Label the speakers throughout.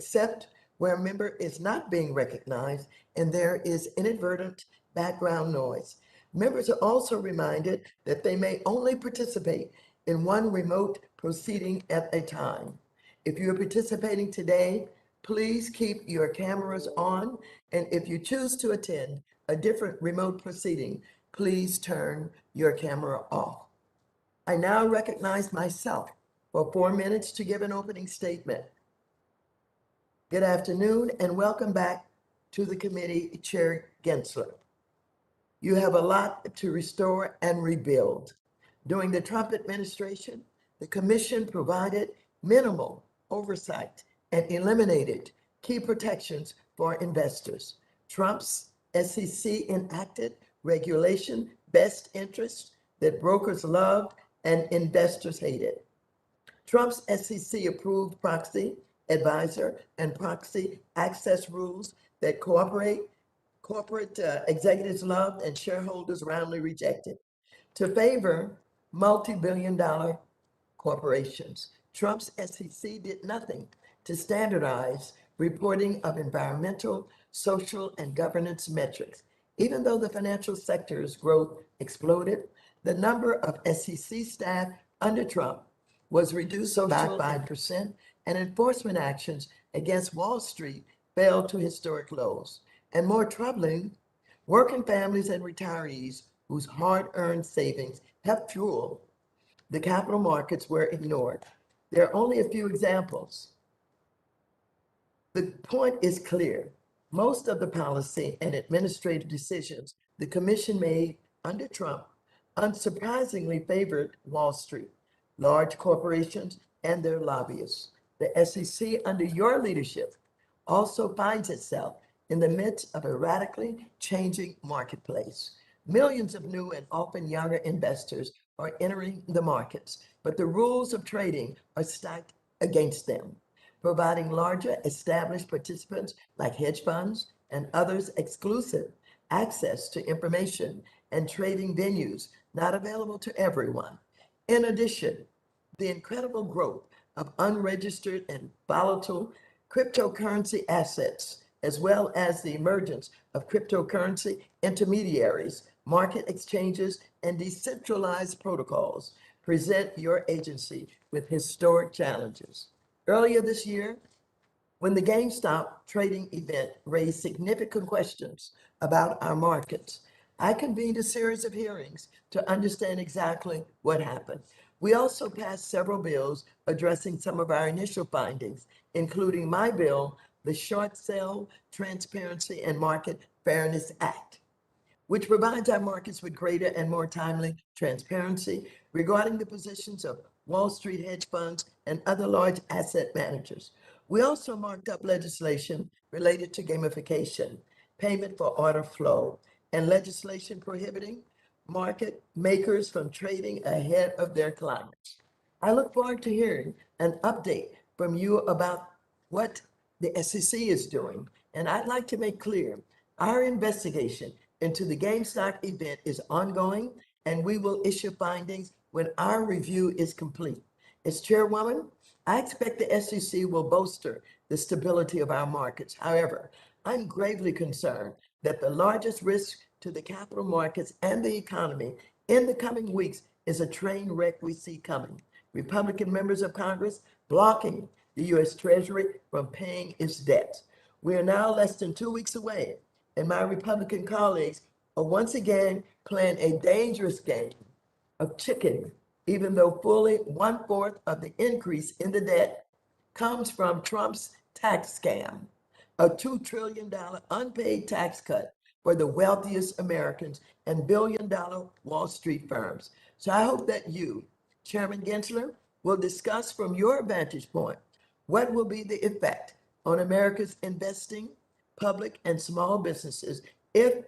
Speaker 1: except where a member is not being recognized and there is inadvertent background noise. Members are also reminded that they may only participate in one remote proceeding at a time. If you are participating today, please keep your cameras on, and if you choose to attend a different remote proceeding, please turn your camera off. I now recognize myself for 4 minutes to give an opening statement. Good afternoon and welcome back to the committee, Chair Gensler. You have a lot to restore and rebuild. During the Trump administration, the commission provided minimal oversight and eliminated key protections for investors. Trump's SEC enacted regulation best interests that brokers loved and investors hated. Trump's SEC approved proxy advisor and proxy access rules that corporate executives loved and shareholders roundly rejected. To favor multi-billion-dollar corporations, Trump's SEC did nothing to standardize reporting of environmental, social, and governance metrics. Even though the financial sector's growth exploded, the number of SEC staff under Trump was reduced by 5%, and enforcement actions against Wall Street fell to historic lows. And more troubling, working families and retirees whose hard-earned savings helped fuel the capital markets were ignored. There are only a few examples. The point is clear. Most of the policy and administrative decisions the commission made under Trump unsurprisingly favored Wall Street, large corporations, and their lobbyists. The SEC, under your leadership, also finds itself in the midst of a radically changing marketplace. Millions of new and often younger investors are entering the markets, but the rules of trading are stacked against them, providing larger established participants like hedge funds and others exclusive access to information and trading venues not available to everyone. In addition, the incredible growth of unregistered and volatile cryptocurrency assets, as well as the emergence of cryptocurrency intermediaries, market exchanges, and decentralized protocols, present your agency with historic challenges. Earlier this year, when the GameStop trading event raised significant questions about our markets, I convened a series of hearings to understand exactly what happened. We also passed several bills addressing some of our initial findings, including my bill, the Short Sale Transparency and Market Fairness Act, which provides our markets with greater and more timely transparency regarding the positions of Wall Street hedge funds and other large asset managers. We also marked up legislation related to gamification, payment for order flow, and legislation prohibiting market makers from trading ahead of their clients. I look forward to hearing an update from you about what the SEC is doing. And I'd like to make clear, our investigation into the GameStop event is ongoing, and we will issue findings when our review is complete. As Chairwoman, I expect the SEC will bolster the stability of our markets. However, I'm gravely concerned that the largest risk to the capital markets and the economy in the coming weeks is a train wreck we see coming. Republican members of Congress blocking the U.S. Treasury from paying its debts. We are now less than 2 weeks away, and my Republican colleagues are once again playing a dangerous game of chicken, even though fully 1/4 of the increase in the debt comes from Trump's tax scam, a $2 trillion unpaid tax cut for the wealthiest Americans and billion-dollar Wall Street firms. So I hope that you, Chairman Gensler, will discuss from your vantage point what will be the effect on America's investing, public and small businesses if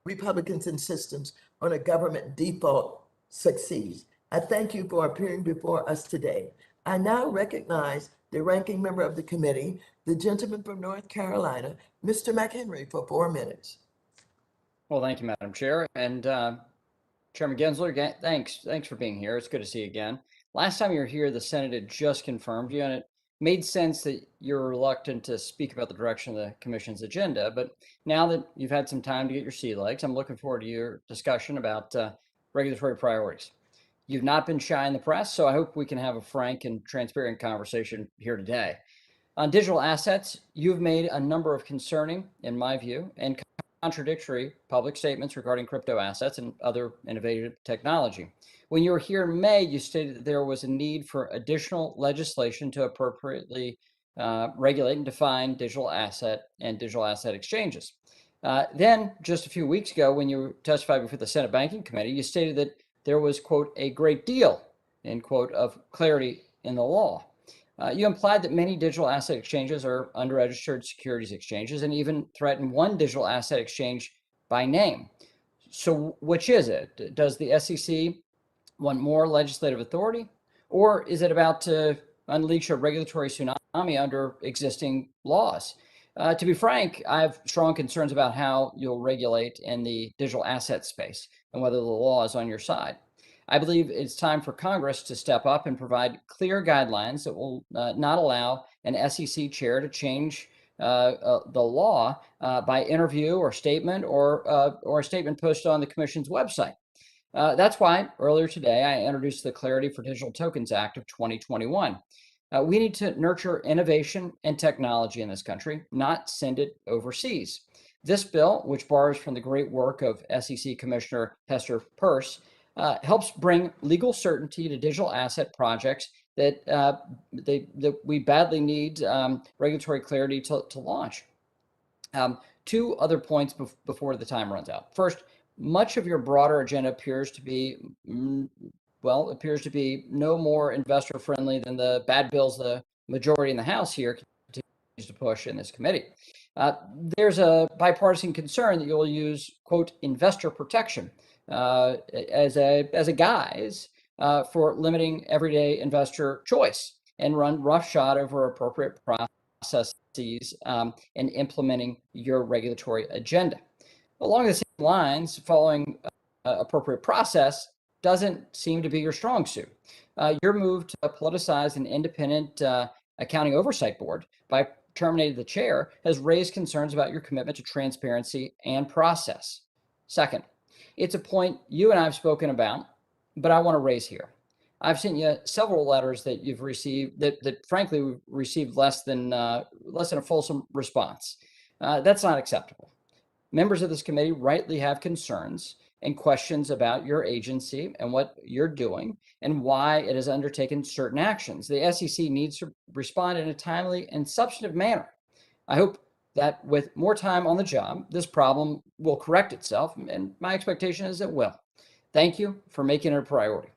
Speaker 1: Republicans' insistence on a government default succeeds. I thank you for appearing before us today. I now recognize the ranking member of the committee, the gentleman from North Carolina, Mr. McHenry, for 4 minutes.
Speaker 2: Well, thank you, Madam Chair. And Chairman Gensler, thanks for being here. It's good to see you again. Last time you were here, the Senate had just confirmed you, and made sense that you're reluctant to speak about the direction of the commission's agenda. But now that you've had some time to get your sea legs, I'm looking forward to your discussion about regulatory priorities. You've not been shy in the press, so I hope we can have a frank and transparent conversation here today. On digital assets, you've made a number of concerning, in my view, and contradictory public statements regarding crypto assets and other innovative technology. When you were here in May, you stated that there was a need for additional legislation to appropriately regulate and define digital asset and digital asset exchanges. Then, just a few weeks ago, when you testified before the Senate Banking Committee, you stated that there was, quote, a great deal, end quote, of clarity in the law. You implied that many digital asset exchanges are unregistered securities exchanges and even threaten one digital asset exchange by name. So which is it? Does the SEC want more legislative authority, or is it about to unleash a regulatory tsunami under existing laws? To be frank, I have strong concerns about how you'll regulate in the digital asset space and whether the law is on your side. I believe it's time for Congress to step up and provide clear guidelines that will not allow an SEC chair to change the law by interview or statement or a statement posted on the Commission's website. That's why earlier today I introduced the Clarity for Digital Tokens Act of 2021. We need to nurture innovation and technology in this country, not send it overseas. This bill, which borrows from the great work of SEC Commissioner Hester Peirce, helps bring legal certainty to digital asset projects that we badly need regulatory clarity to launch. Two other points before the time runs out. First, much of your broader agenda appears to be no more investor friendly than the bad bills the majority in the House here continues to push in this committee. There's a bipartisan concern that you'll use, quote, investor protection as a guise for limiting everyday investor choice and run roughshod over appropriate processes and implementing your regulatory agenda. Along the same lines, following appropriate process doesn't seem to be your strong suit. Your move to politicize an independent accounting oversight board by terminating the chair has raised concerns about your commitment to transparency and process. Second, it's a point you and I have spoken about, but I want to raise here. I've sent you several letters that you've received that frankly we've received less than a fulsome response. That's not acceptable. Members of this committee rightly have concerns and questions about your agency and what you're doing and why it has undertaken certain actions. The SEC needs to respond in a timely and substantive manner. I hope that with more time on the job, this problem will correct itself, and my expectation is it will. Thank you for making it a priority.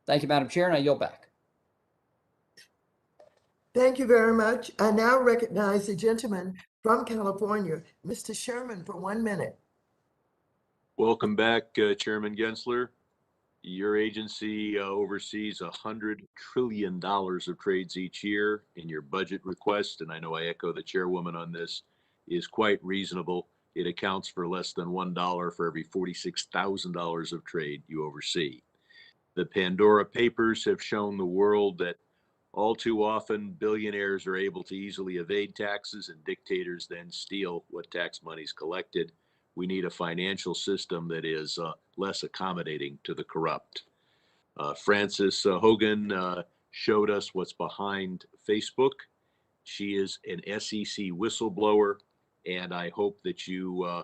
Speaker 2: Thank you, Madam Chair, and I yield back.
Speaker 1: Thank you very much. I now recognize the gentleman from California, Mr. Sherman, for 1 minute.
Speaker 3: Welcome back, Chairman Gensler. Your agency oversees $100 trillion of trades each year, and your budget request, and I know I echo the chairwoman on this, is quite reasonable. It accounts for less than $1 for every $46,000 of trade you oversee. The Pandora Papers have shown the world that all too often billionaires are able to easily evade taxes and dictators then steal what tax money's collected. We need a financial system that is less accommodating to the corrupt. Frances Hogan showed us what's behind Facebook. She is an SEC whistleblower, and I hope that you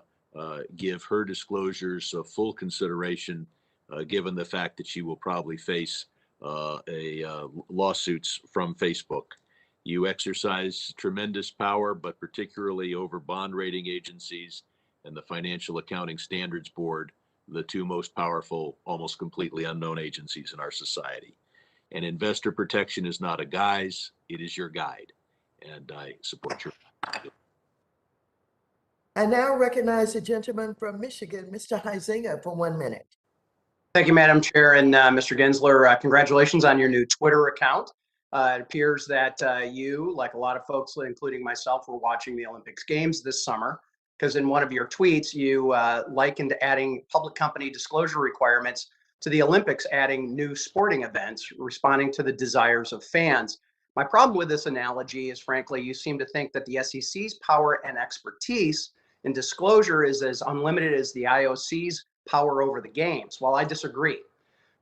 Speaker 3: give her disclosures full consideration, given the fact that she will probably face lawsuits from Facebook. You exercise tremendous power, but particularly over bond rating agencies and the Financial Accounting Standards Board, the two most powerful, almost completely unknown agencies in our society. And investor protection is not a guise, it is your guide. And I support your.
Speaker 1: I now recognize the gentleman from Michigan, Mr. Huizinga, for 1 minute.
Speaker 4: Thank you, Madam Chair, and Mr. Gensler, congratulations on your new Twitter account. It appears that you, like a lot of folks, including myself, were watching the Olympics Games this summer, because in one of your tweets, you likened adding public company disclosure requirements to the Olympics, adding new sporting events, responding to the desires of fans. My problem with this analogy is, frankly, you seem to think that the SEC's power and expertise in disclosure is as unlimited as the IOC's power over the games. Well, I disagree.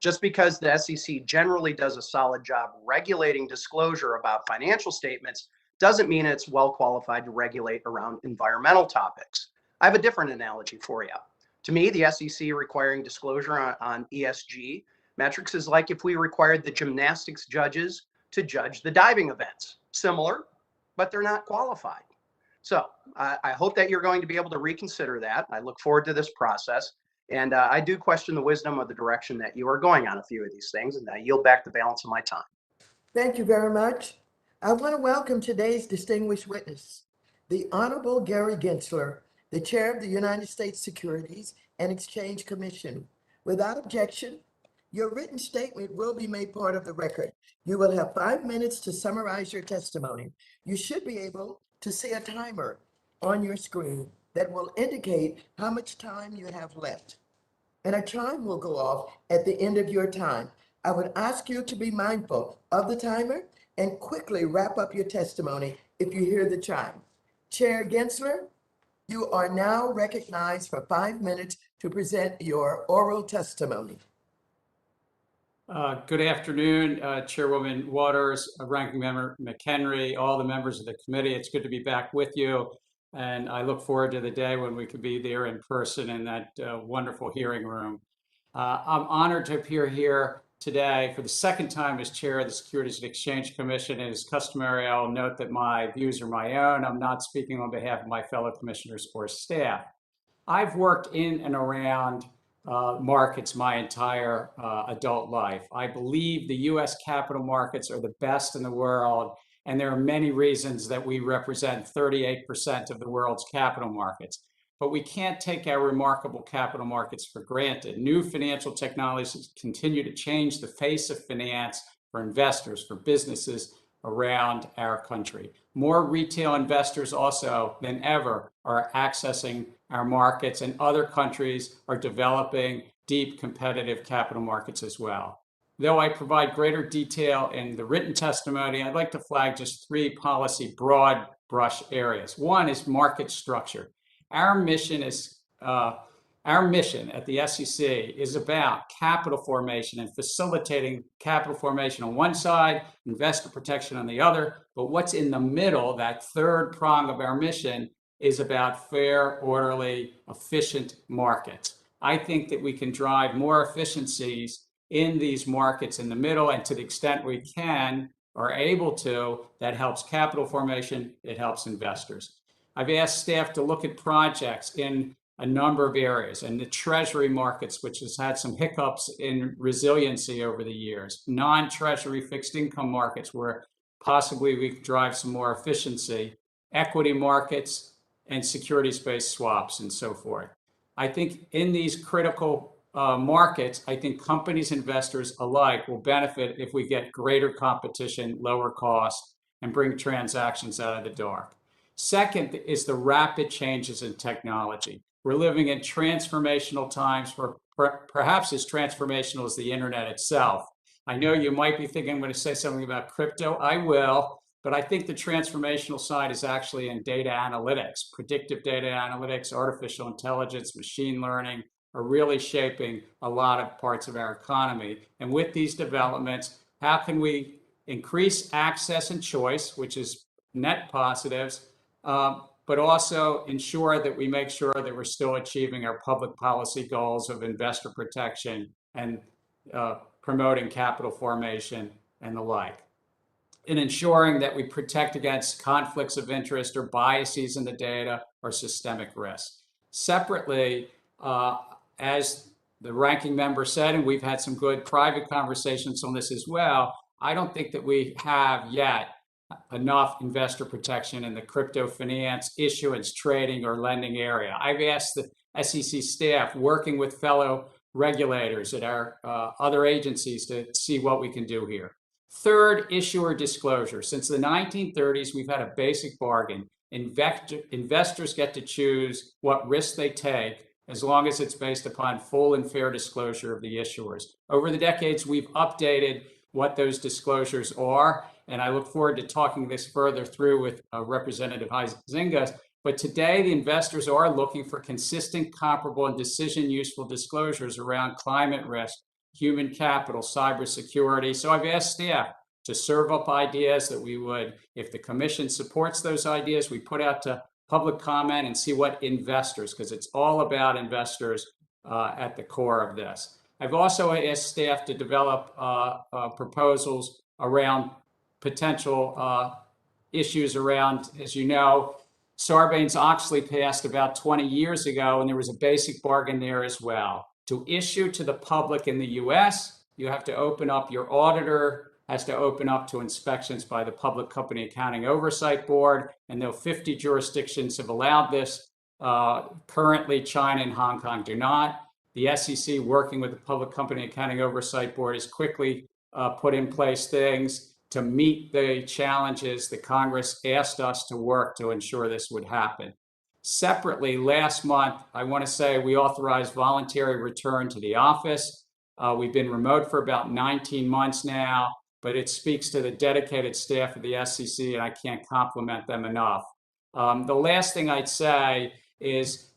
Speaker 4: Just because the SEC generally does a solid job regulating disclosure about financial statements doesn't mean it's well qualified to regulate around environmental topics. I have a different analogy for you. To me, the SEC requiring disclosure on ESG metrics is like if we required the gymnastics judges to judge the diving events. Similar, but they're not qualified. So I hope that you're going to be able to reconsider that. I look forward to this process. And I do question the wisdom of the direction that you are going on a few of these things, and I yield back the balance of my time.
Speaker 1: Thank you very much. I want to welcome today's distinguished witness, the Honorable Gary Gensler, the Chair of the United States Securities and Exchange Commission. Without objection, your written statement will be made part of the record. You will have 5 minutes to summarize your testimony. You should be able to see a timer on your screen that will indicate how much time you have left. And a chime will go off at the end of your time. I would ask you to be mindful of the timer and quickly wrap up your testimony if you hear the chime. Chair Gensler, you are now recognized for 5 minutes to present your oral testimony.
Speaker 5: Good afternoon, Chairwoman Waters, Ranking Member McHenry, all the members of the committee. It's good to be back with you. And I look forward to the day when we could be there in person in that wonderful hearing room. I'm honored to appear here today for the second time as chair of the Securities and Exchange Commission. And as customary, I'll note that my views are my own. I'm not speaking on behalf of my fellow commissioners or staff. I've worked in and around markets my entire adult life. I believe the U.S. capital markets are the best in the world. And there are many reasons that we represent 38% of the world's capital markets. But we can't take our remarkable capital markets for granted. New financial technologies continue to change the face of finance for investors, for businesses around our country. More retail investors also than ever are accessing our markets, and other countries are developing deep competitive capital markets as well. Though I provide greater detail in the written testimony, I'd like to flag just 3 policy broad brush areas. One is market structure. Our mission at the SEC is about capital formation and facilitating capital formation on one side, investor protection on the other. But what's in the middle, that third prong of our mission, is about fair, orderly, efficient markets. I think that we can drive more efficiencies in these markets in the middle, and to the extent we can or able to, that helps capital formation, it helps investors. I've asked staff to look at projects in a number of areas, and the treasury markets, which has had some hiccups in resiliency over the years, non-treasury fixed income markets where possibly we could drive some more efficiency, equity markets, and securities-based swaps and so forth. I think in these critical markets, I think companies, investors alike will benefit if we get greater competition, lower costs, and bring transactions out of the dark. Second is the rapid changes in technology. We're living in transformational times, perhaps as transformational as the internet itself. I know you might be thinking I'm going to say something about crypto. I will, but I think the transformational side is actually in data analytics, predictive data analytics, artificial intelligence, machine learning, are really shaping a lot of parts of our economy. And with these developments, how can we increase access and choice, which is net positives, but also ensure that we make sure that we're still achieving our public policy goals of investor protection and promoting capital formation and the like, and ensuring that we protect against conflicts of interest or biases in the data or systemic risk. Separately, as the ranking member said, and we've had some good private conversations on this as well, I don't think that we have yet enough investor protection in the crypto finance, issuance, trading, or lending area. I've asked the SEC staff working with fellow regulators at our other agencies to see what we can do here. Third, issuer disclosure. Since the 1930s, we've had a basic bargain. Investors get to choose what risks they take as long as it's based upon full and fair disclosure of the issuers. Over the decades, we've updated what those disclosures are, and I look forward to talking this further through with Representative Huizinga. But today, the investors are looking for consistent, comparable, and decision-useful disclosures around climate risk, human capital, cybersecurity. So I've asked staff to serve up ideas that we would, if the commission supports those ideas, we put out to public comment and see what investors, because it's all about investors at the core of this. I've also asked staff to develop proposals around potential issues around, as you know, Sarbanes-Oxley passed about 20 years ago, and there was a basic bargain there as well. To issue to the public in the US, you have to open up, your auditor has to open up to inspections by the Public Company Accounting Oversight Board, and though 50 jurisdictions have allowed this, currently China and Hong Kong do not. The SEC, working with the Public Company Accounting Oversight Board, has quickly put in place things to meet the challenges that Congress asked us to work to ensure this would happen. Separately, last month, I want to say we authorized voluntary return to the office. We've been remote for about 19 months now, but it speaks to the dedicated staff of the SEC, and I can't compliment them enough. The last thing I'd say is,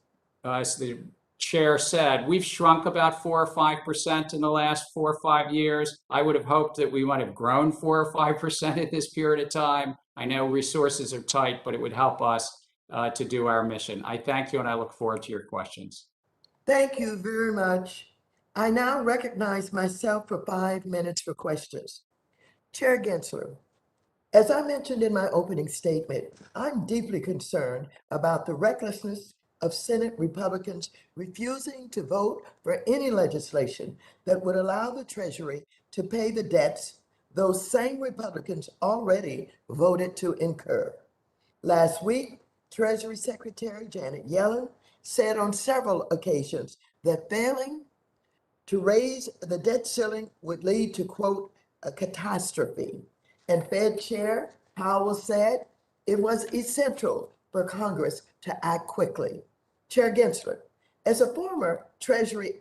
Speaker 5: as the chair said, we've shrunk about 4 or 5% in the last 4 or 5 years. I would have hoped that we might have grown 4 or 5% at this period of time. I know resources are tight, but it would help us to do our mission. I thank you, and I look forward to your questions.
Speaker 1: Thank you very much. I now recognize myself for 5 minutes for questions. Chair Gensler, as I mentioned in my opening statement, I'm deeply concerned about the recklessness of Senate Republicans refusing to vote for any legislation that would allow the Treasury to pay the debts those same Republicans already voted to incur. Last week, Treasury Secretary Janet Yellen said on several occasions that failing to raise the debt ceiling would lead to, quote, a catastrophe. And Fed Chair Powell said it was essential for Congress to act quickly. Chair Gensler, as a former Treasury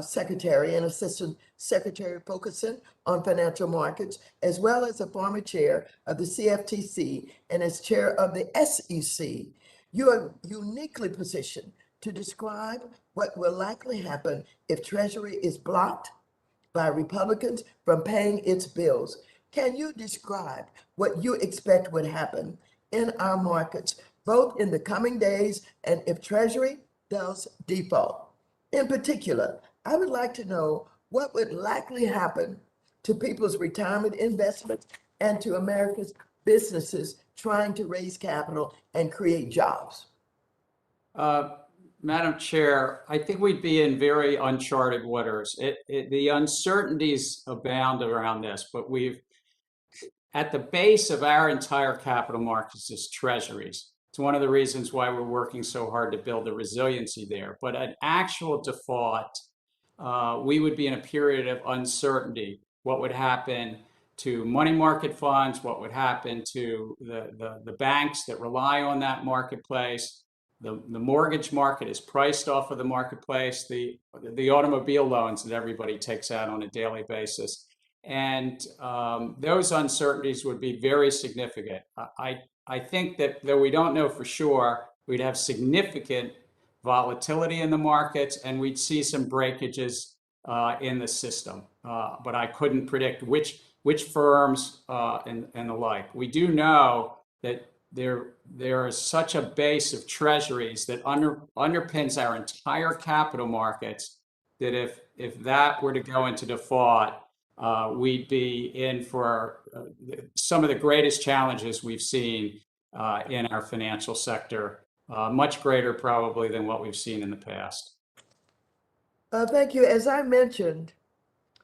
Speaker 1: Secretary and Assistant Secretary focusing on financial markets, as well as a former chair of the CFTC and as chair of the SEC, you are uniquely positioned to describe what will likely happen if Treasury is blocked by Republicans from paying its bills. Can you describe what you expect would happen in our markets, both in the coming days and if Treasury does default? In particular, I would like to know what would likely happen to people's retirement investments and to America's businesses trying to raise capital and create jobs.
Speaker 5: Madam Chair, I think we'd be in very uncharted waters. The uncertainties abound around this, but at the base of our entire capital markets is treasuries. It's one of the reasons why we're working so hard to build the resiliency there. But an actual default, we would be in a period of uncertainty. What would happen to money market funds? What would happen to the banks that rely on that marketplace? The mortgage market is priced off of the marketplace, the automobile loans that everybody takes out on a daily basis. And those uncertainties would be very significant. I think that though we don't know for sure, we'd have significant volatility in the markets and we'd see some breakages in the system. But I couldn't predict which firms and the like. We do know that there is such a base of treasuries that underpins our entire capital markets that if that were to go into default, we'd be in for some of the greatest challenges we've seen in our financial sector, much greater probably than what we've seen in the past.
Speaker 1: Thank you. As I mentioned,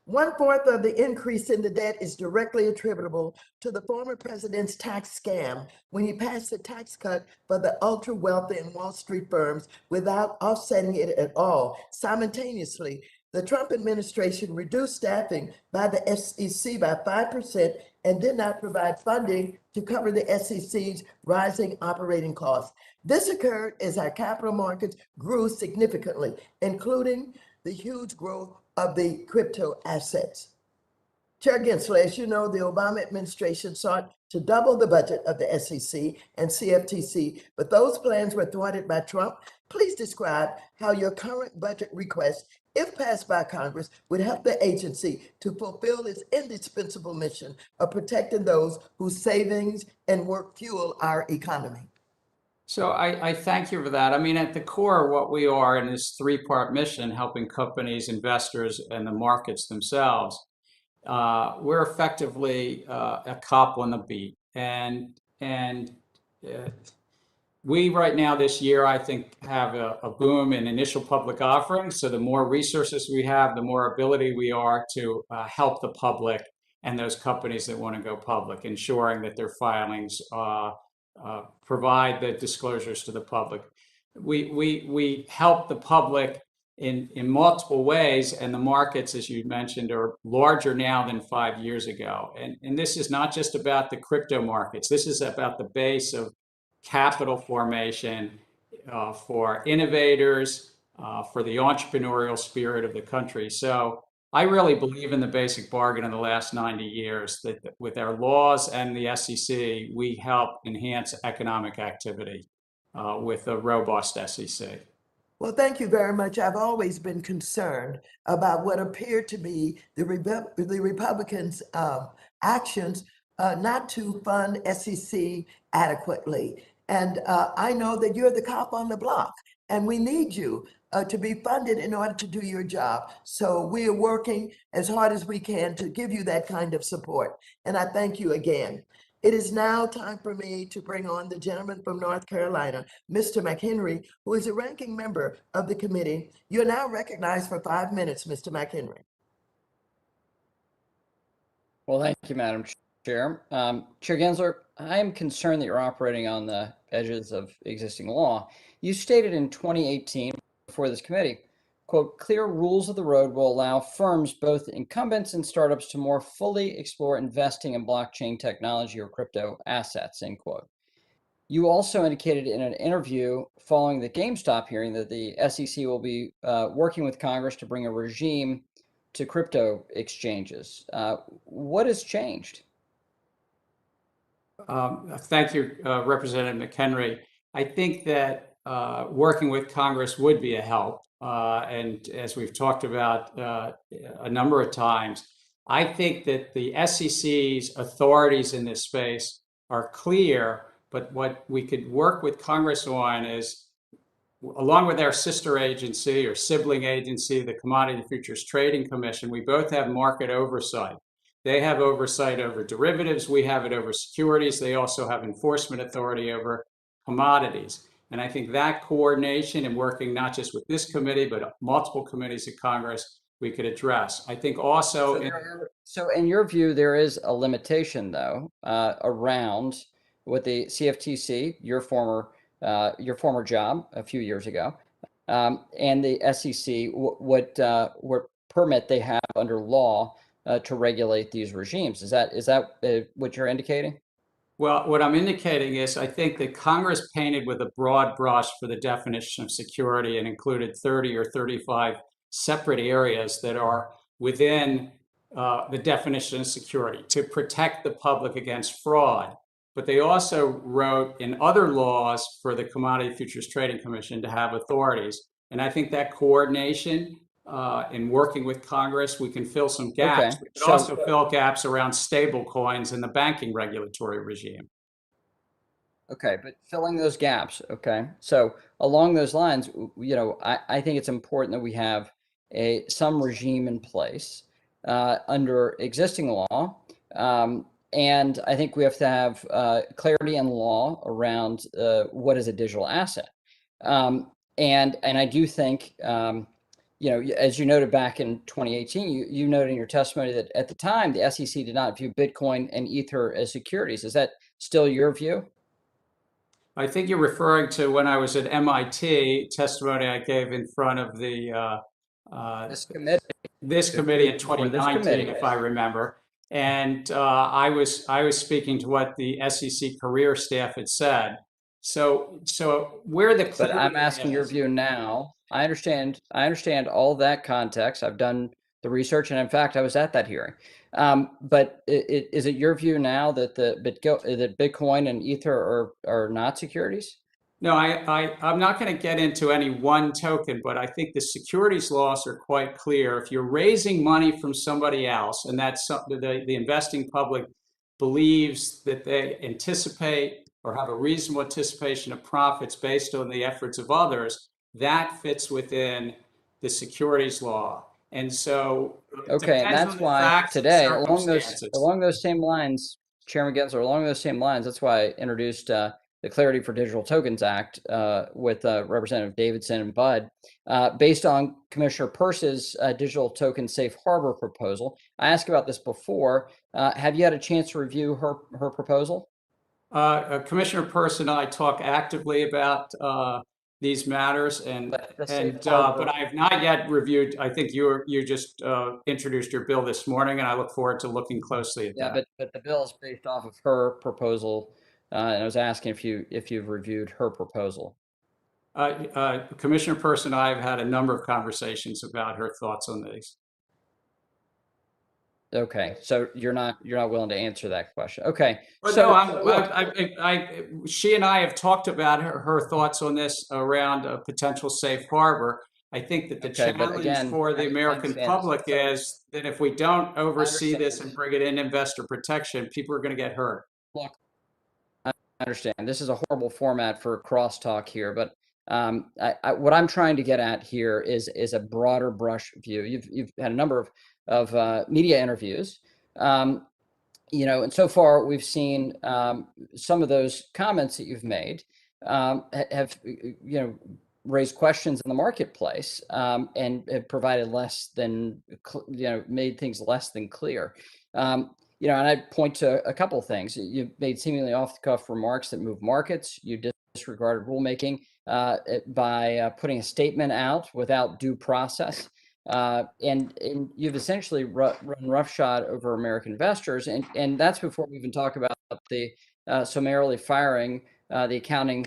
Speaker 1: 1/4 of the increase in the debt is directly attributable to the former president's tax scam when he passed a tax cut for the ultra wealthy and Wall Street firms without offsetting it at all. Simultaneously, the Trump administration reduced staffing by the SEC by 5% and did not provide funding to cover the SEC's rising operating costs. This occurred as our capital markets grew significantly, including the huge growth of the crypto assets. Chair Gensler, as you know, the Obama administration sought to double the budget of the SEC and CFTC, but those plans were thwarted by Trump. Please describe how your current budget request, if passed by Congress, would help the agency to fulfill its indispensable mission of protecting those whose savings and work fuel our economy.
Speaker 5: So I thank you for that. I mean, at the core, what we are in this three-part mission, helping companies, investors, and the markets themselves, we're effectively a cop on the beat. And we right now this year, I think, have a boom in initial public offerings. So the more resources we have, the more ability we are to help the public and those companies that want to go public, ensuring that their filings provide the disclosures to the public. We help the public in multiple ways, and the markets, as you mentioned, are larger now than 5 years ago. And this is not just about the crypto markets. This is about the base of capital formation for innovators, for the entrepreneurial spirit of the country. So I really believe in the basic bargain in the last 90 years that with our laws and the SEC, we help enhance economic activity with a robust SEC.
Speaker 1: Well, thank you very much. I've always been concerned about what appeared to be the Republicans' actions not to fund SEC adequately. And I know that you're the cop on the block, and we need you to be funded in order to do your job. So we are working as hard as we can to give you that kind of support. And I thank you again. It is now time for me to bring on the gentleman from North Carolina, Mr. McHenry, who is a ranking member of the committee. You're now recognized for 5 minutes, Mr. McHenry.
Speaker 2: Well, thank you, Madam Chair. Chair Gensler, I am concerned that you're operating on the edges of existing law. You stated in 2018 before this committee, quote, clear rules of the road will allow firms, both incumbents and startups, to more fully explore investing in blockchain technology or crypto assets, end quote. You also indicated in an interview following the GameStop hearing that the SEC will be working with Congress to bring a regime to crypto exchanges. What has changed?
Speaker 5: Thank you, Representative McHenry. I think that working with Congress would be a help. And as we've talked about a number of times, I think that the SEC's authorities in this space are clear, but what we could work with Congress on is, along with our sister agency or sibling agency, the Commodity Futures Trading Commission, we both have market oversight. They have oversight over derivatives. We have it over securities. They also have enforcement authority over commodities. And I think that coordination and working not just with this committee, but multiple committees of Congress, we could address. I think also—
Speaker 2: So in your view, there is a limitation, though, around what the CFTC, your former job a few years ago, and the SEC, what permit they have under law to regulate these regimes. Is that what you're indicating?
Speaker 5: Well, what I'm indicating is I think that Congress painted with a broad brush for the definition of security and included 30 or 35 separate areas that are within the definition of security to protect the public against fraud. But they also wrote in other laws for the Commodity Futures Trading Commission to have authorities. And I think that coordination in working with Congress, we can fill some gaps.
Speaker 2: Okay.
Speaker 5: We can also fill gaps around stablecoins and the banking regulatory regime.
Speaker 2: Okay, but filling those gaps. Okay, so along those lines, I think it's important that we have some regime in place under existing law, and I think we have to have clarity in law around what is a digital asset, and I do think. As you noted back in 2018, you noted in your testimony that at the time, the SEC did not view Bitcoin and Ether as securities. Is that still your view?
Speaker 5: I think you're referring to when I was at MIT, testimony I gave in front of the this committee in 2019, if I remember. And I was speaking to what the SEC career staff had said. So where the—
Speaker 2: But I'm asking your view now. I understand all that context. I've done the research. And in fact, I was at that hearing. But is it your view now that that Bitcoin and Ether are not securities?
Speaker 5: No, I'm not going to get into any one token, but I think the securities laws are quite clear. If you're raising money from somebody else, and that's something the investing public believes that they anticipate or have a reasonable anticipation of profits based on the efforts of others, that fits within the securities law. And so it
Speaker 2: Okay, and
Speaker 5: depends
Speaker 2: that's
Speaker 5: on the
Speaker 2: why
Speaker 5: facts and
Speaker 2: today,
Speaker 5: circumstances.
Speaker 2: along those same lines, Chairman Gensler, along those same lines, that's why I introduced the Clarity for Digital Tokens Act with Representative Davidson and Budd, based on Commissioner Peirce's digital token safe harbor proposal. I asked about this before. Have you had a chance to review her proposal?
Speaker 5: Commissioner Peirce and I talk actively about these matters,
Speaker 2: But
Speaker 5: but I have not yet reviewed. I think you just introduced your bill this morning, and I look forward to looking closely at that.
Speaker 2: But the bill is based off of her proposal, and I was asking if you've reviewed her proposal.
Speaker 5: Commissioner Peirce and I have had a number of conversations about her thoughts on these.
Speaker 2: Okay, so you're not willing to answer that question. Okay,
Speaker 5: But
Speaker 2: so
Speaker 5: no, she and I have talked about her thoughts on this around a potential safe harbor. I think that the
Speaker 2: Okay, but
Speaker 5: challenge
Speaker 2: again,
Speaker 5: for the
Speaker 2: I
Speaker 5: American
Speaker 2: understand.
Speaker 5: public
Speaker 2: So-
Speaker 5: is that if we don't oversee
Speaker 2: understand.
Speaker 5: this and bring it in investor protection, people are going to get hurt.
Speaker 2: Look, I understand. This is a horrible format for crosstalk here, but what I'm trying to get at here is a broader brush view. You've had a number of media interviews, you know, and so far we've seen some of those comments that you've made have you know raised questions in the marketplace and have provided made things less than clear. You know, and I'd point to a couple of things. You've made seemingly off-the-cuff remarks that move markets. You disregarded rulemaking by putting a statement out without due process. And you've essentially run roughshod over American investors. And that's before we even talk about the summarily firing the accounting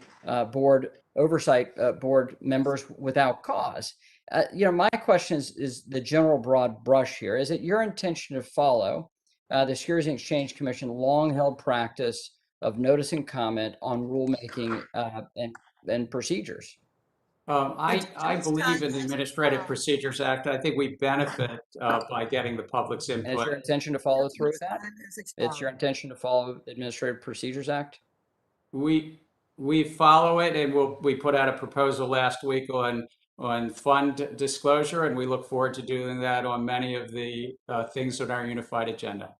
Speaker 2: board oversight board members without cause. You know, my question is the general broad brush here. Is it your intention to follow the Securities and Exchange Commission long-held practice of notice and comment on rulemaking and procedures?
Speaker 5: I believe in the Administrative Procedures Act. I think we benefit by getting the public's
Speaker 2: And is
Speaker 5: input.
Speaker 2: your intention to follow through with that? It's your intention to follow the Administrative Procedures Act?
Speaker 5: We follow it, and we put out a proposal last week on fund disclosure, and we look forward to doing that on many of the things on our unified agenda.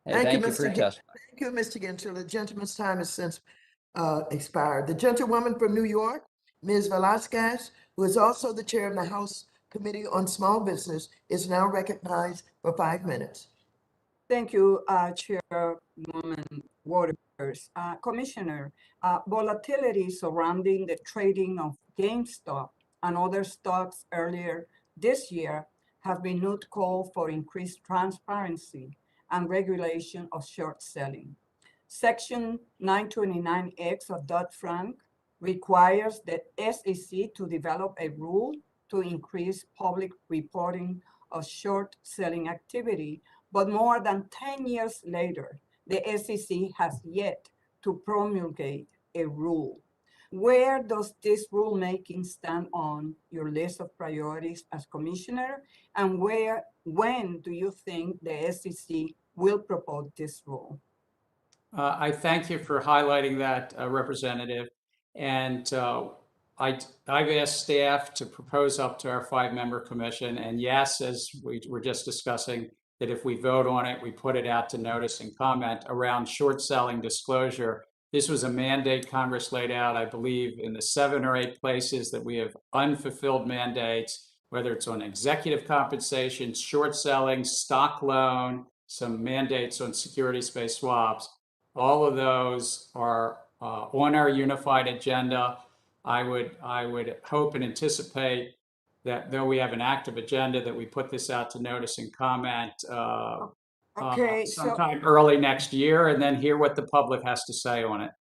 Speaker 2: Hey, thank you for your testimony.
Speaker 1: Thank you, Mr. Gensler. The gentleman's time has since expired. The gentlewoman from New York, Ms. Velasquez, who is also the chair of the House Committee on Small Business, is now recognized for 5 minutes.
Speaker 6: Thank you, Chairwoman Waters. Commissioner, volatility surrounding the trading of GameStop and other stocks earlier this year have been not called for increased transparency and regulation of short selling. Section 929X of Dodd-Frank requires the SEC to develop a rule to increase public reporting of short selling activity, but more than 10 years later, the SEC has yet to promulgate a rule. Where does this rulemaking stand on your list of priorities as commissioner? And when do you think the SEC will propose this rule?
Speaker 5: I thank you for highlighting that, Representative. And I've asked staff to propose up to our 5-member commission. And yes, as we were just discussing, that if we vote on it, we put it out to notice and comment around short selling disclosure. This was a mandate Congress laid out, I believe, in the 7 or 8 places that we have unfulfilled mandates, whether it's on executive compensation, short selling, stock loan, some mandates on securities-based swaps. All of those are on our unified agenda. I would hope and anticipate that though we have an active agenda, that we put this out to notice and comment sometime early next year, and then hear what the public has to say on it.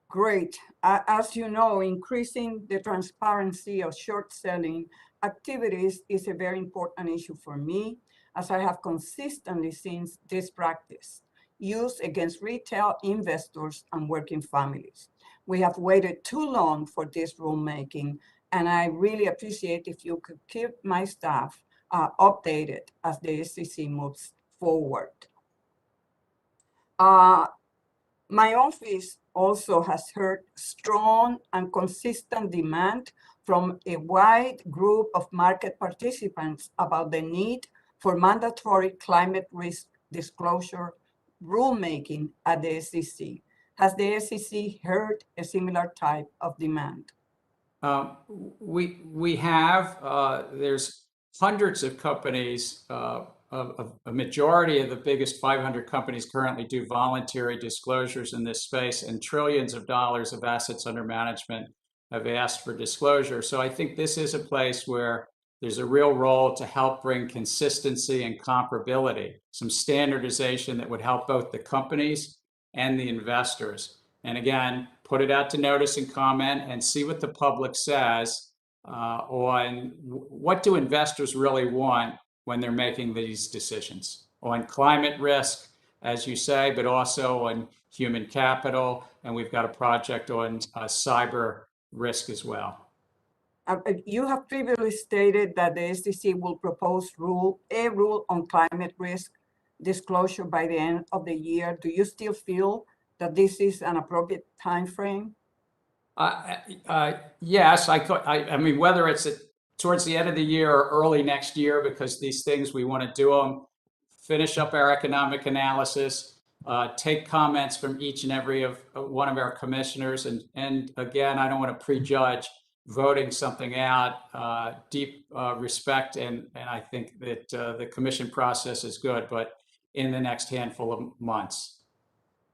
Speaker 6: Great. As you know, increasing the transparency of short selling activities is a very important issue for me, as I have consistently seen this practice used against retail investors and working families. We have waited too long for this rulemaking, and I really appreciate if you could keep my staff updated as the SEC moves forward. My office also has heard strong and consistent demand from a wide group of market participants about the need for mandatory climate risk disclosure rulemaking at the SEC. Has the SEC heard a similar type of demand?
Speaker 5: We have. There's hundreds of companies. A majority of the biggest 500 companies currently do voluntary disclosures in this space, and trillions of dollars of assets under management have asked for disclosure. So I think this is a place where there's a real role to help bring consistency and comparability, some standardization that would help both the companies and the investors. And again, put it out to notice and comment and see what the public says on what do investors really want when they're making these decisions on climate risk, as you say, but also on human capital. And we've got a project on cyber risk as well.
Speaker 6: You have previously stated that the SEC will propose a rule on climate risk disclosure by the end of the year. Do you still feel that this is an appropriate time frame?
Speaker 5: Yes, I mean, whether it's towards the end of the year or early next year, because these things, we want to do them, finish up our economic analysis, take comments from each and every one of our commissioners. And again, I don't want to prejudge voting something out. Deep respect, and I think that the commission process is good, but in the next handful of months.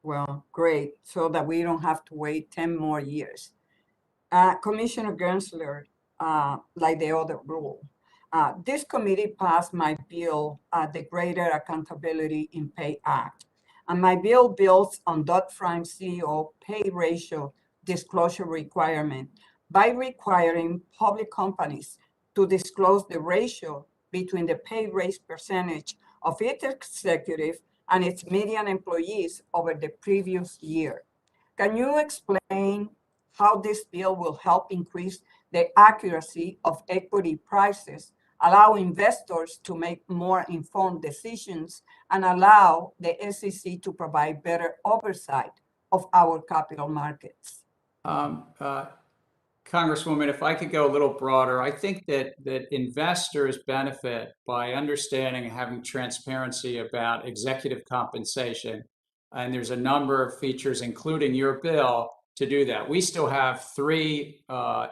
Speaker 6: Well, great, so that we don't have to wait 10 more years. Commissioner Gensler, like the other rule, this committee passed my bill, the Greater Accountability in Pay Act. And my bill builds on Dodd-Frank CEO pay ratio disclosure requirement by requiring public companies to disclose the ratio between the pay raise percentage of its executive and its median employees over the previous year. Can you explain how this bill will help increase the accuracy of equity prices, allow investors to make more informed decisions, and allow the SEC to provide better oversight of our capital markets?
Speaker 5: Congresswoman, if I could go a little broader, I think that investors benefit by understanding and having transparency about executive compensation. And there's a number of features, including your bill, to do that. We still have three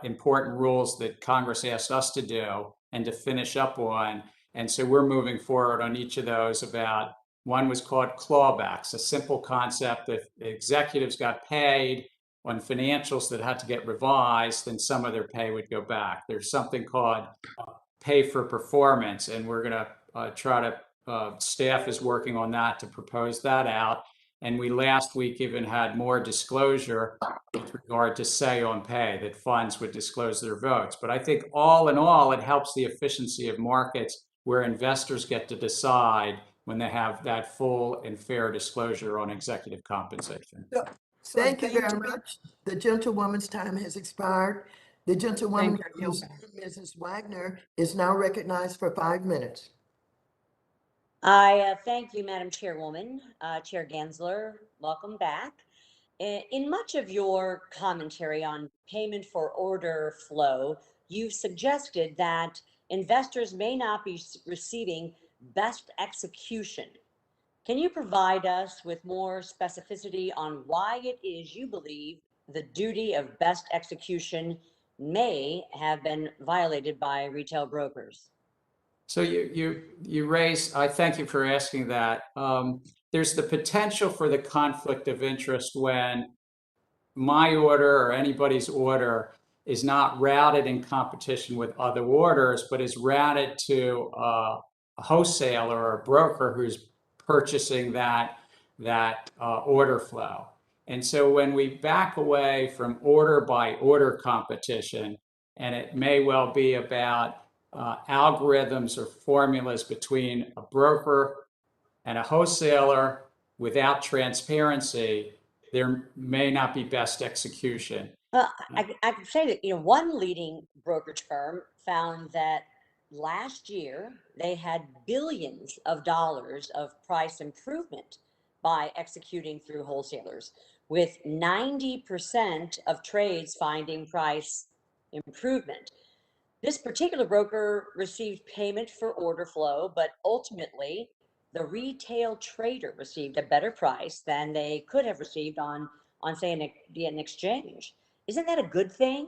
Speaker 5: important rules that Congress asked us to do and to finish up on. And so we're moving forward on each of those. About one was called clawbacks, a simple concept that executives got paid on financials that had to get revised, then some of their pay would go back. There's something called pay for performance, and we're going to try to, staff is working on that to propose that out. And we last week even had more disclosure with regard to say on pay, that funds would disclose their votes. But I think all in all, it helps the efficiency of markets where investors get to decide when they have that full and fair disclosure on executive compensation.
Speaker 1: Thank you very much. The gentlewoman's time has expired. The gentlewoman, Mrs. Wagner, is now recognized for 5 minutes.
Speaker 7: I thank you, Madam Chairwoman. Chair Gensler, welcome back. In much of your commentary on payment for order flow, you've suggested that investors may not be receiving best execution. Can you provide us with more specificity on why it is you believe the duty of best execution may have been violated by retail brokers?
Speaker 5: So you raise, I thank you for asking that. There's the potential for the conflict of interest when my order or anybody's order is not routed in competition with other orders, but is routed to a wholesaler or a broker who's purchasing that order flow. And so when we back away from order by order competition, and it may well be about algorithms or formulas between a broker and a wholesaler without transparency, there may not be best execution.
Speaker 7: Well, I could say that, one leading brokerage firm found that last year they had billions of dollars of price improvement by executing through wholesalers, with 90% of trades finding price improvement. This particular broker received payment for order flow, but ultimately the retail trader received a better price than they could have received on say, an exchange. Isn't that a good thing,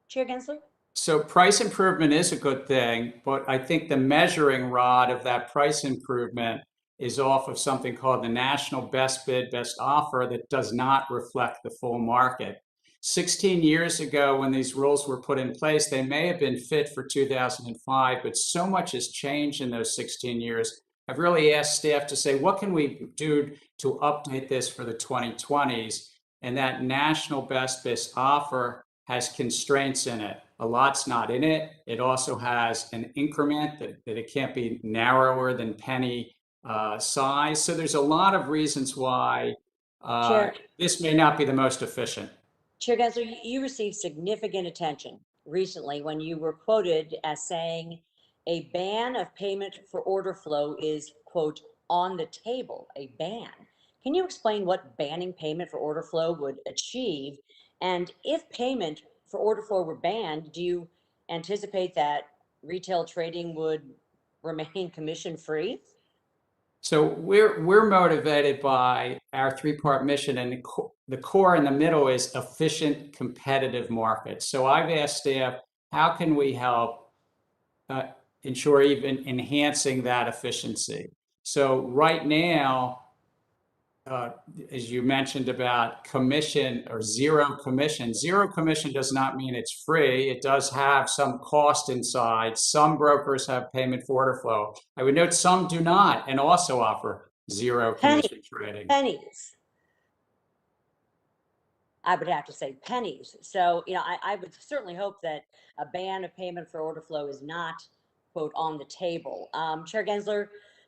Speaker 7: Chair Gensler?
Speaker 5: So price improvement is a good thing, but I think the measuring rod of that price improvement is off of something called the national best bid, best offer that does not reflect the full market. 16 years ago, when these rules were put in place, they may have been fit for 2005, but so much has changed in those 16 years. I've really asked staff to say, what can we do to update this for the 2020s? And that national best bid offer has constraints in it. A lot's not in it. It also has an increment that it can't be narrower than penny size. So there's a lot of reasons why this may not be the most efficient.
Speaker 7: Chair Gensler, you received significant attention recently when you were quoted as saying a ban of payment for order flow is, quote, on the table, a ban. Can you explain what banning payment for order flow would achieve? And if payment for order flow were banned, do you anticipate that retail trading would remain commission free?
Speaker 5: So we're motivated by our three-part mission, and the core in the middle is efficient, competitive markets. So I've asked staff, how can we help ensure even enhancing that efficiency? So right now, as you mentioned about commission or zero commission does not mean it's free. It does have some cost inside. Some brokers have payment for order flow. I would note some do not and also offer zero commission trading.
Speaker 7: Pennies. I would have to say pennies. So, I would certainly hope that a ban of payment for order flow is not, quote, on the table. Chair Gensler,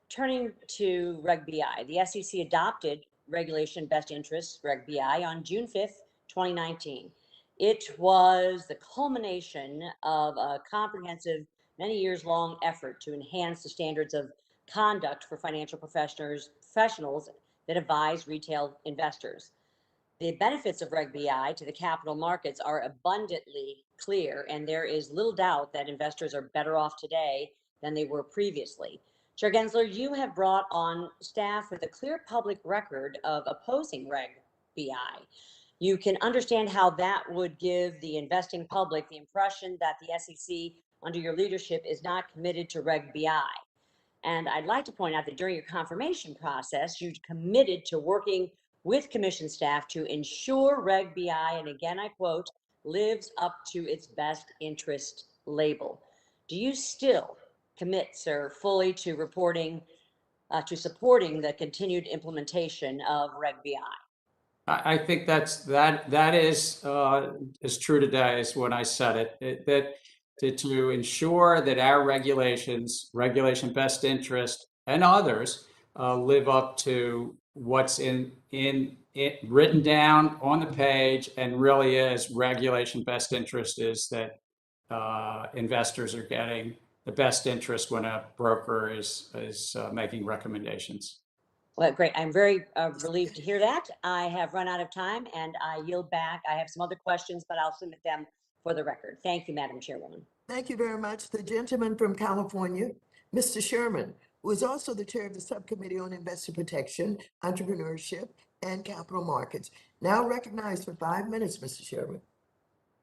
Speaker 7: turning to Reg BI, the SEC adopted Regulation Best Interests, Reg BI, on June 5th, 2019. It was the culmination of a comprehensive, many years long effort to enhance the standards of conduct for financial professionals that advise retail investors. The benefits of Reg BI to the capital markets are abundantly clear, and there is little doubt that investors are better off today than they were previously. Chair Gensler, you have brought on staff with a clear public record of opposing Reg BI. You can understand how that would give the investing public the impression that the SEC, under your leadership, is not committed to Reg BI. And I'd like to point out that during your confirmation process, you committed to working with commission staff to ensure Reg BI, and again I quote, lives up to its best interest label. Do you still commit, sir, fully to to supporting the continued implementation of Reg BI?
Speaker 5: I think that is as true today as when I said it. To ensure that our regulation best interest and others live up to what's in written down on the page, and really is regulation best interest is that investors are getting the best interest when a broker is making recommendations.
Speaker 7: Well, great. I'm very relieved to hear that. I have run out of time and I yield back. I have some other questions, but I'll submit them for the record. Thank you, Madam Chairwoman.
Speaker 1: Thank you very much. The gentleman from California, Mr. Sherman, who is also the chair of the Subcommittee on Investor Protection, Entrepreneurship, and Capital Markets. Now recognized for 5 minutes, Mr. Sherman.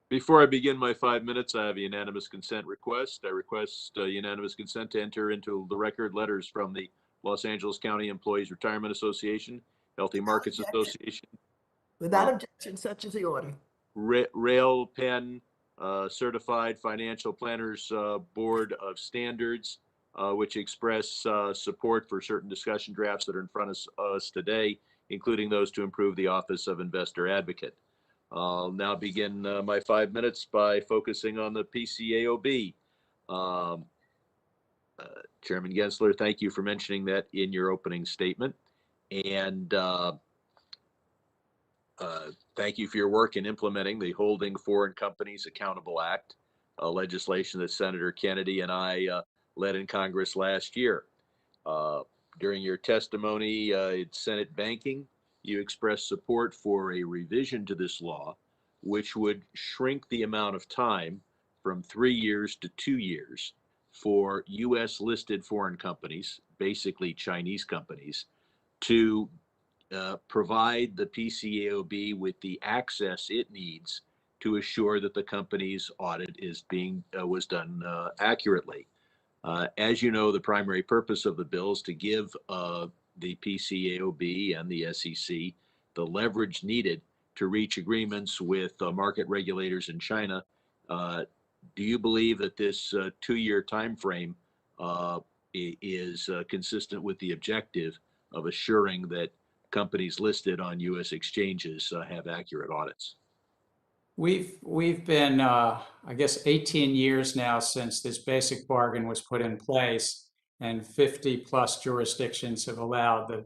Speaker 3: Before I begin my 5 minutes, I have a unanimous consent request. I request unanimous consent to enter into the record letters from the Los Angeles County Employees Retirement Association, Healthy Markets Association.
Speaker 1: Without objection, such is the order.
Speaker 3: Rail Penn Certified Financial Planners Board of Standards, which express support for certain discussion drafts that are in front of us today, including those to improve the Office of Investor Advocate. I'll now begin my 5 minutes by focusing on the PCAOB. Um, Chairman Gensler, thank you for mentioning that in your opening statement. And thank you for your work in implementing the Holding Foreign Companies Accountable Act, legislation that Senator Kennedy and I led in Congress last year. During your testimony in Senate Banking, you expressed support for a revision to this law, which would shrink the amount of time from 3 years to 2 years for U.S. listed foreign companies, basically Chinese companies, to provide the PCAOB with the access it needs to assure that the company's audit is was done accurately. As you know, the primary purpose of the bill is to give the PCAOB and the SEC the leverage needed to reach agreements with market regulators in China. Do you believe that this 2-year time frame is consistent with the objective of assuring that companies listed on U.S. exchanges have accurate audits?
Speaker 5: We've been, I guess, 18 years now since this basic bargain was put in place, and 50 plus jurisdictions have allowed the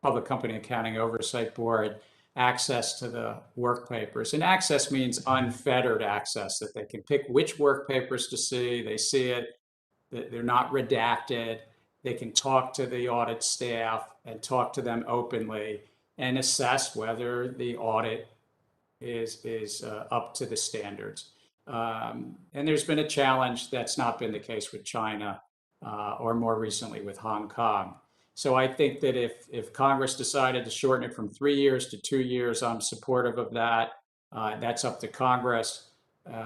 Speaker 5: Public Company Accounting Oversight Board access to the work papers. And access means unfettered access, that they can pick which work papers to see, they see it, they're not redacted, they can talk to the audit staff and talk to them openly and assess whether the audit is up to the standards. And there's been a challenge that's not been the case with China or more recently with Hong Kong. So I think that if Congress decided to shorten it from 3 years to 2 years, I'm supportive of that. That's up to Congress.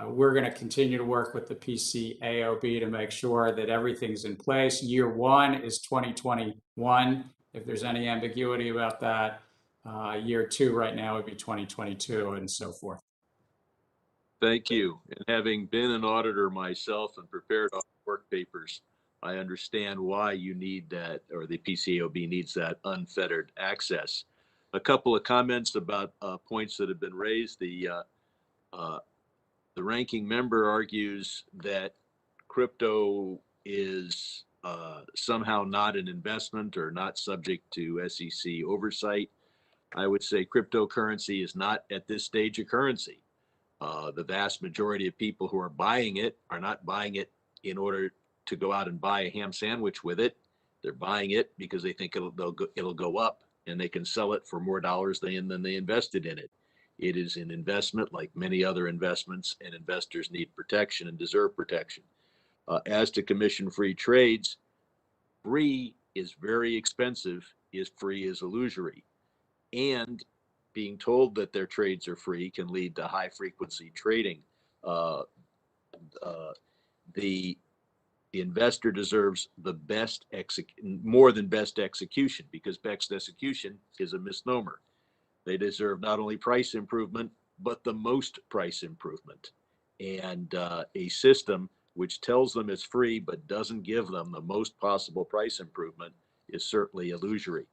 Speaker 5: We're going to continue to work with the PCAOB to make sure that everything's in place. Year 1 is 2021. If there's any ambiguity about that, year 2 right now would be 2022 and so forth.
Speaker 3: Thank you. And having been an auditor myself and prepared work papers, I understand why you need that, or the PCAOB needs that unfettered access. A couple of comments about points that have been raised. The ranking member argues that crypto is somehow not an investment or not subject to SEC oversight. I would say cryptocurrency is not at this stage a currency. The vast majority of people who are buying it are not buying it in order to go out and buy a ham sandwich with it. They're buying it because they think it'll go up and they can sell it for more dollars than they invested in it. It is an investment like many other investments, and investors need protection and deserve protection. As to commission-free trades, free is very expensive, is free is illusory. And being told that their trades are free can lead to high frequency trading. The investor deserves the best more than best execution, because best execution is a misnomer. They deserve not only price improvement, but the most price improvement. And a system which tells them it's free but doesn't give them the most possible price improvement is certainly illusory.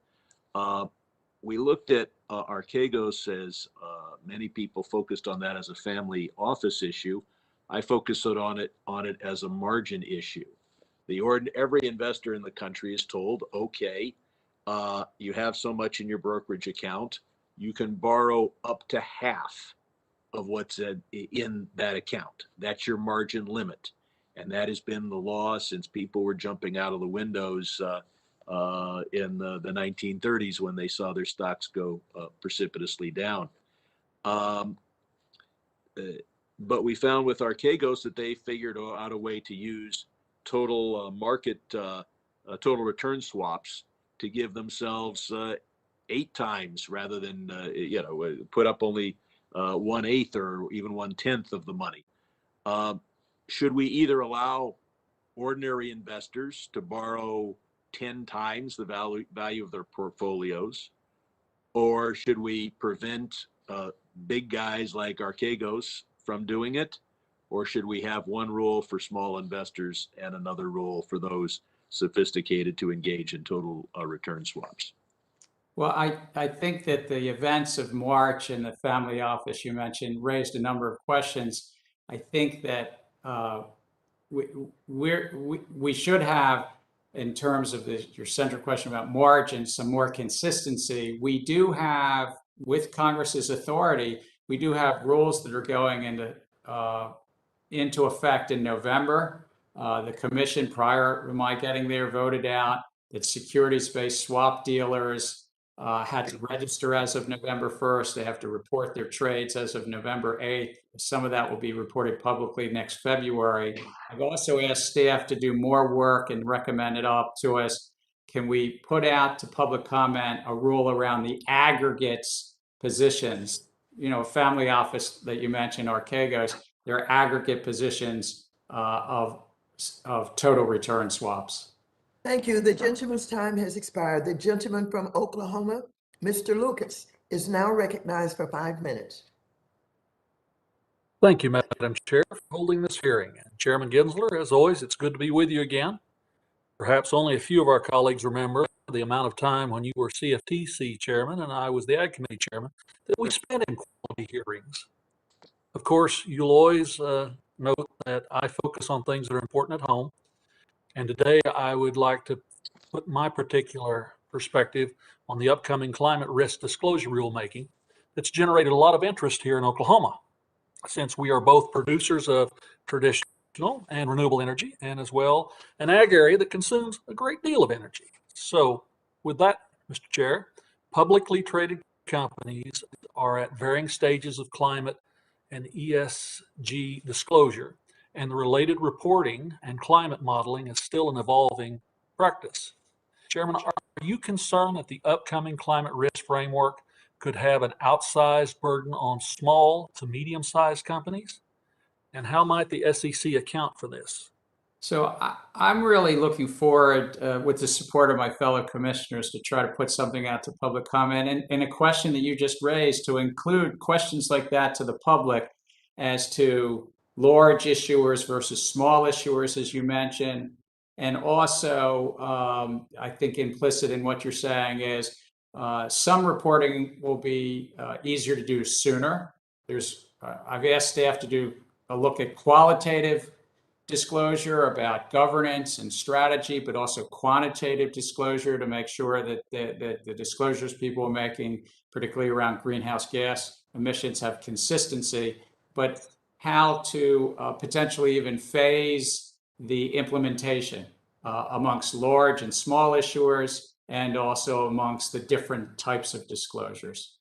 Speaker 3: We looked at Archegos as many people focused on that as a family office issue. I focus on it as a margin issue. Every investor in the country is told, okay, you have so much in your brokerage account, you can borrow up to half of what's in that account. That's your margin limit. And that has been the law since people were jumping out of the windows in the 1930s when they saw their stocks go precipitously down. But we found with Archegos that they figured out a way to use total total return swaps to give themselves 8 times rather than put up only 1/8 or even 1/10 of the money. Should we either allow ordinary investors to borrow 10 times the value of their portfolios, or should we prevent big guys like Archegos from doing it? Or should we have one rule for small investors and another rule for those sophisticated to engage in total return swaps?
Speaker 5: Well, I think that the events of March and the family office you mentioned raised a number of questions. I think that we should have, in terms of your central question about margins, some more consistency. We do have, with Congress's authority, we do have rules that are going into effect in November. The commission, prior to my getting there, voted out that securities-based swap dealers had to register as of November 1st. They have to report their trades as of November 8th. Some of that will be reported publicly next February. I've also asked staff to do more work and recommend it up to us. Can we put out to public comment a rule around the aggregates positions? You know, family office that you mentioned, Archegos, they're aggregate positions of total return swaps.
Speaker 1: Thank you. The gentleman's time has expired. The gentleman from Oklahoma, Mr. Lucas, is now recognized for 5 minutes.
Speaker 8: Thank you, Madam Chair, for holding this hearing. And Chairman Gensler, as always, it's good to be with you again. Perhaps only a few of our colleagues remember the amount of time when you were CFTC chairman and I was the Ag Committee chairman that we spent in quality hearings. Of course, you'll always note that I focus on things that are important at home. And today I would like to put my particular perspective on the upcoming climate risk disclosure rulemaking that's generated a lot of interest here in Oklahoma, since we are both producers of traditional and renewable energy, and as well an ag area that consumes a great deal of energy. So with that, Mr. Chair, publicly traded companies are at varying stages of climate and ESG disclosure, and the related reporting and climate modeling is still an evolving practice. Chairman, are you concerned that the upcoming climate risk framework could have an outsized burden on small to medium-sized companies? And how might the SEC account for this?
Speaker 5: So I'm really looking forward, with the support of my fellow commissioners, to try to put something out to public comment. And a question that you just raised, to include questions like that to the public as to large issuers versus small issuers, as you mentioned. And also, I think implicit in what you're saying is some reporting will be easier to do sooner. I've asked staff to do a look at qualitative disclosure about governance and strategy, but also quantitative disclosure to make sure that the disclosures people are making, particularly around greenhouse gas emissions, have consistency, but how to potentially even phase the implementation amongst large and small issuers, and also amongst the different types of disclosures.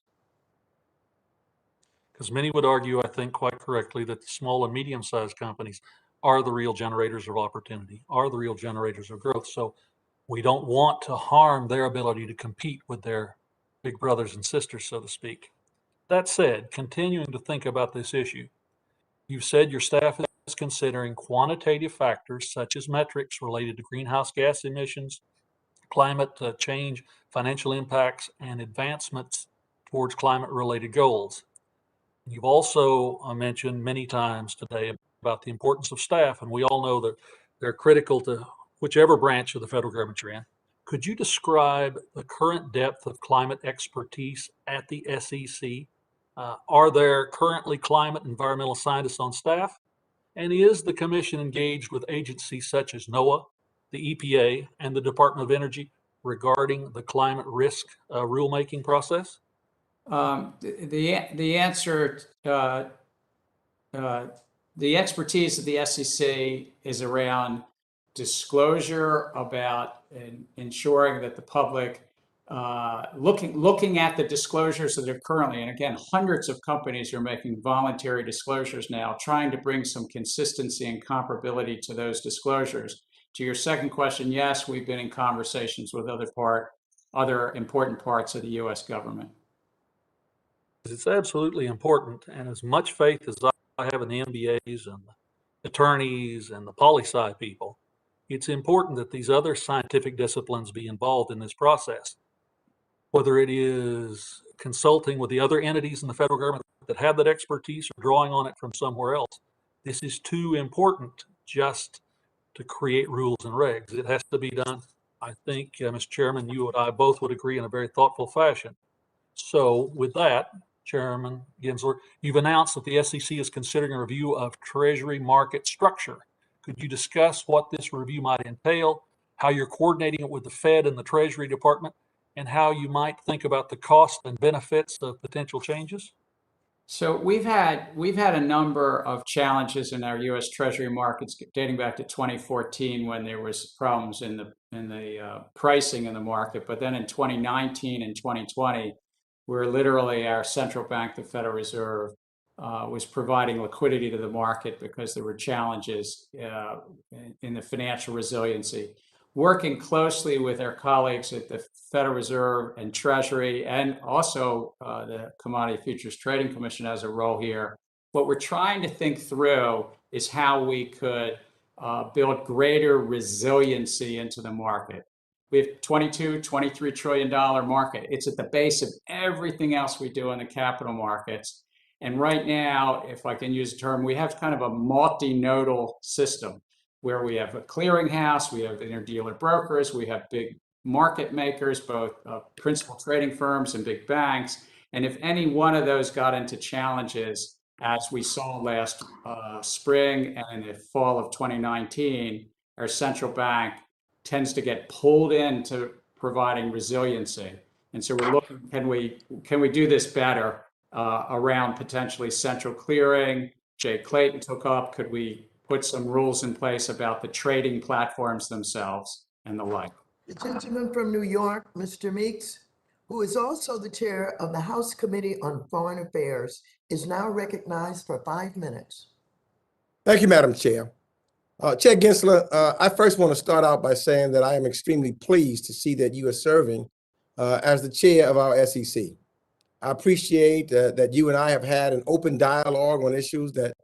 Speaker 8: Because many would argue, I think quite correctly, that the small and medium-sized companies are the real generators of opportunity, are the real generators of growth. So we don't want to harm their ability to compete with their big brothers and sisters, so to speak. That said, continuing to think about this issue, you've said your staff is considering quantitative factors such as metrics related to greenhouse gas emissions, climate change, financial impacts, and advancements towards climate-related goals. You've also mentioned many times today about the importance of staff, and we all know that they're critical to whichever branch of the federal government you're in. Could you describe the current depth of climate expertise at the SEC? Are there currently climate and environmental scientists on staff? And is the commission engaged with agencies such as NOAA, the EPA, and the Department of Energy regarding the climate risk rulemaking process?
Speaker 5: The answer, the expertise of the SEC is around disclosure about ensuring that the public, looking at the disclosures that are currently, and again, hundreds of companies are making voluntary disclosures now, trying to bring some consistency and comparability to those disclosures. To your second question, yes, we've been in conversations with other important parts of the U.S. government.
Speaker 8: It's absolutely important, and as much faith as I have in the MBAs and the attorneys and the poli-sci people, it's important that these other scientific disciplines be involved in this process. Whether it is consulting with the other entities in the federal government that have that expertise or drawing on it from somewhere else, this is too important just to create rules and regs. It has to be done, I think, Mr. Chairman, you and I both would agree, in a very thoughtful fashion. So with that, Chairman Gensler, you've announced that the SEC is considering a review of Treasury market structure. Could you discuss what this review might entail, how you're coordinating it with the Fed and the Treasury Department, and how you might think about the cost and benefits of potential changes?
Speaker 5: So we've had a number of challenges in our U.S. Treasury markets dating back to 2014 when there was problems in the pricing in the market. But then in 2019 and 2020, where literally our central bank, the Federal Reserve, was providing liquidity to the market because there were challenges in the financial resiliency. Working closely with our colleagues at the Federal Reserve and Treasury, and also the Commodity Futures Trading Commission has a role here. What we're trying to think through is how we could build greater resiliency into the market. We have $23 trillion market. It's at the base of everything else we do in the capital markets. And right now, if I can use a term, we have kind of a multinodal system where we have a clearinghouse, we have interdealer brokers, we have big market makers, both principal trading firms and big banks. And if any one of those got into challenges, as we saw last spring and the fall of 2019, our central bank tends to get pulled into providing resiliency. And so we're looking, can we do this better around potentially central clearing? Jay Clayton took up, could we put some rules in place about the trading platforms themselves and the like?
Speaker 1: The gentleman from New York, Mr. Meeks, who is also the chair of the House Committee on Foreign Affairs, is now recognized for 5 minutes.
Speaker 9: Thank you, Madam Chair. Chair Gensler, I first want to start out by saying that I am extremely pleased to see that you are serving as the chair of our SEC. I appreciate that you and I have had an open dialogue on issues that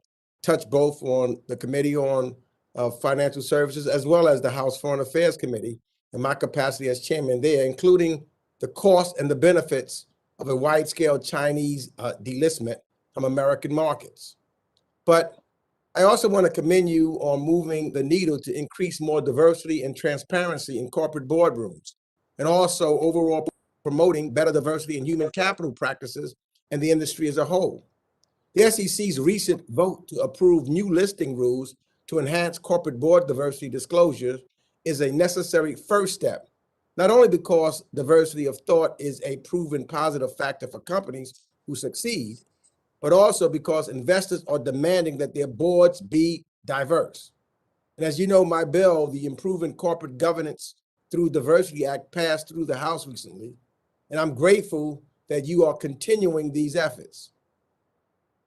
Speaker 9: touch both on the Committee on Financial Services as well as the House Foreign Affairs Committee in my capacity as chairman there, including the cost and the benefits of a wide-scale Chinese delistment from American markets. But I also want to commend you on moving the needle to increase more diversity and transparency in corporate boardrooms, and also overall promoting better diversity in human capital practices and the industry as a whole. The SEC's recent vote to approve new listing rules to enhance corporate board diversity disclosures is a necessary first step, not only because diversity of thought is a proven positive factor for companies who succeed, but also because investors are demanding that their boards be diverse. And as you know, my bill, the Improving Corporate Governance Through Diversity Act, passed through the House recently, and I'm grateful that you are continuing these efforts.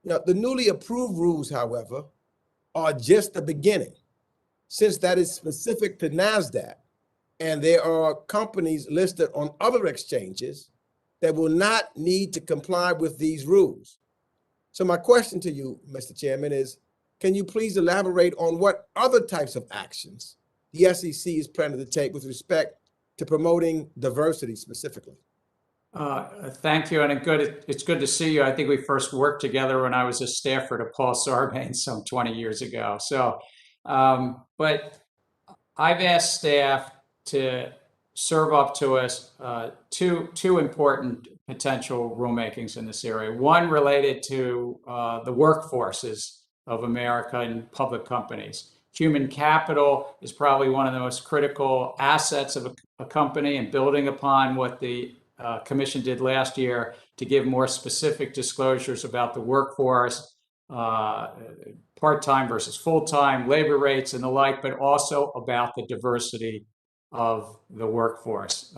Speaker 9: The newly approved rules, however, are just the beginning, since that is specific to NASDAQ, and there are companies listed on other exchanges that will not need to comply with these rules. So my question to you, Mr. Chairman, is can you please elaborate on what other types of actions the SEC is planning to take with respect to promoting diversity specifically?
Speaker 5: Thank you, and it's good to see you. I think we first worked together when I was a staffer to Paul Sarbanes some 20 years ago. So, but I've asked staff to serve up to us two important potential rulemakings in this area. One related to the workforces of American public companies. Human capital is probably one of the most critical assets of a company, and building upon what the Commission did last year to give more specific disclosures about the workforce, part-time versus full-time, labor rates and the like, but also about the diversity of the workforce.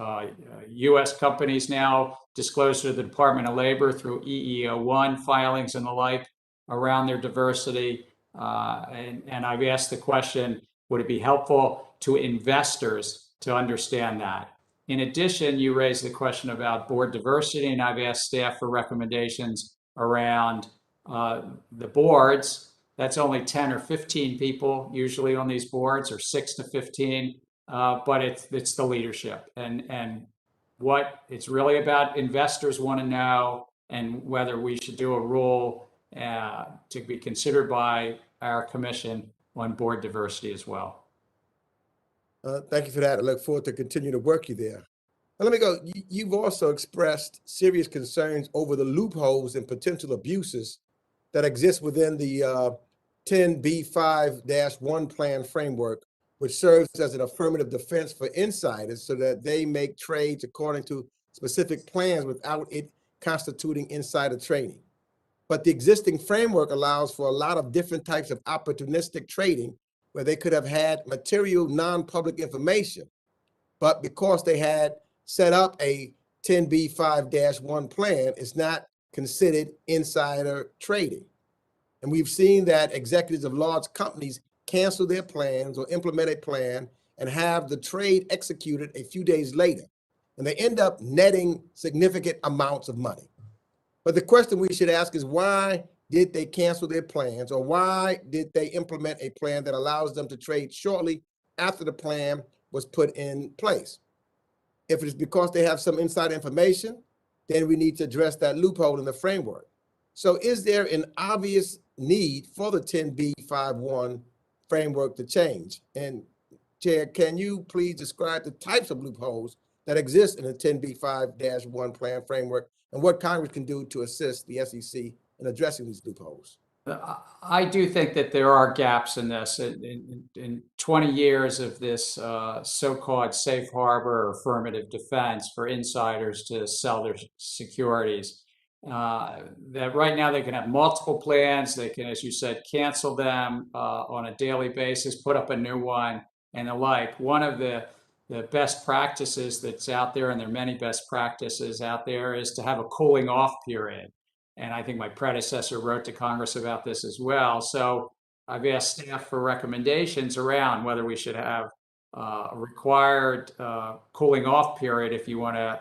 Speaker 5: U.S. companies now disclose to the Department of Labor through EEO-1 filings and the like around their diversity. And I've asked the question, would it be helpful to investors to understand that? In addition, you raised the question about board diversity, and I've asked staff for recommendations around the boards. That's only 10 or 15 people usually on these boards, or 6 to 15, but it's the leadership. And what it's really about, investors want to know, and whether we should do a rule to be considered by our commission on board diversity as well.
Speaker 9: Thank you for that. I look forward to continue to work you there. Now, let me go. You've also expressed serious concerns over the loopholes and potential abuses that exist within the 10b5-1 plan framework, which serves as an affirmative defense for insiders so that they make trades according to specific plans without it constituting insider trading. But the existing framework allows for a lot of different types of opportunistic trading where they could have had material non-public information, but because they had set up a 10b5-1 plan, it's not considered insider trading. And we've seen that executives of large companies cancel their plans or implement a plan and have the trade executed a few days later. And they end up netting significant amounts of money. But the question we should ask is, why did they cancel their plans, or why did they implement a plan that allows them to trade shortly after the plan was put in place? If it is because they have some inside information, then we need to address that loophole in the framework. So is there an obvious need for the 10b5-1 framework to change? And Chair, can you please describe the types of loopholes that exist in the 10b5-1 plan framework and what Congress can do to assist the SEC in addressing these loopholes?
Speaker 5: I do think that there are gaps in this. In 20 years of this so-called safe harbor or affirmative defense for insiders to sell their securities, that right now they can have multiple plans. They can, as you said, cancel them on a daily basis, put up a new one, and the like. One of the best practices that's out there, and there are many best practices out there, is to have a cooling off period. And I think my predecessor wrote to Congress about this as well. So I've asked staff for recommendations around whether we should have a required cooling off period if you want to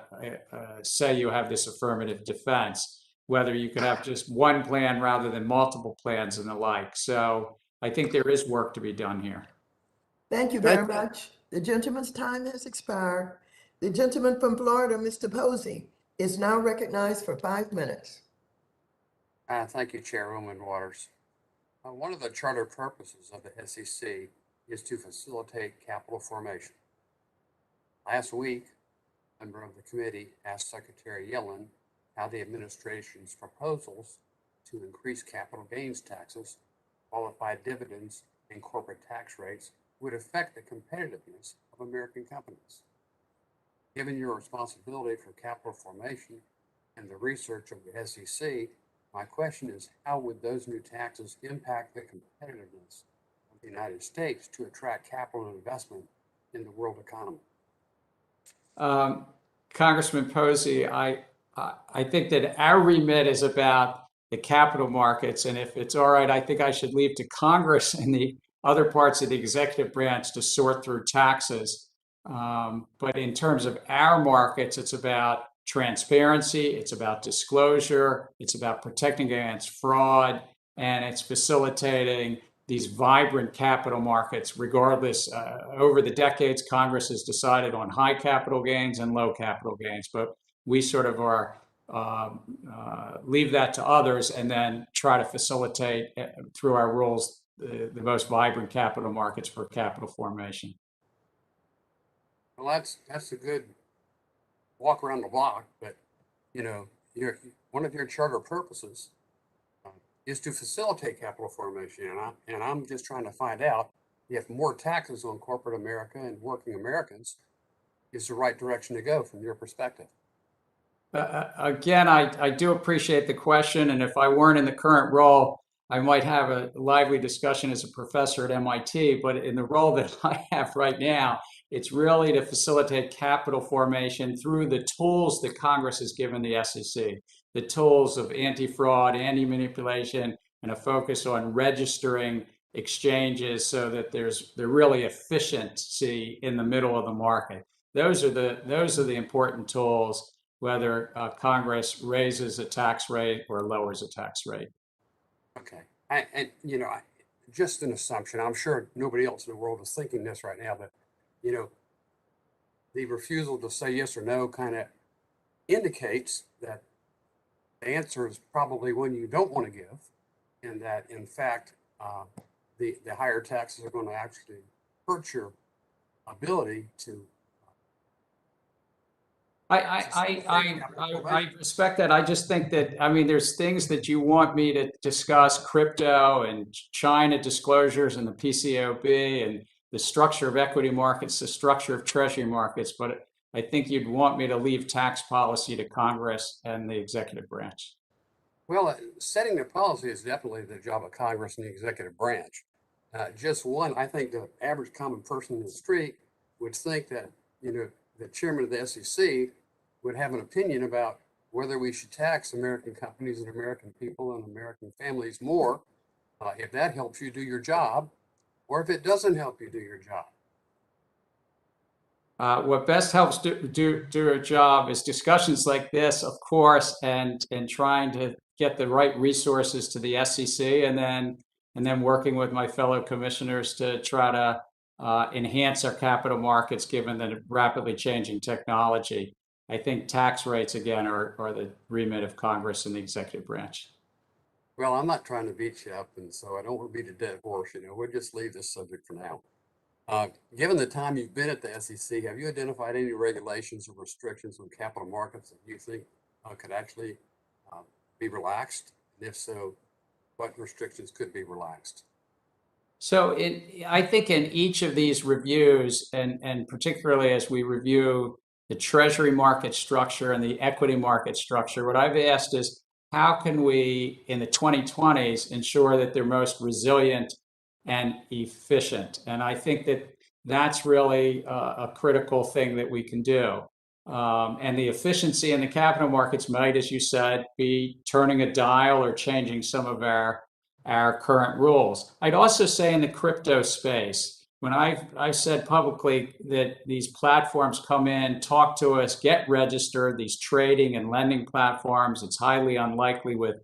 Speaker 5: say you have this affirmative defense, whether you could have just one plan rather than multiple plans and the like. So I think there is work to be done here.
Speaker 1: Thank you very much. The gentleman's time has expired. The gentleman from Florida, Mr. Posey, is now recognized for 5 minutes.
Speaker 10: Thank you, Chairwoman Waters. One of the charter purposes of the SEC is to facilitate capital formation. Last week, a member of the committee asked Secretary Yellen how the administration's proposals to increase capital gains taxes, qualified dividends, and corporate tax rates would affect the competitiveness of American companies. Given your responsibility for capital formation and the research of the SEC, my question is, how would those new taxes impact the competitiveness of the United States to attract capital and investment in the world economy?
Speaker 5: Congressman Posey, I think that our remit is about the capital markets, and if it's all right, I think I should leave to Congress and the other parts of the executive branch to sort through taxes. But in terms of our markets, it's about transparency, it's about disclosure, it's about protecting against fraud, and it's facilitating these vibrant capital markets. Regardless, over the decades, Congress has decided on high capital gains and low capital gains, but we sort of are leave that to others and then try to facilitate through our rules the most vibrant capital markets for capital formation.
Speaker 10: Well, that's a good walk around the block, but you know, one of your charter purposes is to facilitate capital formation, and I'm just trying to find out if more taxes on corporate America and working Americans is the right direction to go from your perspective.
Speaker 5: Again, I do appreciate the question, and if I weren't in the current role, I might have a lively discussion as a professor at MIT, but in the role that I have right now, it's really to facilitate capital formation through the tools that Congress has given the SEC, the tools of anti-fraud, anti-manipulation, and a focus on registering exchanges so that there's really efficiency in the middle of the market. Those are the important tools, whether Congress raises a tax rate or lowers a tax rate.
Speaker 10: Okay, and you know, just an assumption. I'm sure nobody else in the world is thinking this right now, but you know, the refusal to say yes or no kind of indicates that the answer is probably one you don't want to give, and that in fact the higher taxes are going to actually hurt your ability to
Speaker 5: I respect that. I just think that, I mean, there's things that you want me to discuss, crypto and China disclosures and the PCAOB and the structure of equity markets, the structure of treasury markets, but I think you'd want me to leave tax policy to Congress and the executive branch.
Speaker 10: Well, setting the policy is definitely the job of Congress and the executive branch. Just one, I think the average common person in the street would think that, you know, the chairman of the SEC would have an opinion about whether we should tax American companies and American people and American families more, if that helps you do your job, or if it doesn't help you do your job.
Speaker 5: What best helps do a job is discussions like this, of course, and trying to get the right resources to the SEC, and then working with my fellow commissioners to try to enhance our capital markets given the rapidly changing technology. I think tax rates, again, are the remit of Congress and the executive branch.
Speaker 10: Well, I'm not trying to beat you up, and so I don't want to beat a dead horse. You know, we'll just leave this subject for now. Given the time you've been at the SEC, have you identified any regulations or restrictions on capital markets that you think could actually be relaxed? And if so, what restrictions could be relaxed?
Speaker 5: So I think in each of these reviews, and particularly as we review the treasury market structure and the equity market structure, what I've asked is, how can we, in the 2020s, ensure that they're most resilient and efficient? And I think that that's really a critical thing that we can do. And the efficiency in the capital markets might, as you said, be turning a dial or changing some of our current rules. I'd also say in the crypto space, when I've said publicly that these platforms come in, talk to us, get registered, these trading and lending platforms, it's highly unlikely with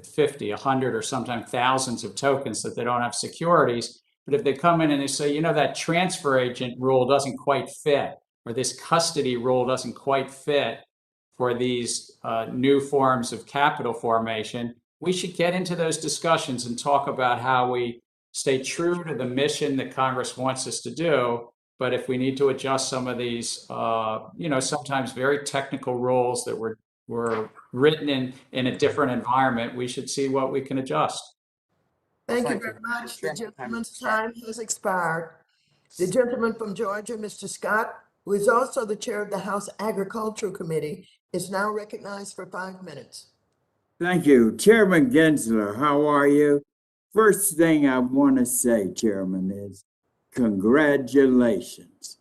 Speaker 5: 50, 100, or sometimes thousands of tokens that they don't have securities. But if they come in and they say, you know, that transfer agent rule doesn't quite fit, or this custody rule doesn't quite fit for these new forms of capital formation, we should get into those discussions and talk about how we stay true to the mission that Congress wants us to do. But if we need to adjust some of these, you know, sometimes very technical rules that were written in a different environment, we should see what we can adjust.
Speaker 1: Thank you very much. The gentleman's time has expired. The gentleman from Georgia, Mr. Scott, who is also the chair of the House Agricultural Committee, is now recognized for 5 minutes.
Speaker 11: Thank you. Chairman Gensler, how are you? First thing I want to say, Chairman, is congratulations.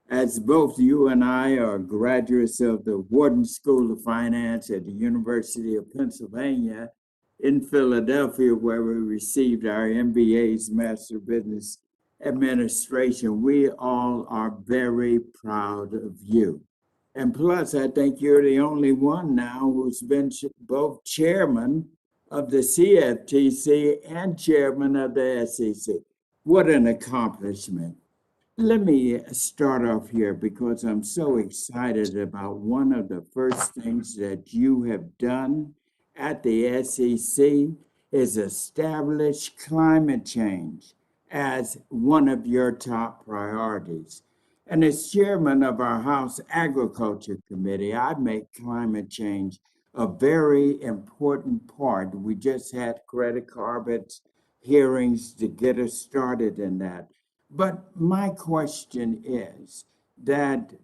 Speaker 11: As both you and I are graduates of the Wharton School of Finance at the University of Pennsylvania in Philadelphia, where we received our MBAs, Master of Business Administration, we all are very proud of you. And plus, I think you're the only one now who's been both chairman of the CFTC and chairman of the SEC. What an accomplishment. Let me start off here because I'm so excited about one of the first things that you have done at the SEC is establish climate change as one of your top priorities. And as chairman of our House Agriculture Committee, I make climate change a very important part. We just had Greta Garbo's hearings to get us started in that. But my question is that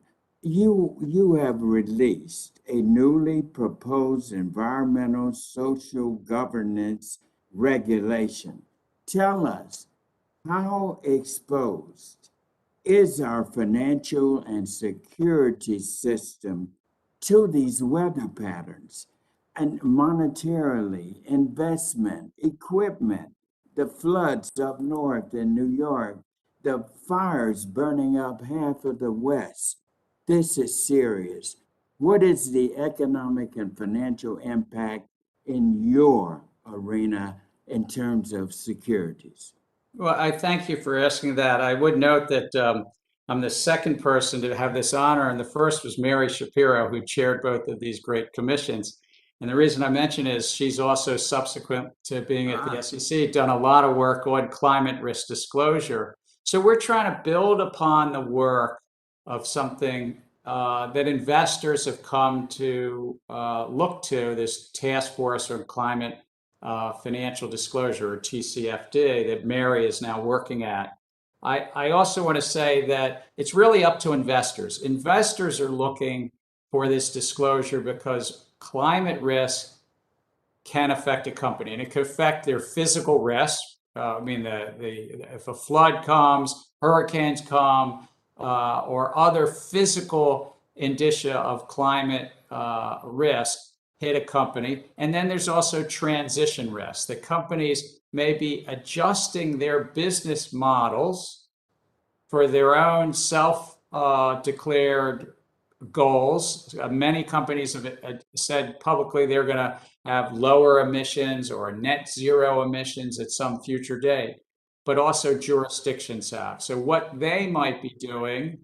Speaker 11: you have released a newly proposed environmental social governance regulation. Tell us, how exposed is our financial and security system to these weather patterns and monetarily, investment, equipment, the floods up north in New York, the fires burning up half of the West? This is serious. What is the economic and financial impact in your arena in terms of securities?
Speaker 5: Well, I thank you for asking that. I would note that I'm the second person to have this honor, and the first was Mary Shapiro, who chaired both of these great commissions. And the reason I mention is she's also, subsequent to being at the SEC, done a lot of work on climate risk disclosure. So we're trying to build upon the work of something that investors have come to look to this task force on climate financial disclosure, or TCFD, that Mary is now working at. I also want to say that it's really up to investors. Investors are looking for this disclosure because climate risk can affect a company, and it could affect their physical risk. I mean, if a flood comes, hurricanes come, or other physical indicia of climate risk hit a company. And then there's also transition risk, that companies may be adjusting their business models for their own self-declared goals. Many companies have said publicly they're going to have lower emissions or net zero emissions at some future date, but also jurisdictions have. So what they might be doing,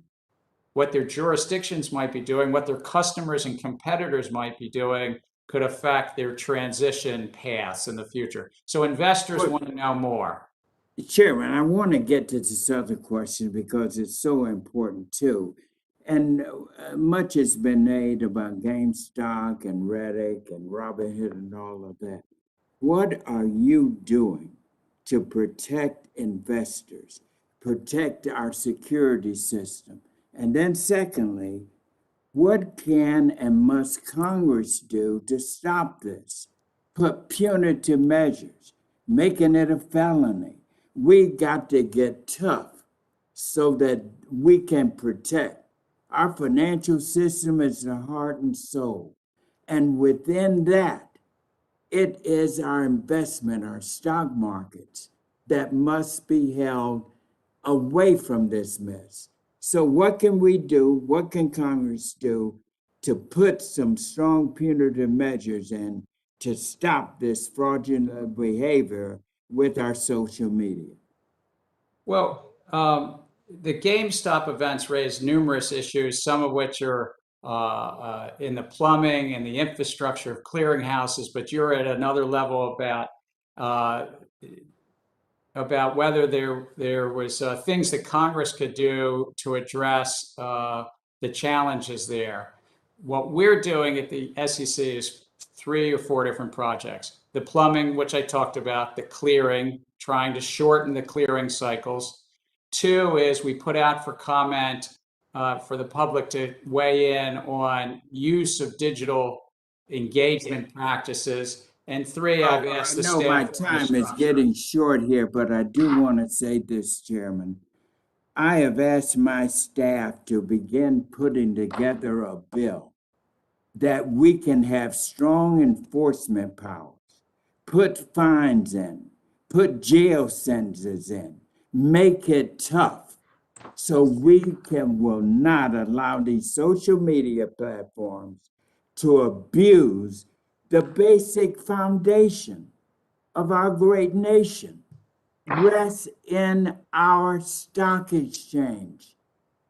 Speaker 5: what their jurisdictions might be doing, what their customers and competitors might be doing could affect their transition paths in the future. So investors want to know more.
Speaker 11: Chairman, I want to get to this other question because it's so important too. And much has been made about GameStop and Reddit and Robinhood and all of that. What are you doing to protect investors, protect our security system? And then secondly, what can and must Congress do to stop this? Put punitive measures, making it a felony. We got to get tough so that we can protect. Our financial system is the heart and soul. And within that, it is our investment, our stock markets, that must be held away from this mess. So what can we do? What can Congress do to put some strong punitive measures in to stop this fraudulent behavior with our social media?
Speaker 5: Well, the GameStop events raised numerous issues, some of which are in the plumbing and the infrastructure of clearinghouses, but you're at another level about whether there was things that Congress could do to address the challenges there. What we're doing at the SEC is 3 or 4 different projects. The plumbing, which I talked about, the clearing, trying to shorten the clearing cycles. 2 is we put out for comment for the public to weigh in on use of digital engagement practices. And 3, I've asked the staff.
Speaker 11: No, my time is getting short here, but I do want to say this, Chairman. I have asked my staff to begin putting together a bill that we can have strong enforcement powers, put fines in, put jail sentences in, make it tough so we will not allow these social media platforms to abuse the basic foundation of our great nation. Rests in our stock exchange.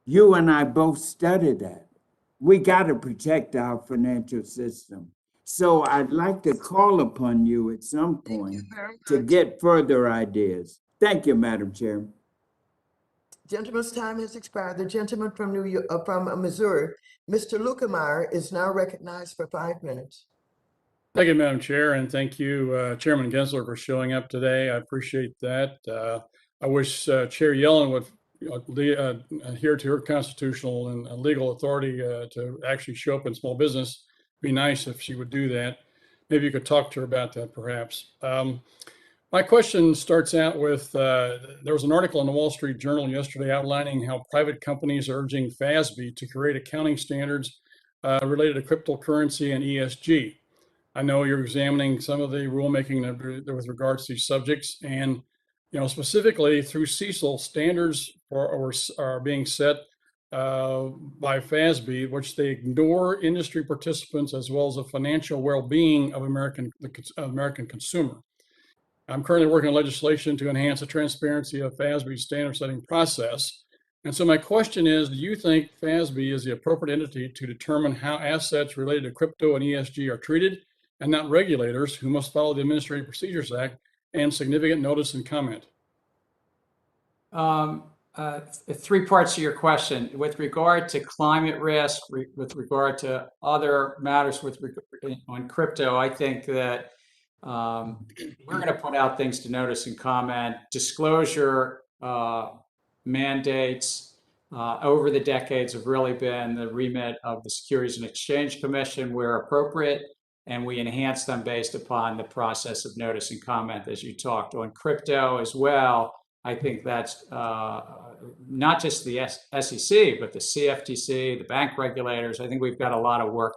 Speaker 11: You and I both studied that. We got to protect our financial system. So I'd like to call upon you at some point to get further ideas. Thank you, Madam Chairman.
Speaker 1: Gentleman's time has expired. The gentleman from Missouri, Mr. Lukemeyer, is now recognized for 5 minutes.
Speaker 12: Thank you, Madam Chair, and thank you, Chairman Gensler, for showing up today. I appreciate that. I wish Chair Yellen would adhere to her constitutional and legal authority to actually show up in small business. It'd be nice if she would do that. Maybe you could talk to her about that, perhaps. My question starts out with, there was an article in the Wall Street Journal yesterday outlining how private companies are urging FASB to create accounting standards related to cryptocurrency and ESG. I know you're examining some of the rulemaking with regards to these subjects, and specifically through CECL, standards are being set by FASB, which they ignore industry participants as well as the financial well-being of the American consumer. I'm currently working on legislation to enhance the transparency of FASB's standard setting process. And so my question is, do you think FASB is the appropriate entity to determine how assets related to crypto and ESG are treated, and not regulators who must follow the Administrative Procedures Act and significant notice and comment?
Speaker 5: Three parts to your question. With regard to climate risk, with regard to other matters on crypto, I think that we're going to put out things to notice and comment. Disclosure mandates over the decades have really been the remit of the Securities and Exchange Commission where appropriate, and we enhance them based upon the process of notice and comment as you talked. On crypto as well, I think that's not just the SEC, but the CFTC, the bank regulators. I think we've got a lot of work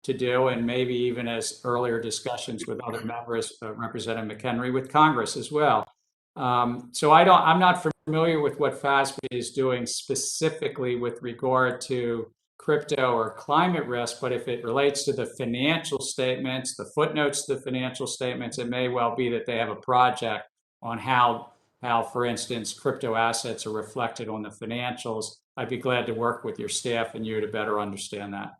Speaker 5: to do, and maybe even as earlier discussions with other members, Representative McHenry, with Congress as well. So I'm not familiar with what FASB is doing specifically with regard to crypto or climate risk, but if it relates to the financial statements, the footnotes to the financial statements, it may well be that they have a project on how, for instance, crypto assets are reflected on the financials. I'd be glad to work with your staff and you to better understand that.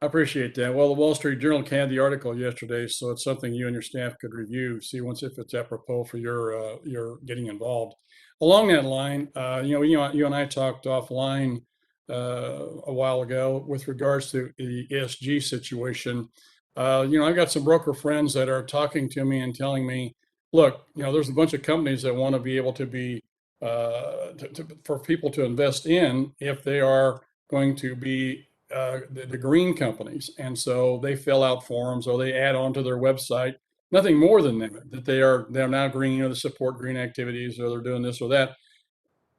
Speaker 12: I appreciate that. Well, the Wall Street Journal had the article yesterday, so it's something you and your staff could review, see if it's apropos for your getting involved. Along that line, you and I talked offline a while ago with regards to the ESG situation. I've got some broker friends that are talking to me and telling me, look, there's a bunch of companies that want to be able to be for people to invest in if they are going to be the green companies, and so they fill out forms or they add on to their website, nothing more than that they're now green, they support green activities, or they're doing this or that.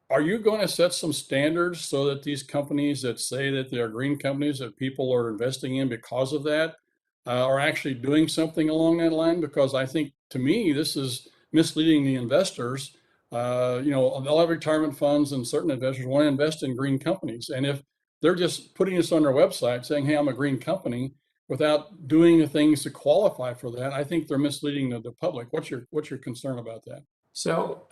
Speaker 12: Are you going to set some standards so that these companies that say that they're green companies that people are investing in because of that are actually doing something along that line? Because I think, to me, this is misleading the investors. A lot of retirement funds and certain investors want to invest in green companies, and if they're just putting this on their website saying, hey, I'm a green company, without doing the things to qualify for that, I think they're misleading the public. What's your concern about that?
Speaker 5: So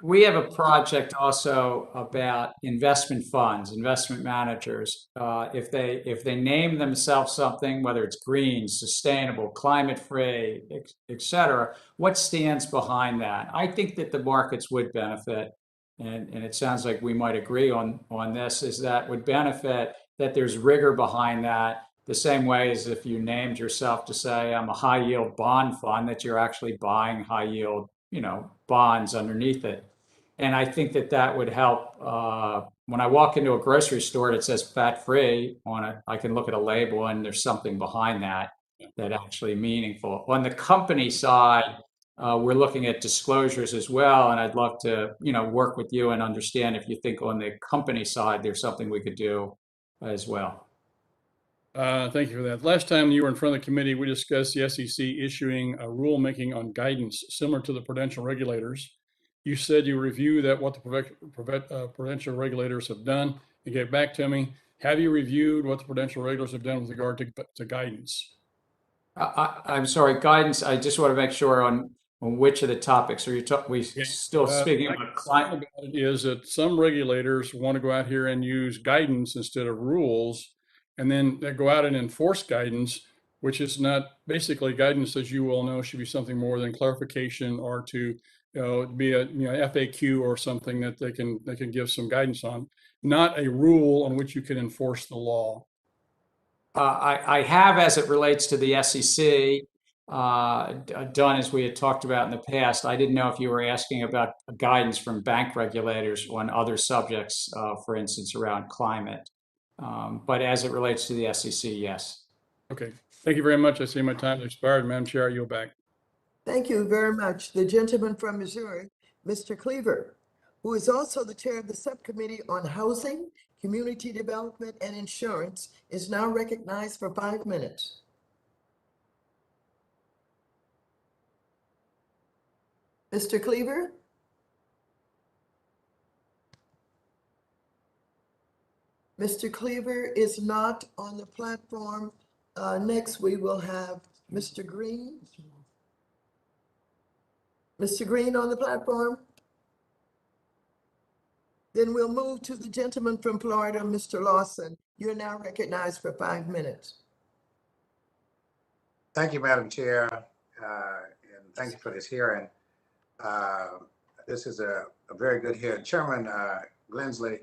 Speaker 5: we have a project also about investment funds, investment managers. If they name themselves something, whether it's green, sustainable, climate-free, et cetera, what stands behind that? I think that the markets would benefit, and it sounds like we might agree on this, is that would benefit that there's rigor behind that, the same way as if you named yourself to say, I'm a high yield bond fund, that you're actually buying high yield, bonds underneath it. And I think that would help. When I walk into a grocery store that says fat free on it, I can look at a label and there's something behind that actually meaningful. On the company side, we're looking at disclosures as well, and I'd love to, work with you and understand if you think on the company side there's something we could do as well.
Speaker 12: Thank you for that. Last time you were in front of the committee, we discussed the SEC issuing a rulemaking on guidance similar to the prudential regulators. You said you review what the prudential regulators have done and get back to me. Have you reviewed what the prudential regulators have done with regard to guidance?
Speaker 5: I'm sorry, guidance. I just want to make sure on which of the topics are you still speaking about climate?
Speaker 12: Is that some regulators want to go out here and use guidance instead of rules, and then they go out and enforce guidance, which is not basically guidance, as you all know, should be something more than clarification or to be a FAQ or something that they can give some guidance on, not a rule on which you can enforce the law.
Speaker 5: I have, as it relates to the SEC, done as we had talked about in the past. I didn't know if you were asking about guidance from bank regulators on other subjects, for instance, around climate. But as it relates to the SEC, yes.
Speaker 12: Okay. Thank you very much. I see my time has expired. Madam Chair, I yield back.
Speaker 1: Thank you very much. The gentleman from Missouri, Mr. Cleaver, who is also the chair of the subcommittee on housing, community development, and insurance, is now recognized for 5 minutes. Mr. Cleaver? Mr. Cleaver is not on the platform. Next, we will have Mr. Green. Mr. Green on the platform? Then we'll move to the gentleman from Florida, Mr. Lawson. You're now recognized for 5 minutes.
Speaker 13: Thank you, Madam Chair, and thank you for this hearing. this is a very good hearing. Chairman Gensler,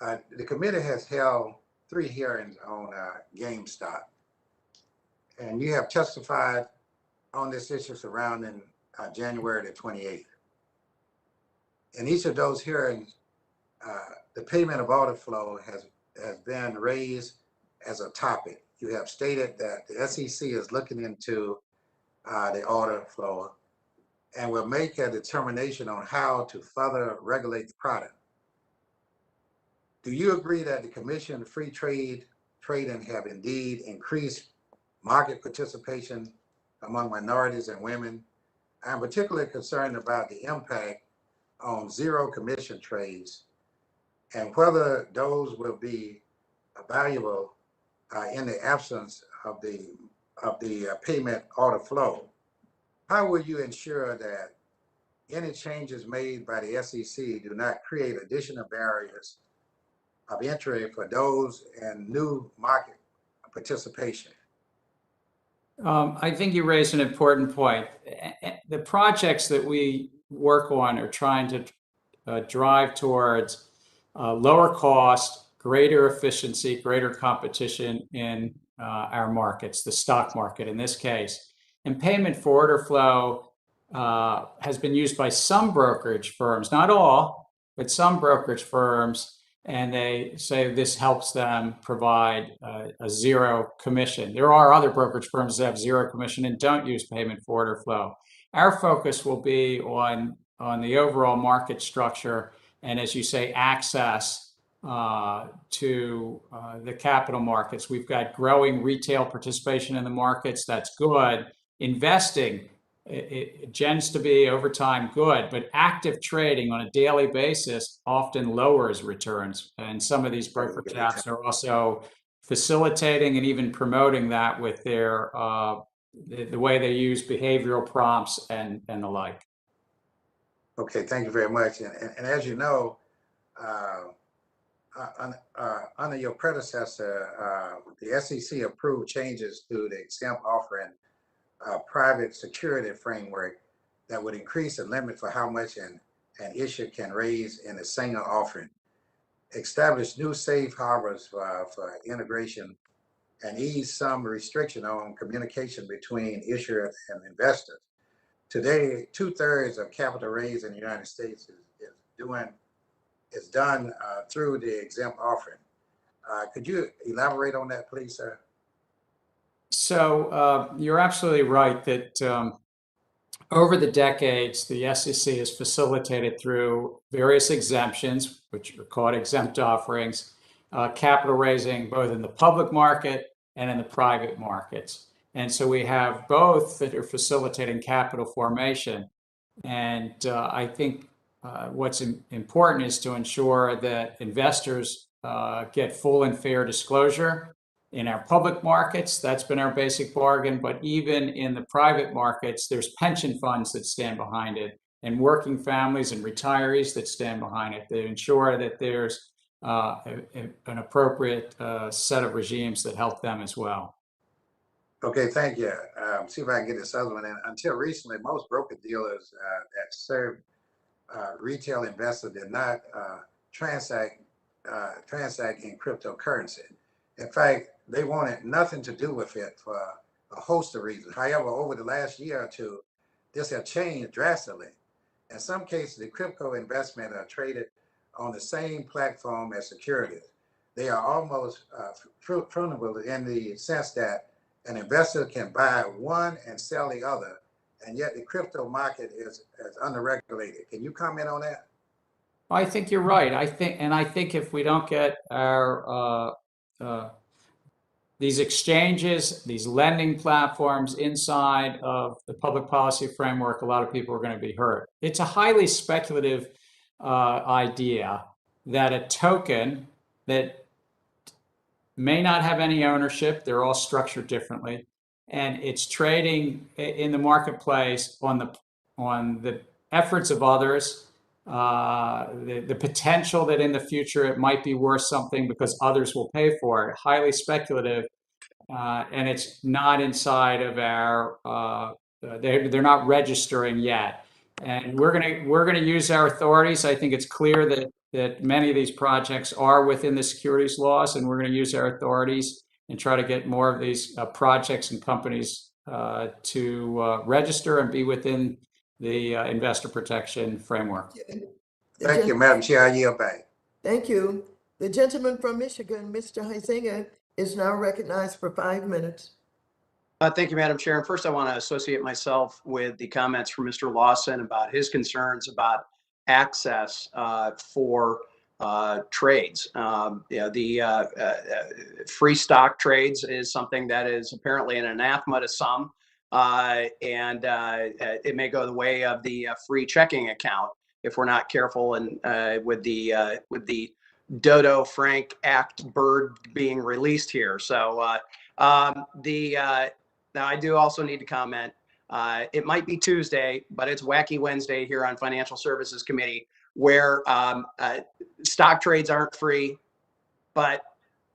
Speaker 13: the committee has held 3 hearings on GameStop, and you have testified on this issue surrounding January the 28th. In each of those hearings, the payment of order flow has been raised as a topic. You have stated that the SEC is looking into the order flow and will make a determination on how to further regulate the product. Do you agree that the Commission Free Trading have indeed increased market participation among minorities and women? I'm particularly concerned about the impact on zero commission trades and whether those will be valuable in the absence of the payment order flow. How will you ensure that any changes made by the SEC do not create additional barriers of entry for those in new market participation?
Speaker 5: I think you raised an important point. The projects that we work on are trying to drive towards lower cost, greater efficiency, greater competition in our markets, the stock market in this case. And payment for order flow has been used by some brokerage firms, not all, but some brokerage firms, and they say this helps them provide a zero commission. There are other brokerage firms that have zero commission and don't use payment for order flow. Our focus will be on the overall market structure and, as you say, access to the capital markets. We've got growing retail participation in the markets. That's good. Investing, it tends to be over time good, but active trading on a daily basis often lowers returns. And some of these brokerage apps are also facilitating and even promoting that with their the way they use behavioral prompts and the like.
Speaker 13: Okay, thank you very much. And as you know, under your predecessor, the SEC approved changes to the exempt offering private security framework that would increase the limit for how much an issuer can raise in a single offering, establish new safe harbors for integration, and ease some restriction on communication between issuer and investors. Today, 2/3 of capital raised in the United States is done through the exempt offering. Could you elaborate on that, please, sir?
Speaker 5: So you're absolutely right that over the decades, the SEC has facilitated through various exemptions, which are called exempt offerings, capital raising both in the public market and in the private markets. And so we have both that are facilitating capital formation. And I think what's important is to ensure that investors get full and fair disclosure in our public markets. That's been our basic bargain. But even in the private markets, there's pension funds that stand behind it and working families and retirees that stand behind it to ensure that there's an appropriate set of regimes that help them as well.
Speaker 13: Okay, thank you. See if I can get this other one in. Until recently, most broker dealers that serve retail investors did not transact in cryptocurrency. In fact, they wanted nothing to do with it for a host of reasons. However, over the last year or two, this has changed drastically. In some cases, the crypto investment are traded on the same platform as securities. They are almost fungible in the sense that an investor can buy one and sell the other, and yet the crypto market is underregulated. Can you comment on that?
Speaker 5: I think you're right. I think if we don't get our these exchanges, these lending platforms inside of the public policy framework, a lot of people are going to be hurt. It's a highly speculative idea that a token that may not have any ownership, they're all structured differently, and it's trading in the marketplace on the efforts of others, the potential that in the future it might be worth something because others will pay for it, highly speculative, and it's not inside of our, they're not registering yet. And we're gonna use our authorities. I think it's clear that many of these projects are within the securities laws, and we're gonna use our authorities and try to get more of these projects and companies to register and be within the investor protection framework.
Speaker 13: Thank you, Madam Chair. I yield back.
Speaker 1: Thank you. The gentleman from Michigan, Mr. Huizinga, is now recognized for 5 minutes.
Speaker 4: Thank you, Madam Chair. And first, I want to associate myself with the comments from Mr. Lawson about his concerns about access for trades. Free stock trades is something that is apparently an anathema to some, and it may go the way of the free checking account if we're not careful. And with the Dodo-Frank Act bird being released here, so now, I do also need to comment. It might be Tuesday, but it's Wacky Wednesday here on Financial Services Committee, where stock trades aren't free, but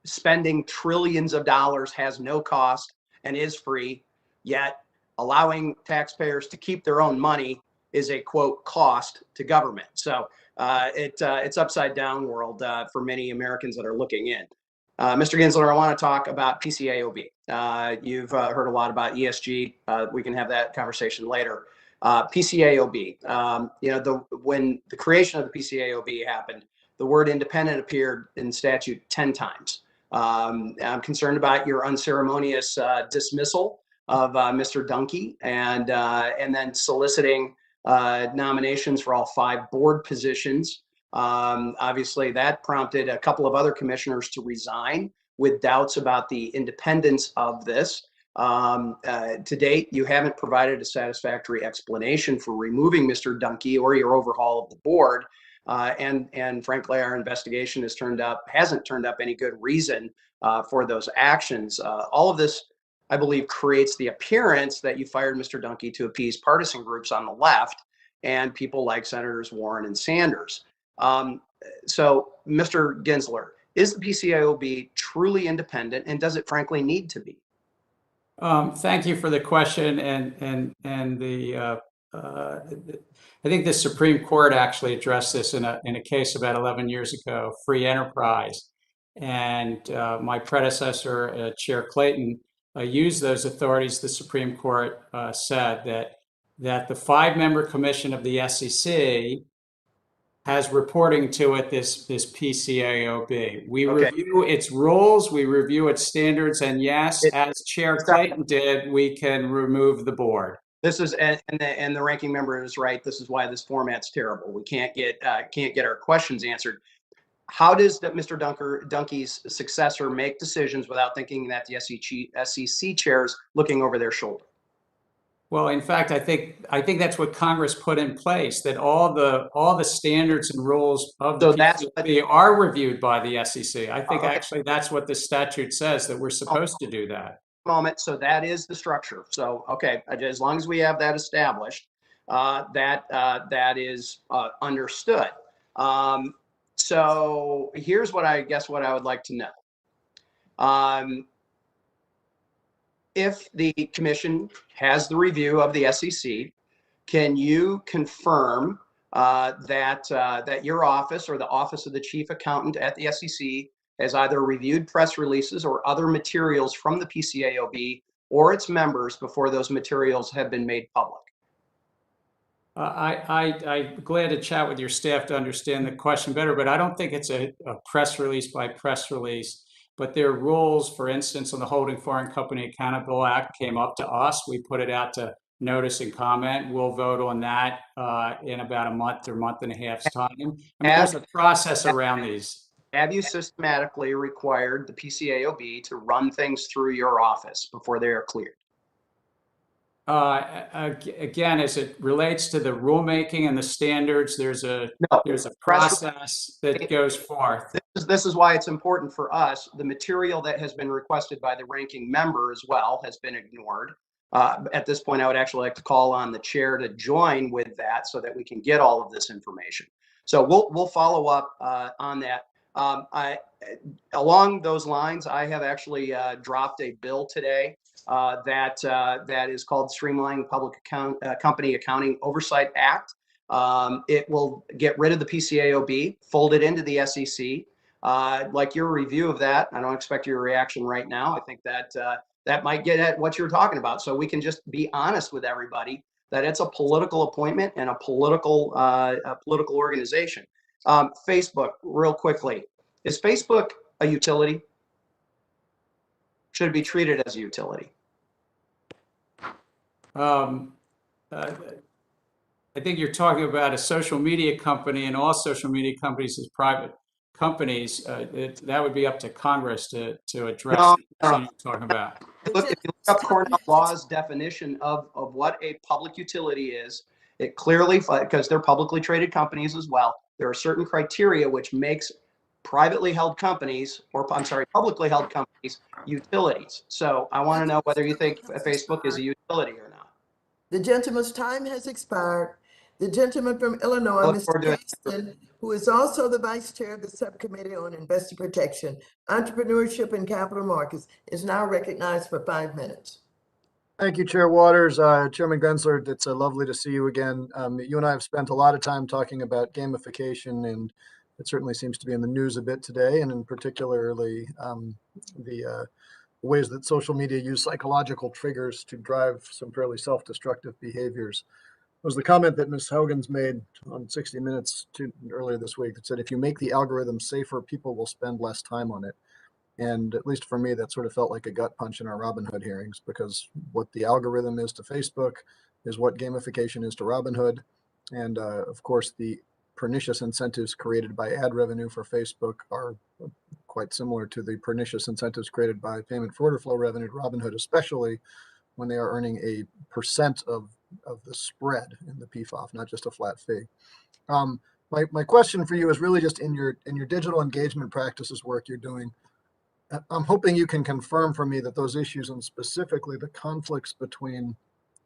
Speaker 4: spending trillions of dollars has no cost and is free, yet allowing taxpayers to keep their own money is a, quote, cost to government. So it's upside down world for many Americans that are looking in. Mr. Gensler, I want to talk about PCAOB. You've heard a lot about ESG. We can have that conversation later. PCAOB, when the creation of the PCAOB happened, the word independent appeared in statute 10 times. I'm concerned about your unceremonious dismissal of Mr. Dunkey and then soliciting nominations for all 5 board positions. Obviously, that prompted a couple of other commissioners to resign with doubts about the independence of this. To date, you haven't provided a satisfactory explanation for removing Mr. Dunkey or your overhaul of the board. And frankly, our investigation hasn't turned up any good reason for those actions. All of this, I believe, creates the appearance that you fired Mr. Dunkey to appease partisan groups on the left and people like Senators Warren and Sanders. So, Mr. Gensler, is the PCAOB truly independent, and does it frankly need to be?
Speaker 5: Thank you for the question, and I think the Supreme Court actually addressed this in a case about 11 years ago, Free Enterprise, and my predecessor, Chair Clayton, used those authorities. The Supreme Court said that the 5-member commission of the SEC has reporting to it this PCAOB. We review its rules, we review its standards, and yes, as Chair Clayton did, we can remove the board.
Speaker 4: This is, and the ranking member is right. This is why this format's terrible. We can't get our questions answered. How does Mr. Dunkey's successor make decisions without thinking that the SEC chair's looking over their shoulder?
Speaker 5: Well, in fact, I think that's what Congress put in place, that all the standards and rules of the PCAOB are reviewed by the SEC. I think actually that's what the statute says, that we're supposed to do that.
Speaker 4: Moment, so that is the structure. So, okay, as long as we have that established, that is understood. So here's what I would like to know. If the commission has the review of the SEC, can you confirm that your office or the office of the chief accountant at the SEC has either reviewed press releases or other materials from the PCAOB or its members before those materials have been made public?
Speaker 5: I'm glad to chat with your staff to understand the question better, but I don't think it's a press release by press release. But their rules, for instance, on the Holding Foreign Company Accountable Act came up to us. We put it out to notice and comment. We'll vote on that in about a month or month and a half's time. I mean, there's a process around these.
Speaker 4: Have you systematically required the PCAOB to run things through your office before they are cleared?
Speaker 5: Again, as it relates to the rulemaking and the standards, there's a process that goes forth.
Speaker 4: This is why it's important for us. The material that has been requested by the ranking member as well has been ignored. At this point, I would actually like to call on the chair to join with that so that we can get all of this information. So we'll follow up on that. Along those lines, I have actually dropped a bill today that is called Streamlining Public Company Accounting Oversight Act. It will get rid of the PCAOB, fold it into the SEC. Like your review of that, I don't expect your reaction right now. I think that that might get at what you're talking about. So we can just be honest with everybody that it's a political appointment and a political organization. Facebook, real quickly, is Facebook a utility? Should it be treated as a utility?
Speaker 5: I think you're talking about a social media company, and all social media companies as private companies. That would be up to Congress to address
Speaker 4: No,
Speaker 5: the issue you're talking about.
Speaker 4: If you look up Cornell Law's definition of what a public utility is, it clearly, because they're publicly traded companies as well, there are certain criteria which makes privately held companies, or I'm sorry, publicly held companies, utilities. So I want to know whether you think Facebook is a utility or not.
Speaker 1: The gentleman's time has expired. The gentleman from Illinois, Mr. Gaston, who is also the vice chair of the subcommittee on investor protection, entrepreneurship, and capital markets, is now recognized for 5 minutes.
Speaker 14: Thank you, Chair Waters. Chairman Gensler, it's lovely to see you again. You and I have spent a lot of time talking about gamification, and it certainly seems to be in the news a bit today, and in particularly the ways that social media use psychological triggers to drive some fairly self-destructive behaviors. It was the comment that Ms. Hogan's made on 60 Minutes earlier this week that said, if you make the algorithm safer, people will spend less time on it. And at least for me, that sort of felt like a gut punch in our Robinhood hearings, because what the algorithm is to Facebook is what gamification is to Robinhood. And of course, the pernicious incentives created by ad revenue for Facebook are quite similar to the pernicious incentives created by payment for order flow revenue to Robinhood, especially when they are earning a percent of the spread in the PFOF, not just a flat fee. My question for you is really just in your digital engagement practices work you're doing. I'm hoping you can confirm for me that those issues, and specifically the conflicts between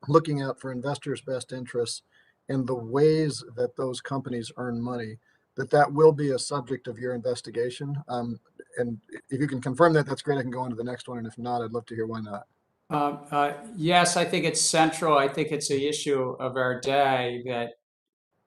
Speaker 14: looking out for investors' best interests and the ways that those companies earn money, that will be a subject of your investigation. And if you can confirm that, that's great. I can go on to the next one. And if not, I'd love to hear why not.
Speaker 5: Yes, I think it's central. I think it's an issue of our day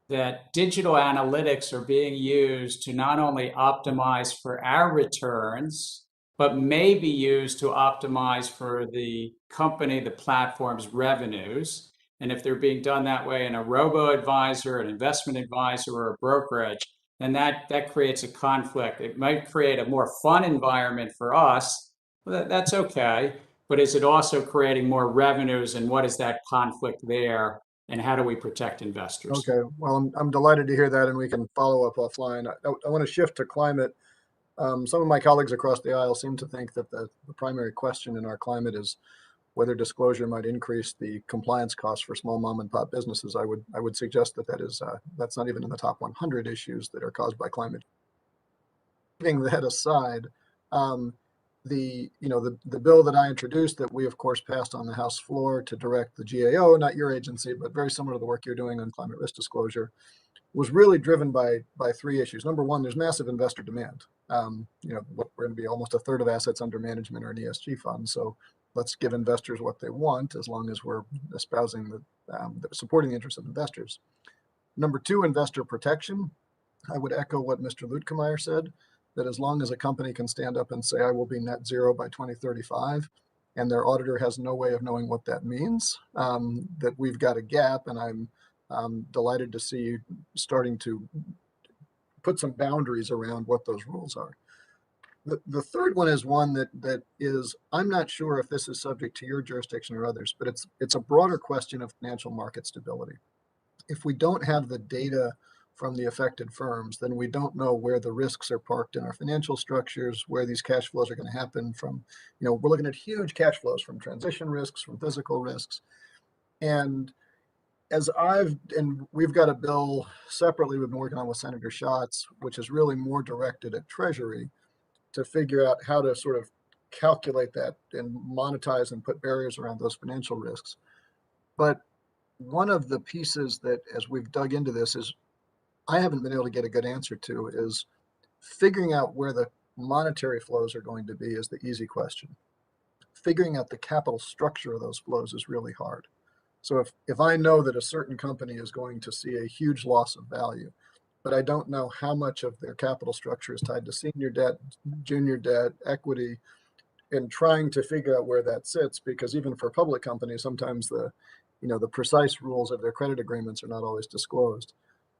Speaker 5: that digital analytics are being used to not only optimize for our returns, but may be used to optimize for the company, the platform's revenues. And if they're being done that way in a robo-advisor, an investment advisor, or a brokerage, then that creates a conflict. It might create a more fun environment for us. That's okay. But is it also creating more revenues, and what is that conflict there, and how do we protect investors?
Speaker 14: Okay, well, I'm delighted to hear that, and we can follow up offline. I want to shift to climate. Some of my colleagues across the aisle seem to think that the primary question in our climate is whether disclosure might increase the compliance costs for small mom and pop businesses. I would suggest that's not even in the top 100 issues that are caused by climate. Leaving that aside, the bill that I introduced, that we of course passed on the House floor to direct the GAO, not your agency, but very similar to the work you're doing on climate risk disclosure, was really driven by 3 issues. Number one, there's massive investor demand. We're going to be almost a third of assets under management are in ESG funds. So let's give investors what they want, as long as we're espousing supporting the interests of investors. Number 2, investor protection. I would echo what Mr. Lutkemeyer said, that as long as a company can stand up and say, I will be net zero by 2035, and their auditor has no way of knowing what that means, that we've got a gap. And I'm delighted to see you starting to put some boundaries around what those rules are. The third one is one that is, I'm not sure if this is subject to your jurisdiction or others, but it's a broader question of financial market stability. If we don't have the data from the affected firms, then we don't know where the risks are parked in our financial structures, where these cash flows are going to happen from. We're looking at huge cash flows from transition risks, from physical risks. And we've got a bill separately we've been working on with Senator Schatz, which is really more directed at Treasury to figure out how to sort of calculate that and monetize and put barriers around those financial risks. But one of the pieces that, as we've dug into this, is I haven't been able to get a good answer to, is figuring out where the monetary flows are going to be is the easy question. figuring out the capital structure of those flows is really hard. So if I know that a certain company is going to see a huge loss of value, but I don't know how much of their capital structure is tied to senior debt, junior debt, equity, and trying to figure out where that sits, because even for public companies, sometimes the precise rules of their credit agreements are not always disclosed.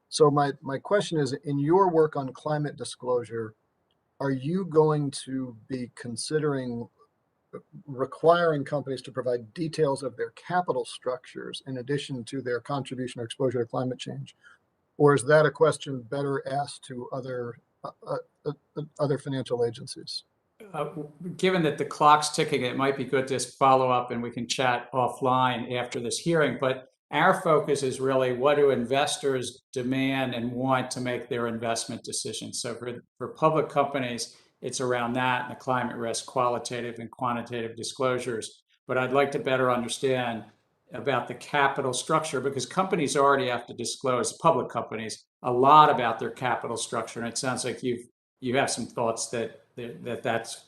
Speaker 14: So my question is, in your work on climate disclosure, are you going to be considering requiring companies to provide details of their capital structures in addition to their contribution or exposure to climate change? Or is that a question better asked to other financial agencies?
Speaker 5: Given that the clock's ticking, it might be good to just follow up and we can chat offline after this hearing. But our focus is really, what do investors demand and want to make their investment decisions? So for public companies, it's around that and the climate risk, qualitative and quantitative disclosures. But I'd like to better understand about the capital structure, because companies already have to disclose, public companies, a lot about their capital structure. And it sounds like you have some thoughts that's,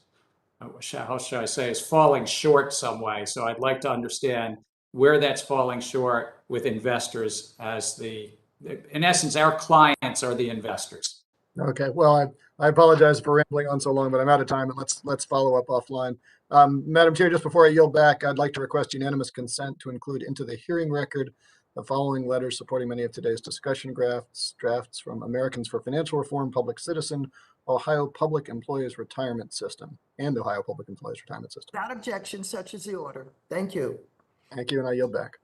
Speaker 5: how should I say, is falling short some way. So I'd like to understand where that's falling short with investors, as in essence, our clients are the investors.
Speaker 14: Okay, well, I apologize for rambling on so long, but I'm out of time, and let's follow up offline. Madam Chair, just before I yield back, I'd like to request unanimous consent to include into the hearing record the following letters supporting many of today's discussion drafts from Americans for Financial Reform, Public Citizen, Ohio Public Employees Retirement System, and Ohio Public Employees Retirement System.
Speaker 1: Without objection, such is the order. Thank you.
Speaker 14: Thank you, and I yield back.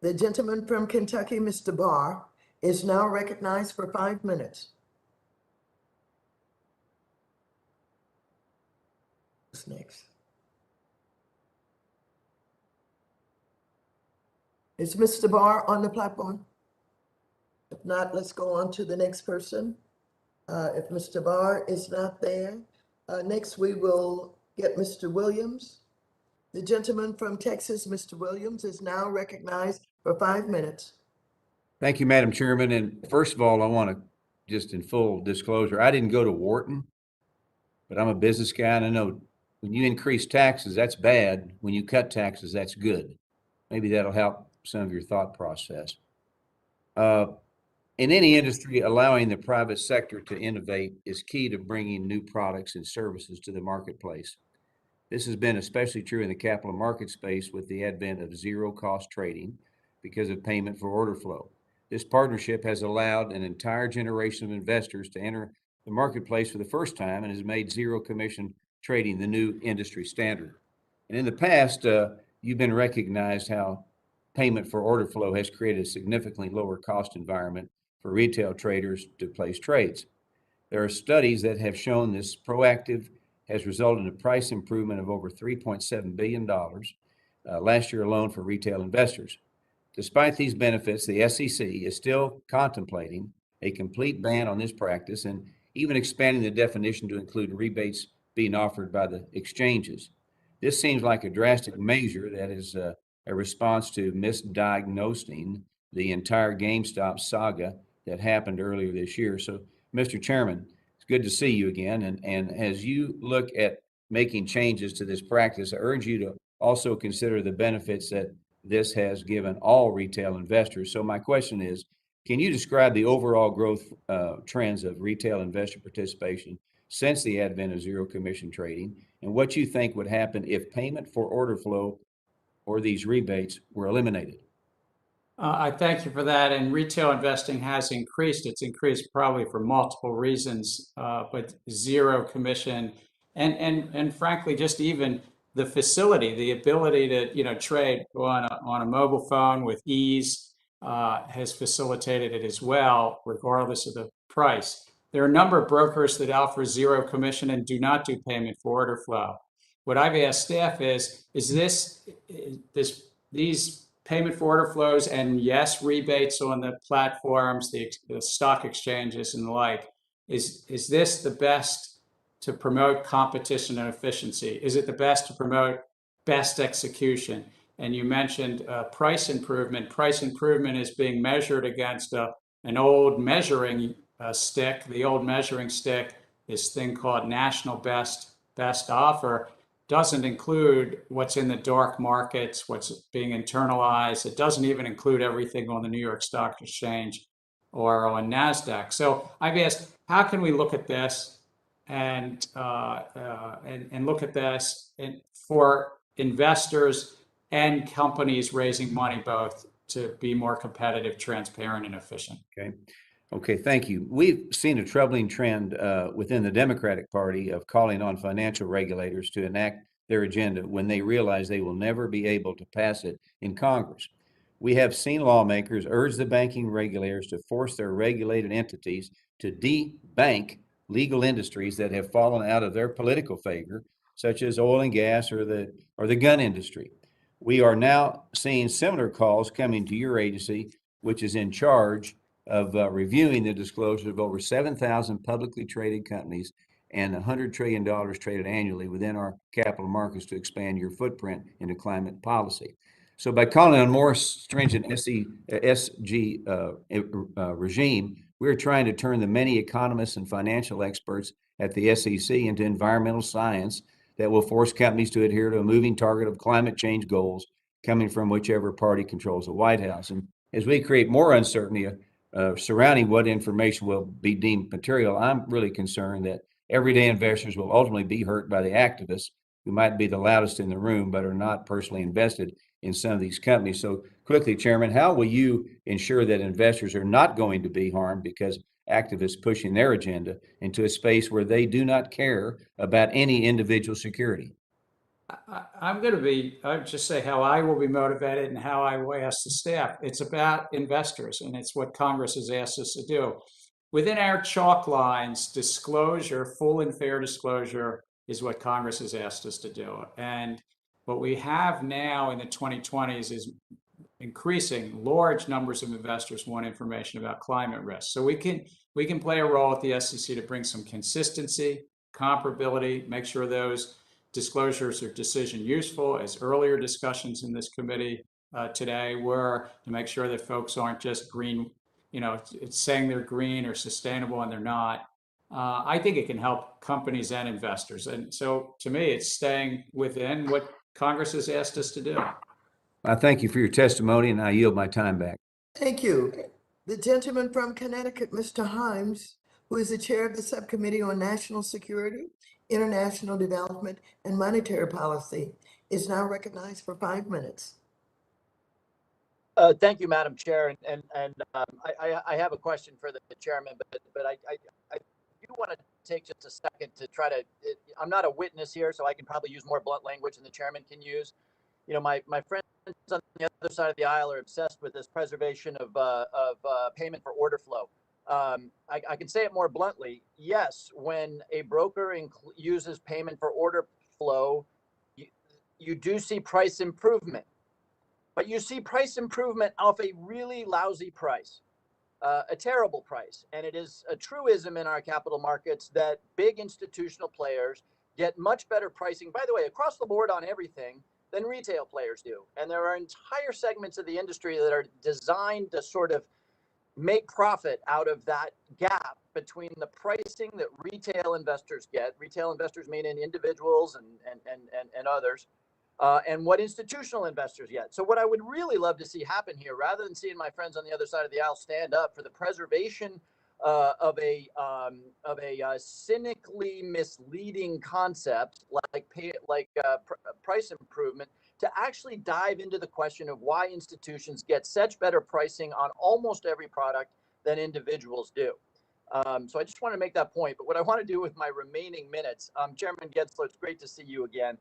Speaker 1: The gentleman from Kentucky, Mr. Barr, is now recognized for 5 minutes. Who's next? Is Mr. Barr on the platform? If not, let's go on to the next person. If Mr. Barr is not there, next we will get Mr. Williams. The gentleman from Texas, Mr. Williams, is now recognized for 5 minutes.
Speaker 15: Thank you, Madam Chairman. And first of all, I want to just in full disclosure, I didn't go to Wharton, but I'm a business guy, and I know when you increase taxes, that's bad. When you cut taxes, that's good. Maybe that'll help some of your thought process. In any industry, allowing the private sector to innovate is key to bringing new products and services to the marketplace. This has been especially true in the capital market space with the advent of zero-cost trading because of payment for order flow. This partnership has allowed an entire generation of investors to enter the marketplace for the first time and has made zero-commission trading the new industry standard. And in the past, you've been recognized how payment for order flow has created a significantly lower cost environment for retail traders to place trades. There are studies that have shown this proactive has resulted in a price improvement of over $3.7 billion last year alone for retail investors. Despite these benefits, the SEC is still contemplating a complete ban on this practice and even expanding the definition to include rebates being offered by the exchanges. This seems like a drastic measure that is a response to misdiagnosing the entire GameStop saga that happened earlier this year. So, Mr. Chairman, it's good to see you again. And as you look at making changes to this practice, I urge you to also consider the benefits that this has given all retail investors. So my question is, can you describe the overall growth trends of retail investor participation since the advent of zero commission trading, and what you think would happen if payment for order flow or these rebates were eliminated?
Speaker 5: I thank you for that. And retail investing has increased. It's increased probably for multiple reasons, but zero commission and frankly, just even the facility, the ability to trade on a mobile phone with ease has facilitated it as well, regardless of the price. There are a number of brokers that offer zero commission and do not do payment for order flow. What I've asked staff is these payment for order flows and yes, rebates on the platforms, the stock exchanges and the like, is this the best to promote competition and efficiency? Is it the best to promote best execution? And you mentioned price improvement. Price improvement is being measured against an old measuring stick. The old measuring stick, this thing called national best offer. doesn't include what's in the dark markets, what's being internalized. It doesn't even include everything on the New York Stock Exchange or on NASDAQ. So I've asked, how can we look at this and look at this for investors and companies raising money both to be more competitive, transparent, and efficient?
Speaker 15: Okay, thank you. We've seen a troubling trend within the Democratic Party of calling on financial regulators to enact their agenda when they realize they will never be able to pass it in Congress. We have seen lawmakers urge the banking regulators to force their regulated entities to debank legal industries that have fallen out of their political favor, such as oil and gas or the gun industry. We are now seeing similar calls coming to your agency, which is in charge of reviewing the disclosure of over 7,000 publicly traded companies and $100 trillion traded annually within our capital markets to expand your footprint into climate policy. So by calling on more stringent ESG regime, we're trying to turn the many economists and financial experts at the SEC into environmental science that will force companies to adhere to a moving target of climate change goals coming from whichever party controls the White House. And as we create more uncertainty surrounding what information will be deemed material, I'm really concerned that everyday investors will ultimately be hurt by the activists who might be the loudest in the room but are not personally invested in some of these companies. So quickly, Chairman, how will you ensure that investors are not going to be harmed because activists pushing their agenda into a space where they do not care about any individual security?
Speaker 5: I'll just say how I will be motivated and how I will ask the staff. It's about investors, and it's what Congress has asked us to do. Within our chalk lines, disclosure, full and fair disclosure is what Congress has asked us to do. And what we have now in the 2020s is increasing large numbers of investors want information about climate risk. So we can play a role at the SEC to bring some consistency, comparability, make sure those disclosures are decision useful, as earlier discussions in this committee today were, to make sure that folks aren't just green, it's saying they're green or sustainable and they're not. I think it can help companies and investors. And so to me, it's staying within what Congress has asked us to do.
Speaker 15: I thank you for your testimony, and I yield my time back.
Speaker 1: Thank you. The gentleman from Connecticut, Mr. Himes, who is the chair of the Subcommittee on National Security, International Development, and Monetary Policy, is now recognized for 5 minutes.
Speaker 16: Thank you, Madam Chair, and I have a question for the chairman, but I do want to take just a second to try to. I'm not a witness here, so I can probably use more blunt language than the chairman can use. My friends on the other side of the aisle are obsessed with this preservation of payment for order flow. I can say it more bluntly. Yes, when a broker uses payment for order flow, you do see price improvement. But you see price improvement off a really lousy price, a terrible price. And it is a truism in our capital markets that big institutional players get much better pricing, by the way, across the board on everything, than retail players do. And there are entire segments of the industry that are designed to sort of make profit out of that gap between the pricing that retail investors get, retail investors meaning individuals and others, and what institutional investors get. So what I would really love to see happen here, rather than seeing my friends on the other side of the aisle stand up for the preservation of a cynically misleading concept like price improvement, to actually dive into the question of why institutions get such better pricing on almost every product than individuals do. So I just want to make that point. But what I want to do with my remaining minutes, Chairman Gensler, it's great to see you again.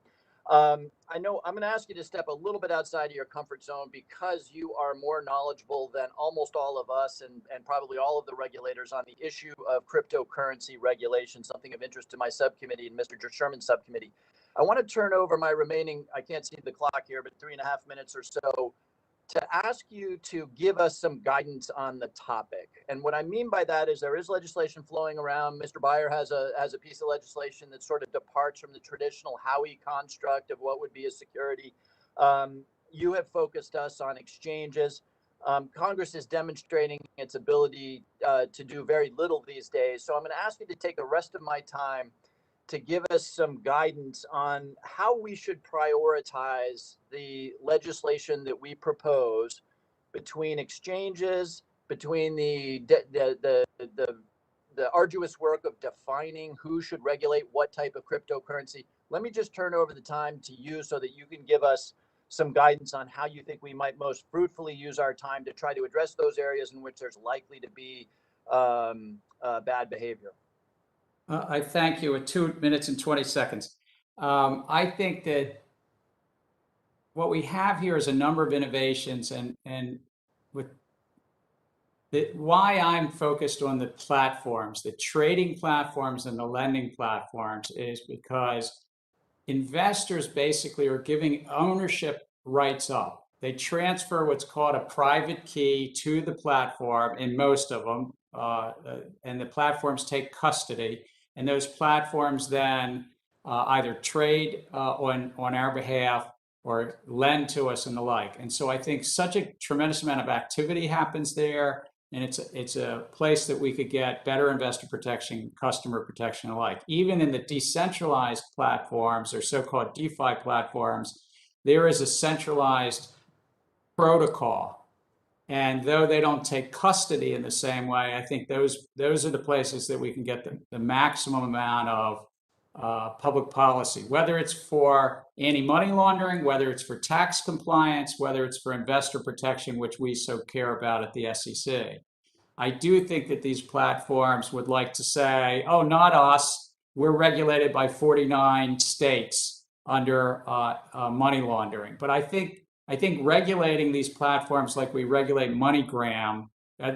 Speaker 16: I know I'm going to ask you to step a little bit outside of your comfort zone because you are more knowledgeable than almost all of us and probably all of the regulators on the issue of cryptocurrency regulation, something of interest to my subcommittee and Mr. Sherman's subcommittee. I want to turn over my remaining, I can't see the clock here, but 3.5 minutes or so to ask you to give us some guidance on the topic. And what I mean by that is there is legislation flowing around. Mr. Beyer has a piece of legislation that sort of departs from the traditional Howey construct of what would be a security. You have focused us on exchanges. Congress is demonstrating its ability to do very little these days. So I'm going to ask you to take the rest of my time to give us some guidance on how we should prioritize the legislation that we propose between exchanges, between the arduous work of defining who should regulate what type of cryptocurrency. Let me just turn over the time to you so that you can give us some guidance on how you think we might most fruitfully use our time to try to address those areas in which there's likely to be bad behavior.
Speaker 5: I thank you. At 2 minutes and 20 seconds. I think that what we have here is a number of innovations, and with why I'm focused on the platforms, the trading platforms and the lending platforms, is because investors basically are giving ownership rights up. They transfer what's called a private key to the platform in most of them, and the platforms take custody, and those platforms then either trade on our behalf or lend to us and the like. And so I think such a tremendous amount of activity happens there, and it's a place that we could get better investor protection, customer protection alike. Even in the decentralized platforms, or so-called DeFi platforms, there is a centralized protocol. And though they don't take custody in the same way, I think those are the places that we can get the maximum amount of public policy, whether it's for anti-money laundering, whether it's for tax compliance, whether it's for investor protection, which we so care about at the SEC. I do think that these platforms would like to say, oh, not us, we're regulated by 49 states under money laundering. But I think regulating these platforms like we regulate MoneyGram,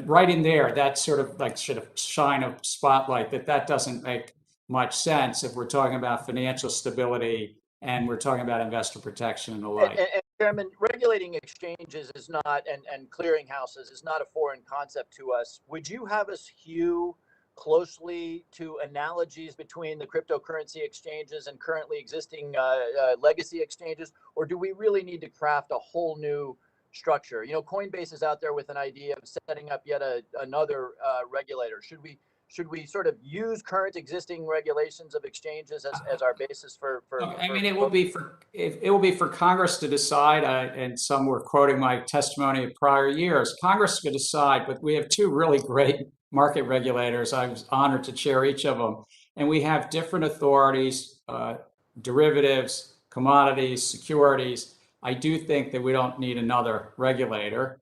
Speaker 5: right in there, that sort of like should have shine a spotlight that doesn't make much sense if we're talking about financial stability and we're talking about investor protection and the like.
Speaker 16: And Chairman, regulating exchanges is not, and clearinghouses is not a foreign concept to us. Would you have us hew closely to analogies between the cryptocurrency exchanges and currently existing legacy exchanges, or do we really need to craft a whole new structure? You know, Coinbase is out there with an idea of setting up yet another regulator. Should we sort of use current existing regulations of exchanges as our basis for
Speaker 5: I mean, it will be for Congress to decide, and some were quoting my testimony of prior years. Congress could decide, but we have two really great market regulators. I was honored to chair each of them. And we have different authorities, derivatives, commodities, securities. I do think that we don't need another regulator.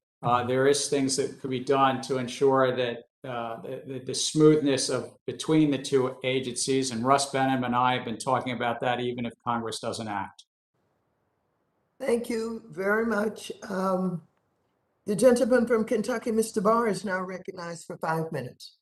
Speaker 5: There is things that could be done to ensure that the smoothness of between the two agencies, and Russ Benham and I have been talking about that even if Congress doesn't act.
Speaker 1: Thank you very much. The gentleman from Kentucky, Mr. Barr, is now recognized for 5 minutes.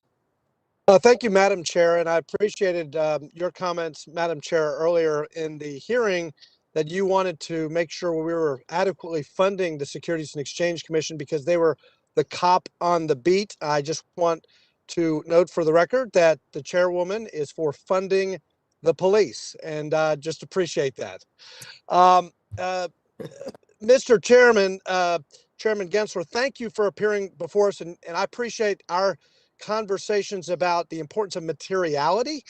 Speaker 17: Thank you, Madam Chair, and I appreciated your comments, Madam Chair, earlier in the hearing, that you wanted to make sure we were adequately funding the Securities and Exchange Commission because they were the cop on the beat. I just want to note for the record that the Chairwoman is for funding the police, and just appreciate that. Mr. Chairman, Chairman Gensler, thank you for appearing before us, and I appreciate our conversations about the importance of materiality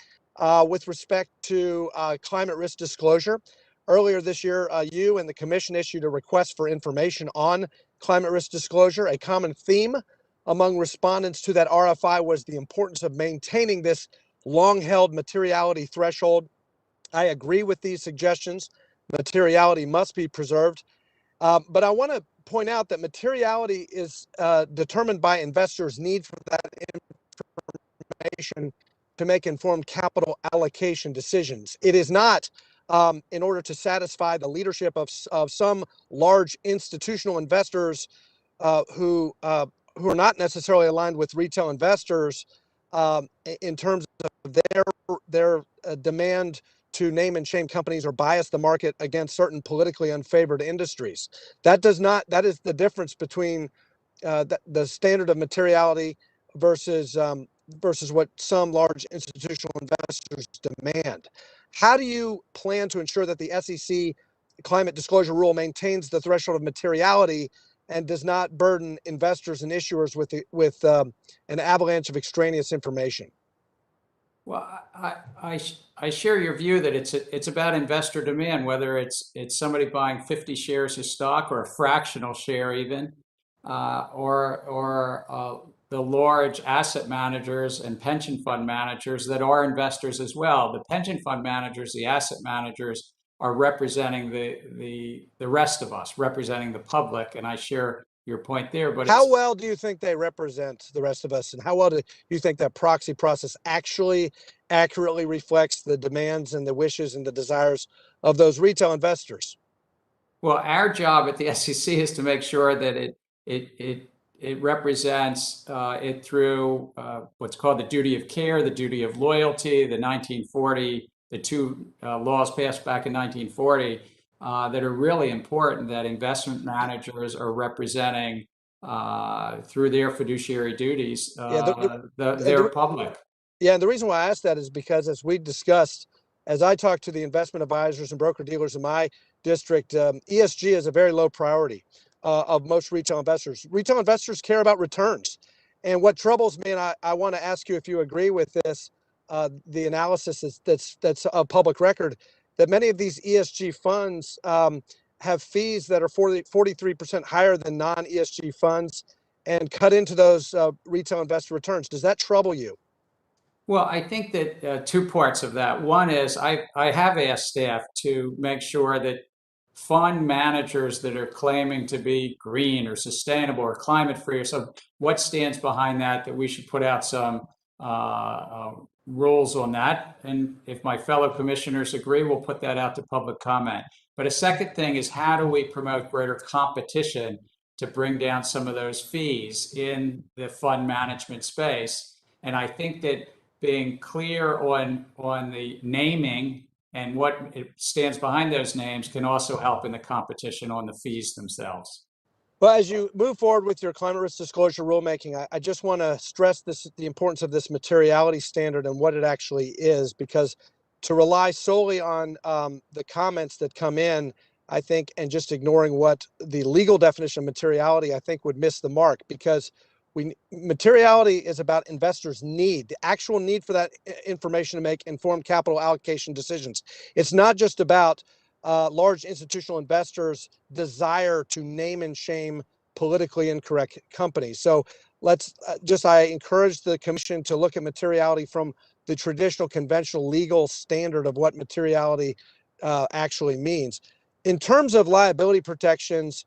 Speaker 17: with respect to climate risk disclosure. Earlier this year, you and the Commission issued a request for information on climate risk disclosure. A common theme among respondents to that RFI was the importance of maintaining this long-held materiality threshold. I agree with these suggestions. Materiality must be preserved. But I want to point out that materiality is determined by investors' need for that information to make informed capital allocation decisions. It is not in order to satisfy the leadership of some large institutional investors who are not necessarily aligned with retail investors in terms of their demand to name and shame companies or bias the market against certain politically unfavored industries. That is the difference between the standard of materiality versus what some large institutional investors demand. How do you plan to ensure that the SEC climate disclosure rule maintains the threshold of materiality and does not burden investors and issuers with an avalanche of extraneous information?
Speaker 5: Well, I share your view that it's about investor demand, whether it's somebody buying 50 shares of stock or a fractional share even, or the large asset managers and pension fund managers that are investors as well. The pension fund managers, the asset managers are representing the rest of us, representing the public, and I share your point there. But
Speaker 17: how well do you think they represent the rest of us, and how well do you think that proxy process actually accurately reflects the demands and the wishes and the desires of those retail investors?
Speaker 5: Well, our job at the SEC is to make sure that it represents it through what's called the duty of care, the duty of loyalty, the 1940, the two laws passed back in 1940 that are really important, that investment managers are representing through their fiduciary duties their public.
Speaker 17: Yeah, and the reason why I asked that is because, as we discussed, as I talked to the investment advisors and broker dealers in my district, ESG is a very low priority of most retail investors. Retail investors care about returns. And what troubles me, and I want to ask you if you agree with this, the analysis that's a public record, that many of these ESG funds have fees that are 43% higher than non-ESG funds and cut into those retail investor returns. Does that trouble you?
Speaker 5: Well, I think that two parts of that. One is I have asked staff to make sure that fund managers that are claiming to be green or sustainable or climate free or something, what stands behind that we should put out some rules on that. And if my fellow commissioners agree, we'll put that out to public comment. But a second thing is, how do we promote greater competition to bring down some of those fees in the fund management space? And I think that being clear on the naming and what it stands behind those names can also help in the competition on the fees themselves.
Speaker 17: Well, as you move forward with your climate risk disclosure rulemaking, I just want to stress the importance of this materiality standard and what it actually is, because to rely solely on the comments that come in, I think, and just ignoring what the legal definition of materiality, I think would miss the mark, because materiality is about investors' need, the actual need for that information to make informed capital allocation decisions. It's not just about large institutional investors' desire to name and shame politically incorrect companies. So let's I encourage the commission to look at materiality from the traditional conventional legal standard of what materiality actually means. In terms of liability protections,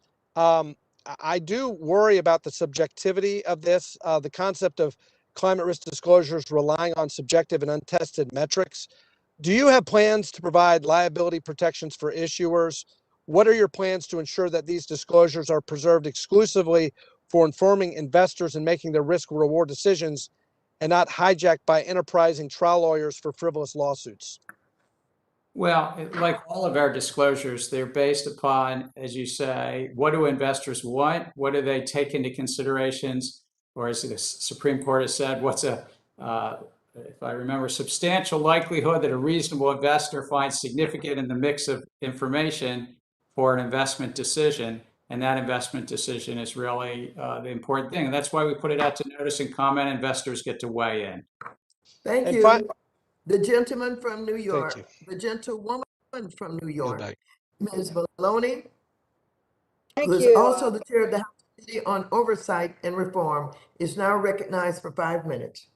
Speaker 17: I do worry about the subjectivity of this, the concept of climate risk disclosures relying on subjective and untested metrics. Do you have plans to provide liability protections for issuers? What are your plans to ensure that these disclosures are preserved exclusively for informing investors and making their risk reward decisions, and not hijacked by enterprising trial lawyers for frivolous lawsuits?
Speaker 5: Well, like all of our disclosures, they're based upon, as you say, what do investors want? What do they take into considerations? Or as the Supreme Court has said, what's if I remember, substantial likelihood that a reasonable investor finds significant in the mix of information for an investment decision. And that investment decision is really the important thing. And that's why we put it out to notice and comment. Investors get to weigh in.
Speaker 1: Thank you. The gentleman from New York, the gentlewoman from New York, Ms. Maloney, who is also the chair of the House Committee on Oversight and Reform, is now recognized for 5 minutes.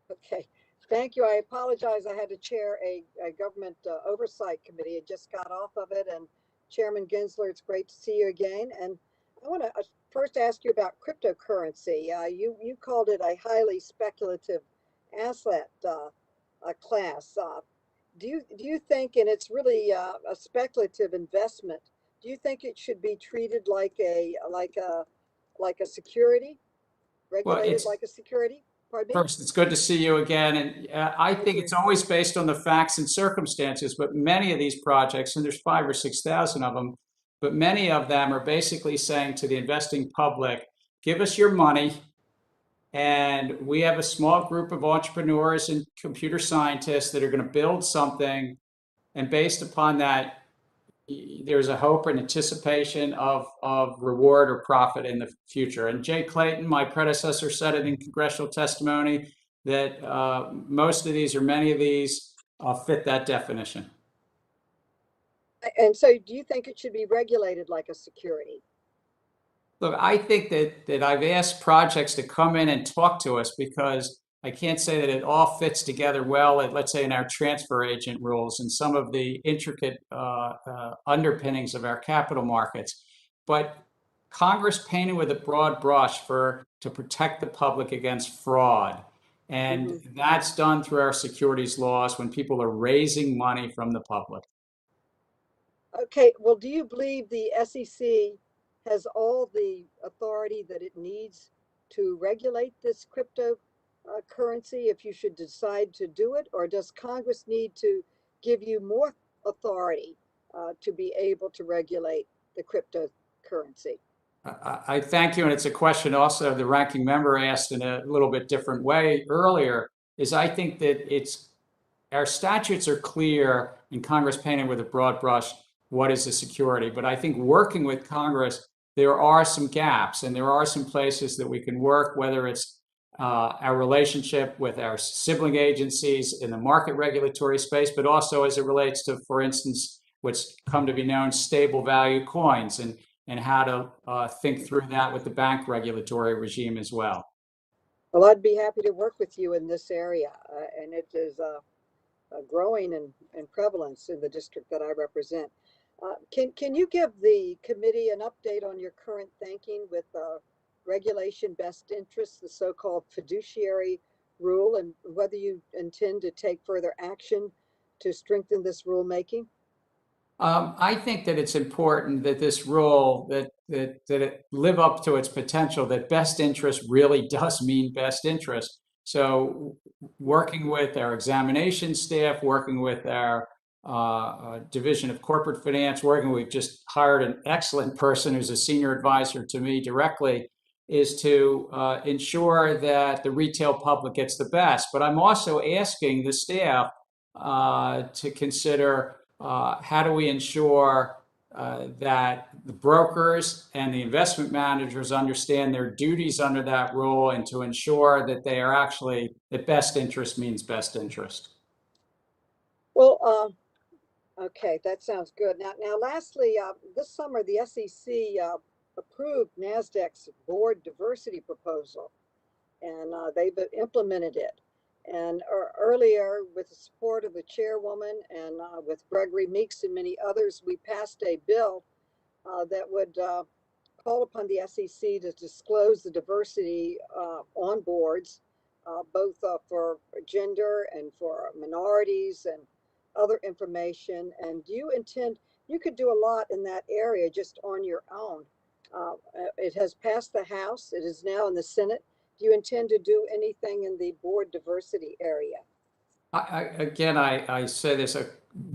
Speaker 18: Okay, thank you. I apologize. I had to chair a government oversight committee. I just got off of it. And Chairman Gensler, it's great to see you again. And I want to first ask you about cryptocurrency. You called it a highly speculative asset class. Do you think, and it's really a speculative investment, do you think it should be treated like a security, regulated like a security?
Speaker 5: First, it's good to see you again. And I think it's always based on the facts and circumstances, but many of these projects, and there's 5,000 or 6,000 of them, but many of them are basically saying to the investing public, give us your money. And we have a small group of entrepreneurs and computer scientists that are going to build something. And based upon that, there's a hope and anticipation of reward or profit in the future. And Jay Clayton, my predecessor, said it in congressional testimony. that most of these or many of these fit that definition.
Speaker 18: And so do you think it should be regulated like a security?
Speaker 5: Look, I think that I've asked projects to come in and talk to us because I can't say that it all fits together well, let's say in our transfer agent rules and some of the intricate underpinnings of our capital markets. But Congress painted with a broad brush to protect the public against fraud. And that's done through our securities laws when people are raising money from the public.
Speaker 18: Okay, well, do you believe the SEC has all the authority that it needs to regulate this cryptocurrency if you should decide to do it? Or does Congress need to give you more authority to be able to regulate the cryptocurrency?
Speaker 5: I thank you, and it's a question also the ranking member asked in a little bit different way earlier, is I think that our statutes are clear and Congress painted with a broad brush what is a security, but I think working with Congress, there are some gaps and there are some places that we can work, whether it's our relationship with our sibling agencies in the market regulatory space, but also as it relates to, for instance, what's come to be known stable value coins and how to think through that with the bank regulatory regime as well.
Speaker 18: Well, I'd be happy to work with you in this area, and it is growing in prevalence in the district that I represent. Can you give the committee an update on your current thinking with regulation best interests, the so-called fiduciary rule, and whether you intend to take further action to strengthen this rulemaking?
Speaker 5: I think that it's important that this rule, that it live up to its potential, that best interest really does mean best interest. So working with our examination staff, working with our Division of Corporate Finance, we've just hired an excellent person who's a senior advisor to me directly, is to ensure that the retail public gets the best. But I'm also asking the staff to consider how do we ensure that the brokers and the investment managers understand their duties under that rule and to ensure that they are actually, that best interest means best interest.
Speaker 18: Well, okay, that sounds good. Now, lastly, this summer, the SEC approved NASDAQ's board diversity proposal, and they've implemented it. And earlier, with the support of the chairwoman and with Gregory Meeks and many others, we passed a bill that would call upon the SEC to disclose the diversity on boards, both for gender and for minorities and other information. And do you intend, you could do a lot in that area just on your own. It has passed the House. It is now in the Senate. Do you intend to do anything in the board diversity area?
Speaker 5: I say this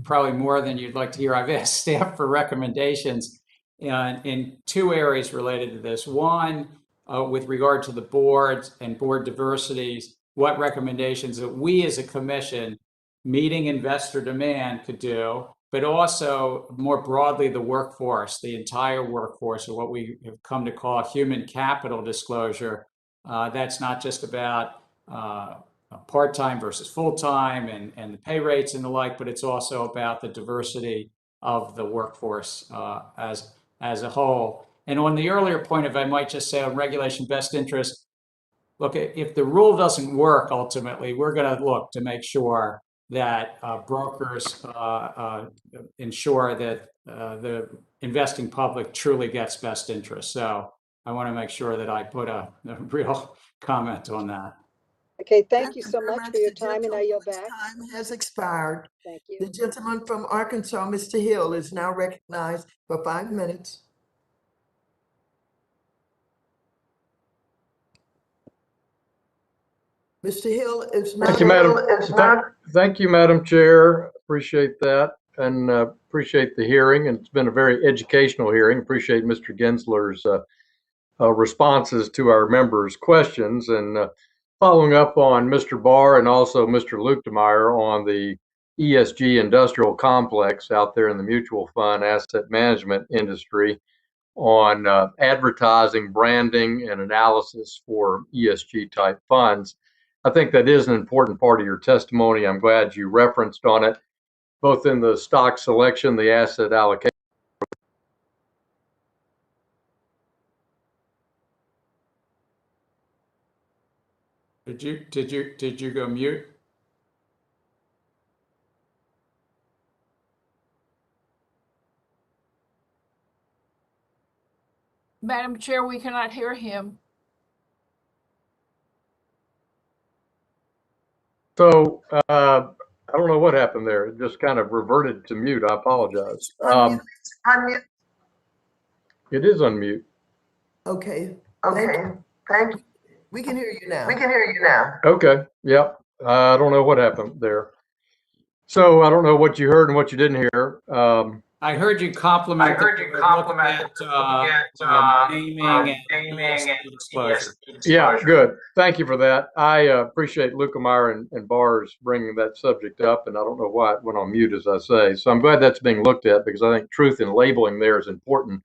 Speaker 5: probably more than you'd like to hear. I've asked staff for recommendations in two areas related to this. One, with regard to the boards and board diversities, what recommendations that we as a commission meeting investor demand could do, but also more broadly the workforce, the entire workforce, or what we have come to call human capital disclosure. That's not just about part-time versus full-time and the pay rates and the like, but it's also about the diversity of the workforce as a whole. And on the earlier point, if I might just say on regulation best interest, look, if the rule doesn't work, ultimately, we're going to look to make sure that brokers ensure that the investing public truly gets best interest. So I want to make sure that I put a real comment on that.
Speaker 18: Okay, thank you so much for your time, and I yield back.
Speaker 1: Time has expired.
Speaker 18: Thank you.
Speaker 1: The gentleman from Arkansas, Mr. Hill, is now recognized for 5 minutes. Mr. Hill is not.
Speaker 19: Thank you, Madam. Thank you, Madam Chair. Appreciate that, and appreciate the hearing. And it's been a very educational hearing. Appreciate Mr. Gensler's responses to our members' questions, and following up on Mr. Barr and also Mr. Luchtemeier on the ESG industrial complex out there in the mutual fund asset management industry on advertising, branding, and analysis for ESG type funds. I think that is an important part of your testimony. I'm glad you referenced on it, both in the stock selection, the asset allocation.
Speaker 5: Did you go mute?
Speaker 20: Madam Chair, we cannot hear him.
Speaker 19: So I don't know what happened there. It just kind of reverted to mute. I apologize.
Speaker 1: Unmute.
Speaker 19: It is unmute.
Speaker 1: Okay.
Speaker 19: Thank you.
Speaker 1: We can hear you now.
Speaker 19: Okay. Yep. I don't know what happened there. So I don't know what you heard and what you didn't hear.
Speaker 5: I heard you compliment. Naming and ESG disclosure.
Speaker 19: Yeah, good. Thank you for that. I appreciate Lukemeyer and Barr's bringing that subject up, and I don't know why it went on mute, as I say. So I'm glad that's being looked at, because I think truth in labeling there is important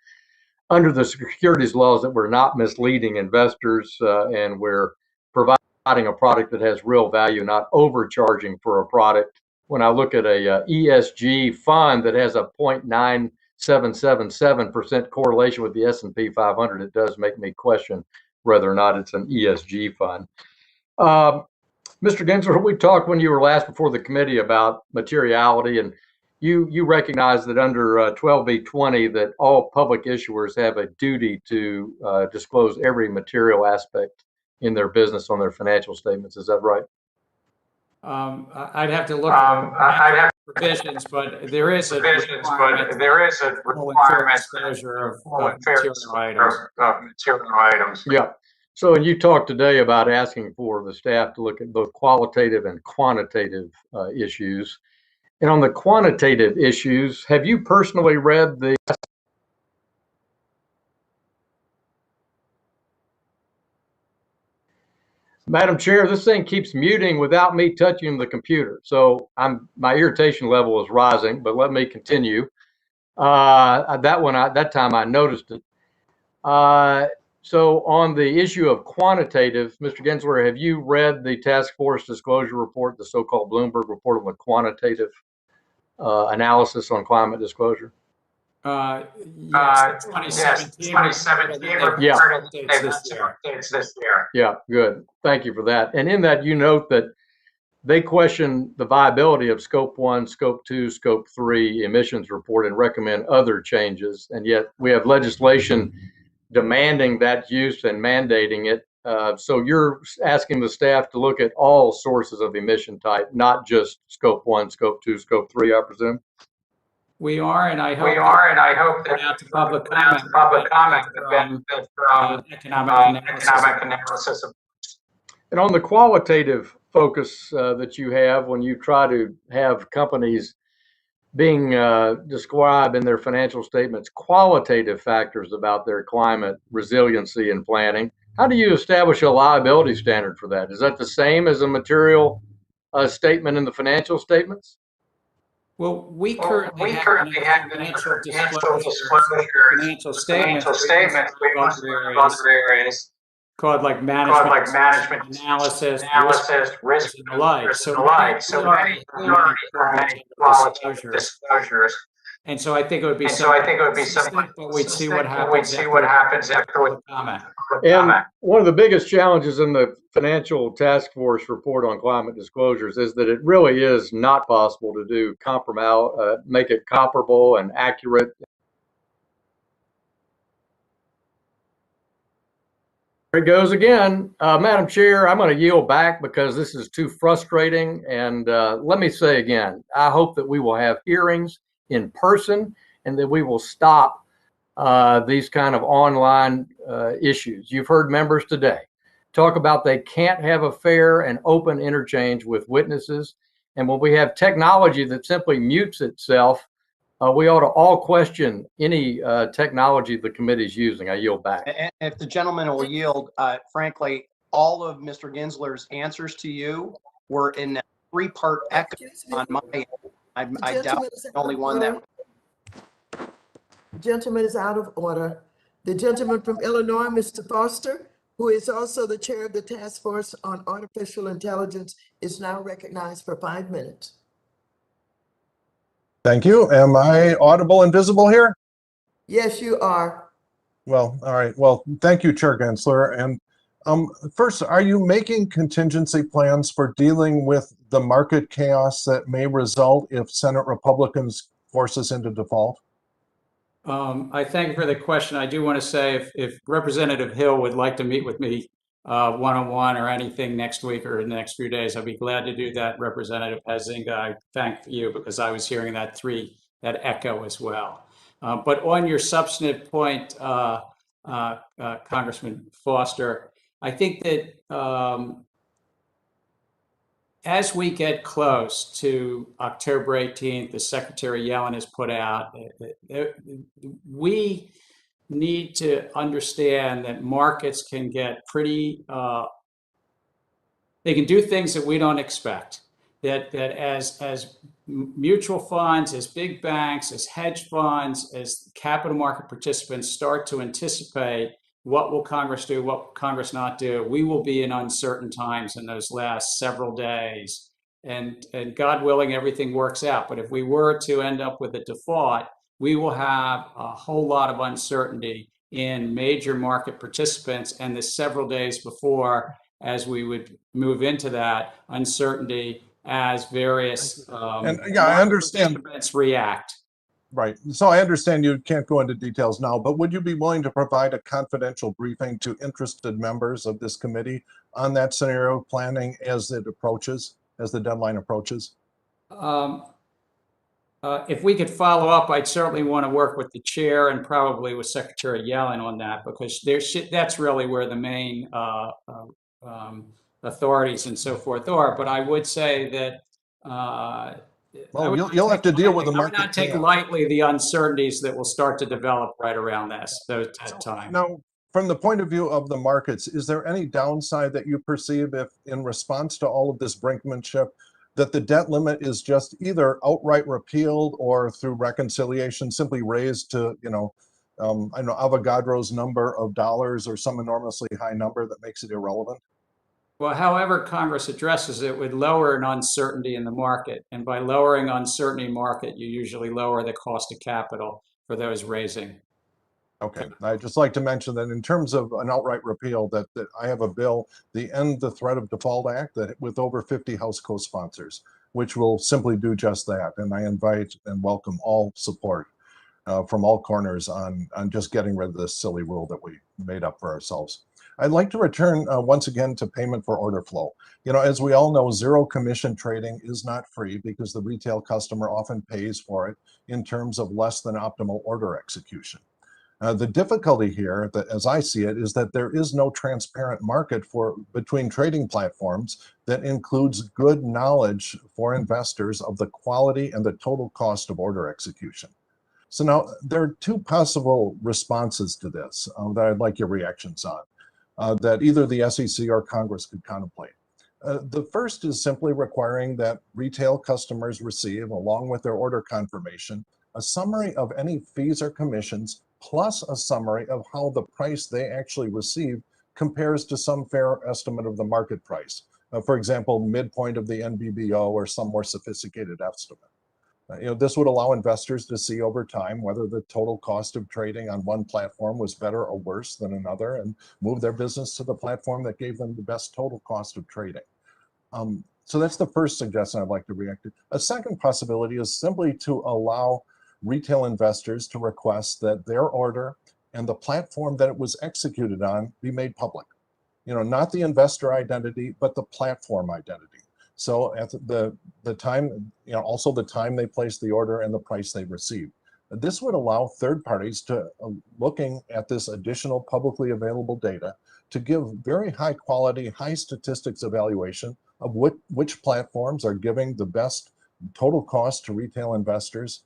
Speaker 19: under the securities laws, that we're not misleading investors and we're providing a product that has real value, not overcharging for a product. When I look at a ESG fund that has a 0.9777% correlation with the S&P 500, it does make me question whether or not it's an ESG fund. Mr. Gensler, we talked when you were last before the committee about materiality, and you recognize that under 12b-20 that all public issuers have a duty to disclose every material aspect in their business on their financial statements. Is that right?
Speaker 5: I'd have to look at provisions, but there is a requirement disclosure of material items.
Speaker 19: Yeah. So, and you talked today about asking for the staff to look at both qualitative and quantitative issues. And on the quantitative issues, have you personally read the Madam Chair, this thing keeps muting without me touching the computer. So my irritation level is rising, but let me continue. That time I noticed it. So on the issue of quantitative, Mr. Gensler, have you read the task force disclosure report, the so-called Bloomberg report on the quantitative analysis on climate disclosure?
Speaker 5: Yes, 2017.
Speaker 19: Yeah, good. Thank you for that. And in that, you note that they question the viability of Scope 1, Scope 2, Scope 3 emissions report and recommend other changes. And yet we have legislation demanding that use and mandating it. So you're asking the staff to look at all sources of emission type, not just Scope 1, Scope 2, Scope 3, I presume?
Speaker 5: We are, and I hope that out to public comment economic analysis.
Speaker 19: And on the qualitative focus that you have when you try to have companies being described in their financial statements, qualitative factors about their climate resiliency and planning, how do you establish a liability standard for that? Is that the same as a material statement in the financial statements?
Speaker 5: Well, we currently have financial statements other areas called like management analysis, risk, and the like. So many qualitative disclosures. And so I think it would be something, but we'd see what happens after the comment.
Speaker 19: And one of the biggest challenges in the Financial Task Force report on climate disclosures is that it really is not possible to do make it comparable and accurate. There it goes again. Madam Chair, I'm going to yield back because this is too frustrating. And let me say again, I hope that we will have hearings in person and that we will stop these kind of online issues. You've heard members today talk about they can't have a fair and open interchange with witnesses. And when we have technology that simply mutes itself, we ought to all question any technology the committee is using. I yield back.
Speaker 4: And if the gentleman will yield, frankly, all of Mr. Gensler's answers to you were in a three-part echo on my end. I doubt it's the only one that.
Speaker 1: The gentleman is out of order. The gentleman from Illinois, Mr. Foster, who is also the chair of the Task Force on Artificial Intelligence, is now recognized for 5 minutes.
Speaker 21: Thank you. Am I audible and visible here?
Speaker 1: Yes, you are.
Speaker 21: Well, all right. Well, thank you, Chair Gensler. And first, are you making contingency plans for dealing with the market chaos that may result if Senate Republicans force us into default?
Speaker 5: I thank you for the question. I do want to say if Representative Hill would like to meet with me one-on-one or anything next week or in the next few days, I'd be glad to do that. Representative Huizenga, I thank you because I was hearing that echo as well. But on your substantive point, Congressman Foster, I think that as we get close to October 18th, as Secretary Yellen has put out, we need to understand that markets can get pretty, they can do things that we don't expect. That as mutual funds, as big banks, as hedge funds, as capital market participants start to anticipate what will Congress do, what will Congress not do, we will be in uncertain times in those last several days. And God willing, everything works out. But if we were to end up with a default, we will have a whole lot of uncertainty in major market participants, and the several days before, as we would move into that uncertainty as various
Speaker 21: and yeah, I understand
Speaker 5: participants react.
Speaker 21: Right. So I understand you can't go into details now, but would you be willing to provide a confidential briefing to interested members of this committee on that scenario planning as it approaches, as the deadline approaches?
Speaker 5: If we could follow up, I'd certainly want to work with the chair and probably with Secretary Yellen on that, because that's really where the main authorities and so forth are. But I would say that
Speaker 21: well, you'll have to deal with the market.
Speaker 5: I would not take lightly the uncertainties that will start to develop right around that time.
Speaker 21: Now, from the point of view of the markets, is there any downside that you perceive if, in response to all of this brinkmanship, that the debt limit is just either outright repealed or through reconciliation simply raised to, I know Avogadro's number of dollars or some enormously high number that makes it irrelevant?
Speaker 5: Well, however Congress addresses it would lower an uncertainty in the market. And by lowering uncertainty in market, you usually lower the cost of capital for those raising.
Speaker 21: Okay, I'd just like to mention that in terms of an outright repeal, that I have a bill, the End the Threat of Default Act, that with over 50 House co-sponsors, which will simply do just that. And I invite and welcome all support from all corners on just getting rid of this silly rule that we made up for ourselves. I'd like to return once again to payment for order flow. As we all know, zero commission trading is not free because the retail customer often pays for it in terms of less than optimal order execution. The difficulty here, as I see it, is that there is no transparent market between trading platforms that includes good knowledge for investors of the quality and the total cost of order execution. So now there are two possible responses to this that I'd like your reactions on. That either the SEC or Congress could contemplate. The first is simply requiring that retail customers receive, along with their order confirmation, a summary of any fees or commissions, plus a summary of how the price they actually receive compares to some fair estimate of the market price. For example, midpoint of the NBBO or some more sophisticated estimate. This would allow investors to see over time whether the total cost of trading on one platform was better or worse than another, and move their business to the platform that gave them the best total cost of trading. So that's the first suggestion I'd like to react to. A second possibility is simply to allow retail investors to request that their order and the platform that it was executed on be made public. Not the investor identity, but the platform identity. So at the time, also the time they placed the order and the price they received. This would allow third parties to, looking at this additional publicly available data, to give very high quality, high statistics evaluation of which platforms are giving the best total cost to retail investors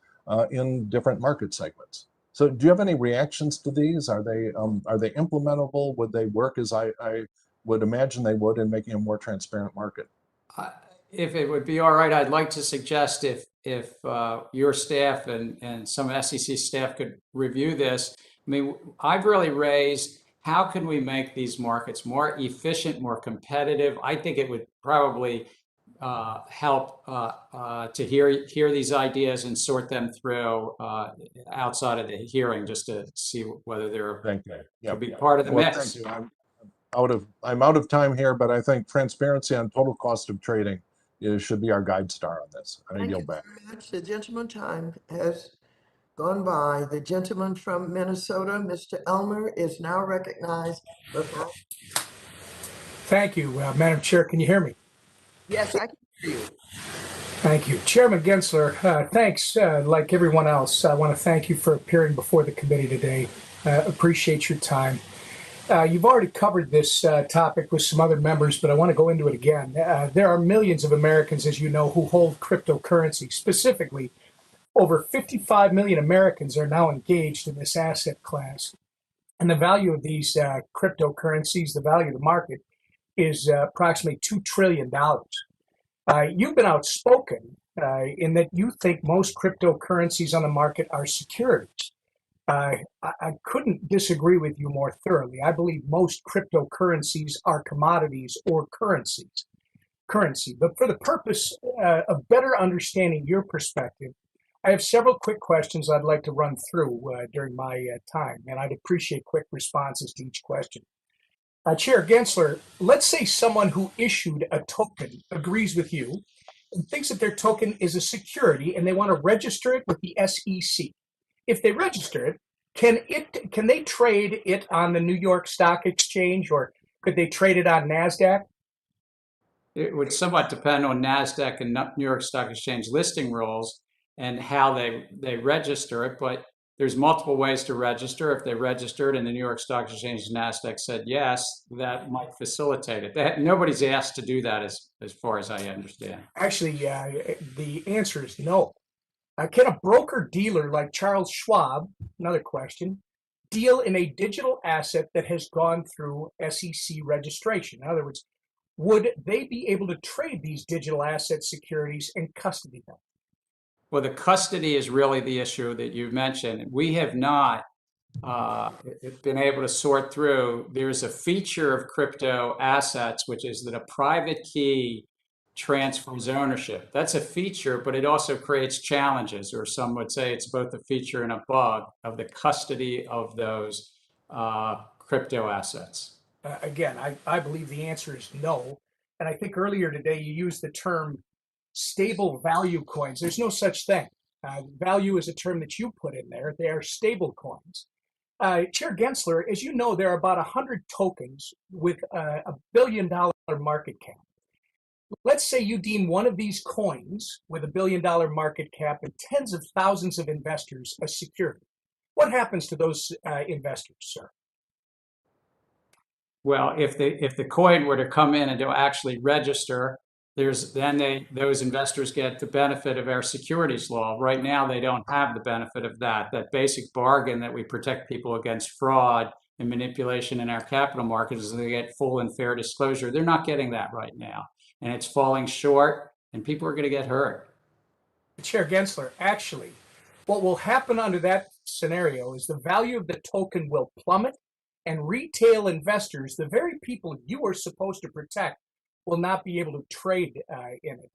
Speaker 21: in different market segments. So do you have any reactions to these? Are they implementable? Would they work as I would imagine they would in making a more transparent market?
Speaker 5: If it would be all right, I'd like to suggest if your staff and some SEC staff could review this. I mean, I've really raised how can we make these markets more efficient, more competitive? I think it would probably help to hear these ideas and sort them through outside of the hearing, just to see whether they're could be part of the
Speaker 21: Well,
Speaker 5: mix.
Speaker 21: thank you. I'm out of time here, but I think transparency on total cost of trading should be our guide star on this. I
Speaker 1: Thank
Speaker 21: yield
Speaker 1: you
Speaker 21: back.
Speaker 1: very much. The gentleman time has gone by. The gentleman from Minnesota, Mr. Elmer, is now recognized.
Speaker 2: Thank you, Madam Chair. Can you hear me?
Speaker 1: Yes, I can hear you.
Speaker 2: Thank you. Chairman Gensler, thanks. Like everyone else, I want to thank you for appearing before the committee today. Appreciate your time. You've already covered this topic with some other members, but I want to go into it again. There are millions of Americans, as you know, who hold cryptocurrency. Specifically, over 55 million Americans are now engaged in this asset class. And the value of these cryptocurrencies, the value of the market, is approximately $2 trillion. You've been outspoken in that you think most cryptocurrencies on the market are securities. I couldn't disagree with you more thoroughly. I believe most cryptocurrencies are commodities or currency. But for the purpose of better understanding your perspective, I have several quick questions I'd like to run through during my time, and I'd appreciate quick responses to each question. Chair Gensler, let's say someone who issued a token agrees with you and thinks that their token is a security and they want to register it with the SEC. If they register it, can they trade it on the New York Stock Exchange, or could they trade it on NASDAQ?
Speaker 5: It would somewhat depend on NASDAQ and New York Stock Exchange listing rules and how they register it, but there's multiple ways to register. If they registered and the New York Stock Exchange and NASDAQ said yes, that might facilitate it. Nobody's asked to do that as far as I understand.
Speaker 2: Actually, the answer is no. Can a broker-dealer like Charles Schwab, another question, deal in a digital asset that has gone through SEC registration? In other words, would they be able to trade these digital asset securities and custody them?
Speaker 5: Well, the custody is really the issue that you mentioned. We have not been able to sort through. There's a feature of crypto assets, which is that a private key transfers ownership. That's a feature, but it also creates challenges, or some would say it's both a feature and a bug of the custody of those crypto assets.
Speaker 2: Again, I believe the answer is no. And I think earlier today you used the term stable value coins. There's no such thing. Value is a term that you put in there. They are stable coins. Chair Gensler, as you know, there are about 100 tokens with a $1 billion market cap. Let's say you deem one of these coins with $1 billion market cap and tens of thousands of investors a security. What happens to those investors, sir?
Speaker 5: Well, if the coin were to come in and to actually register, those investors get the benefit of our securities law. Right now, they don't have the benefit of that basic bargain that we protect people against fraud and manipulation in our capital markets is they get full and fair disclosure. They're not getting that right now, and it's falling short, and people are going to get hurt.
Speaker 2: Chair Gensler, actually, what will happen under that scenario is the value of the token will plummet, and retail investors, the very people you are supposed to protect, will not be able to trade in it.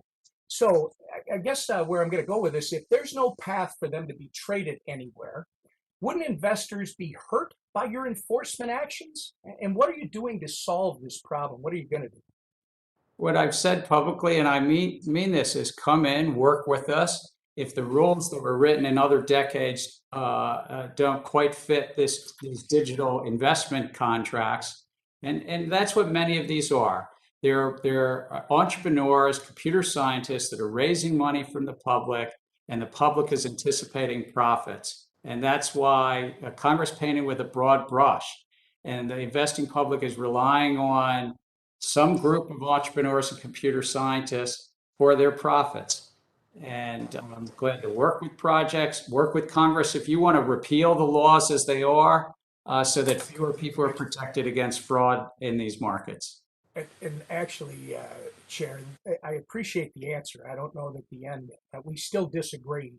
Speaker 2: So I guess where I'm going to go with this, if there's no path for them to be traded anywhere, wouldn't investors be hurt by your enforcement actions? And what are you doing to solve this problem? What are you going to do?
Speaker 5: What I've said publicly, and I mean this, is come in, work with us. If the rules that were written in other decades don't quite fit these digital investment contracts, and that's what many of these are. They're entrepreneurs, computer scientists that are raising money from the public, and the public is anticipating profits. And that's why Congress painted with a broad brush, and the investing public is relying on some group of entrepreneurs and computer scientists for their profits. And I'm glad to work with projects, work with Congress if you want to repeal the laws as they are, so that fewer people are protected against fraud in these markets.
Speaker 2: And actually, Chair, I appreciate the answer. I don't know that at the end we still disagree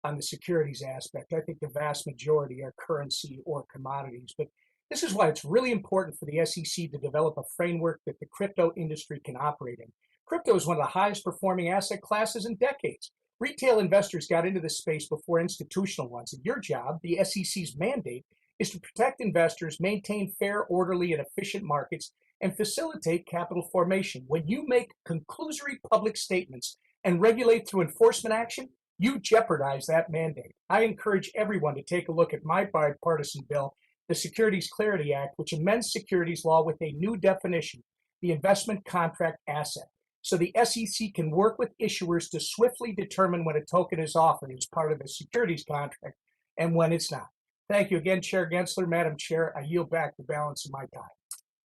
Speaker 2: on the securities aspect. I think the vast majority are currency or commodities. But This is why it's really important for the SEC to develop a framework that the crypto industry can operate in. Crypto is one of the highest performing asset classes in decades. Retail investors got into this space before institutional ones, and your job, the SEC's mandate, is to protect investors, maintain fair, orderly, and efficient markets, and facilitate capital formation. When you make conclusory public statements and regulate through enforcement action, you jeopardize that mandate. I encourage everyone to take a look at my bipartisan bill, the Securities Clarity Act, which amends securities law with a new definition, the investment contract asset, so the SEC can work with issuers to swiftly determine when a token is offered as part of a securities contract and when it's not. Thank you again, Chair Gensler. Madam Chair, I yield back the balance of my time.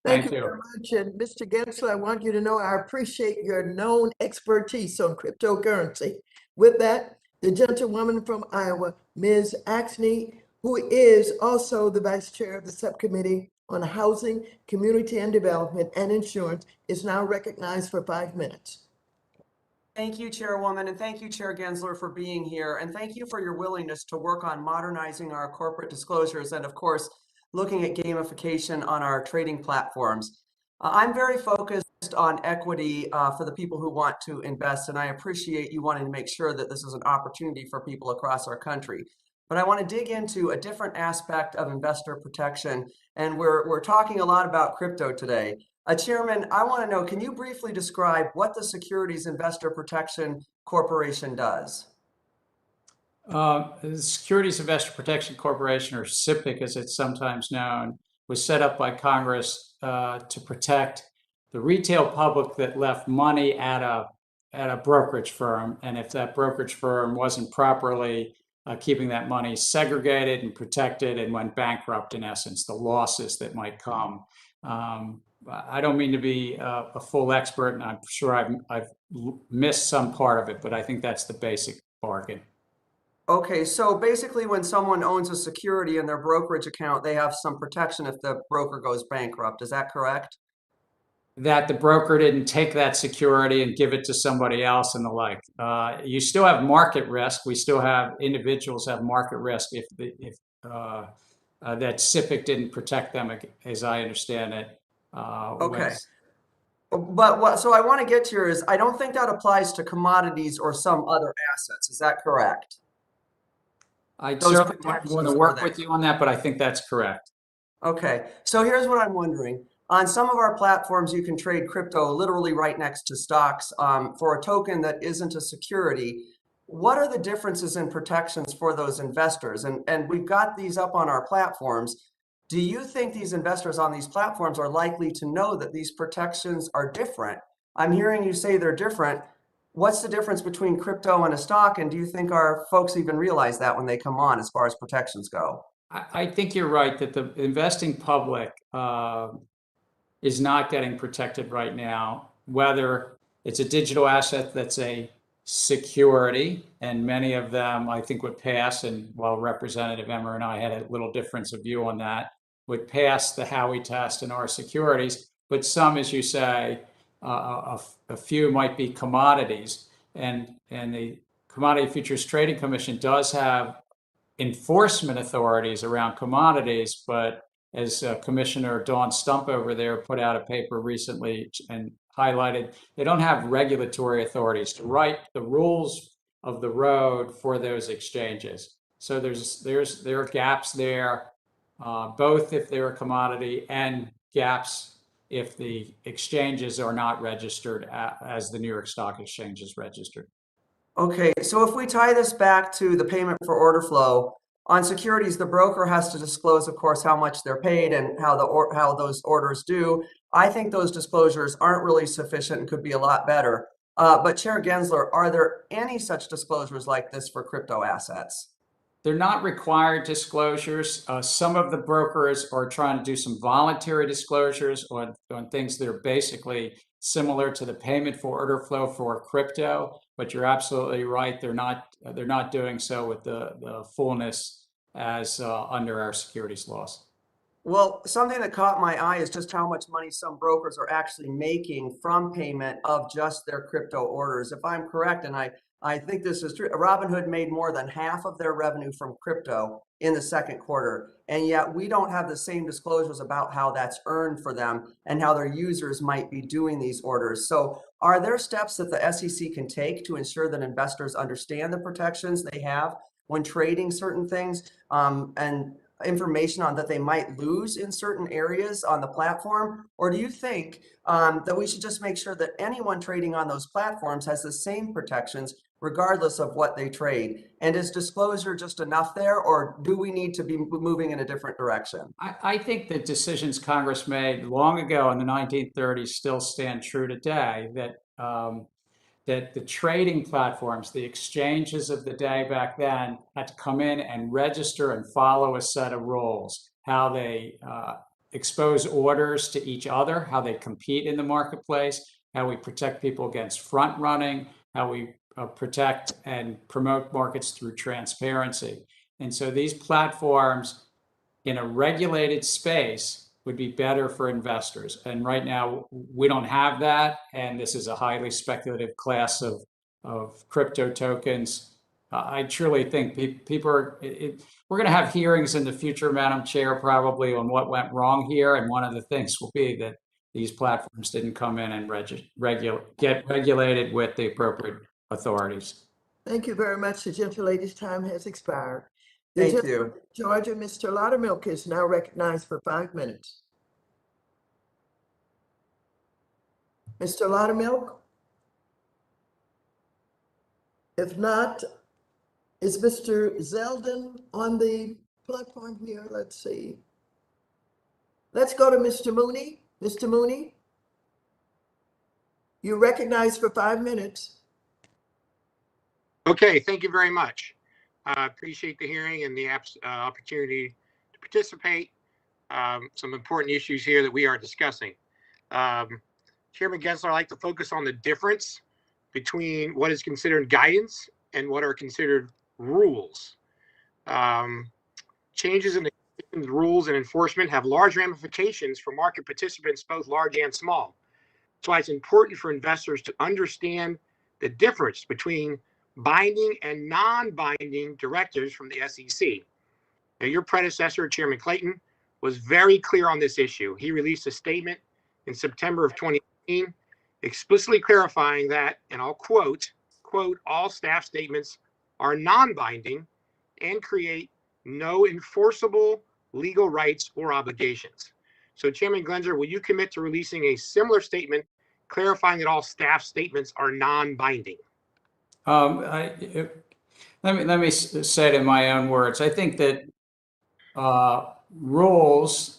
Speaker 1: Thank you very much. And Mr. Gensler, I want you to know I appreciate your known expertise on cryptocurrency. With that, the gentlewoman from Iowa, Ms. Axney, who is also the Vice Chair of the Subcommittee on Housing, Community and Development, and Insurance, is now recognized for 5 minutes.
Speaker 6: Thank you, Chairwoman, and thank you, Chair Gensler, for being here. And thank you for your willingness to work on modernizing our corporate disclosures and, of course, looking at gamification on our trading platforms. I'm very focused on equity for the people who want to invest, and I appreciate you wanting to make sure that this is an opportunity for people across our country. But I want to dig into a different aspect of investor protection, and we're talking a lot about crypto today. Chairman, I want to know, can you briefly describe what the Securities Investor Protection Corporation does?
Speaker 5: The Securities Investor Protection Corporation, or SIPC as it's sometimes known, was set up by Congress to protect the retail public that left money at a brokerage firm. And if that brokerage firm wasn't properly keeping that money segregated and protected and went bankrupt, in essence, the losses that might come. I don't mean to be a full expert, and I'm sure I've missed some part of it, but I think that's the basic bargain.
Speaker 6: Okay, so basically when someone owns a security in their brokerage account, they have some protection if the broker goes bankrupt. Is that correct?
Speaker 5: That the broker didn't take that security and give it to somebody else and the like. You still have market risk. We still have individuals have market risk if that SIPC didn't protect them, as I understand it.
Speaker 6: Okay. But so I want to get to here is I don't think that applies to commodities or some other assets. Is that correct?
Speaker 5: I certainly want to work with you on that, but I think that's correct.
Speaker 6: Okay, so here's what I'm wondering. On some of our platforms, you can trade crypto literally right next to stocks for a token that isn't a security. What are the differences in protections for those investors? And we've got these up on our platforms. Do you think these investors on these platforms are likely to know that these protections are different? I'm hearing you say they're different. What's the difference between crypto and a stock? And do you think our folks even realize that when they come on as far as protections go?
Speaker 5: I think you're right that the investing public is not getting protected right now, whether it's a digital asset that's a security, and many of them I think would pass, and while Representative Emmer and I had a little difference of view on that, would pass the Howey test in our securities, but some, as you say, a few might be commodities, and the Commodity Futures Trading Commission does have enforcement authorities around commodities, but as Commissioner Dawn Stump over there put out a paper recently and highlighted, they don't have regulatory authorities to write the rules of the road for those exchanges. So there are gaps there, both if they're a commodity and gaps if the exchanges are not registered as the New York Stock Exchange is registered.
Speaker 6: Okay, so if we tie this back to the payment for order flow, on securities, the broker has to disclose, of course, how much they're paid and how those orders do. I think those disclosures aren't really sufficient and could be a lot better. But Chair Gensler, are there any such disclosures like this for crypto assets?
Speaker 5: They're not required disclosures. Some of the brokers are trying to do some voluntary disclosures on things that are basically similar to the payment for order flow for crypto. But you're absolutely right; they're not doing so with the fullness as under our securities laws.
Speaker 6: Well, something that caught my eye is just how much money some brokers are actually making from payment of just their crypto orders. If I'm correct, and I I think this is true. Robinhood made more than half of their revenue from crypto in the second quarter, and yet we don't have the same disclosures about how that's earned for them and how their users might be doing these orders. So are there steps that the SEC can take to ensure that investors understand the protections they have when trading certain things, and information on that they might lose in certain areas on the platform? Or do you think that we should just make sure that anyone trading on those platforms has the same protections regardless of what they trade? And is disclosure just enough there, or do we need to be moving in a different direction?
Speaker 5: I think the decisions Congress made long ago in the 1930s still stand true today, that that the trading platforms, the exchanges of the day back then, had to come in and register and follow a set of rules, how they expose orders to each other, how they compete in the marketplace, how we protect people against front running, how we protect and promote markets through transparency. And so these platforms in a regulated space would be better for investors. And right now we don't have that. And this is a highly speculative class of crypto tokens. I truly think people are, we're going to have hearings in the future, Madam Chair, probably on what went wrong here. And one of the things will be that these platforms didn't come in and get regulated with the appropriate authorities.
Speaker 1: Thank you very much. The gentlelady's time has expired.
Speaker 6: Thank you.
Speaker 1: Georgia, Mr. Laudermilk is now recognized for 5 minutes. Mr. Laudermilk? If not, is Mr. Zeldin on the platform here? Let's see. Let's go to Mr. Mooney. Mr. Mooney? You're recognized for 5 minutes.
Speaker 7: Okay, thank you very much. Appreciate the hearing and the opportunity to participate. Some important issues here that we are discussing. Chairman Gensler, I'd like to focus on the difference between what is considered guidance and what are considered rules. Changes in the rules and enforcement have large ramifications for market participants, both large and small. That's why it's important for investors to understand the difference between binding and non-binding directives from the SEC. Now, your predecessor, Chairman Clayton, was very clear on this issue. He released a statement in September of 2018, explicitly clarifying that, and I'll quote, all staff statements are non-binding and create no enforceable legal rights or obligations. So, Chairman Gensler, will you commit to releasing a similar statement clarifying that all staff statements are non-binding?
Speaker 5: Let me say it in my own words. I think that rules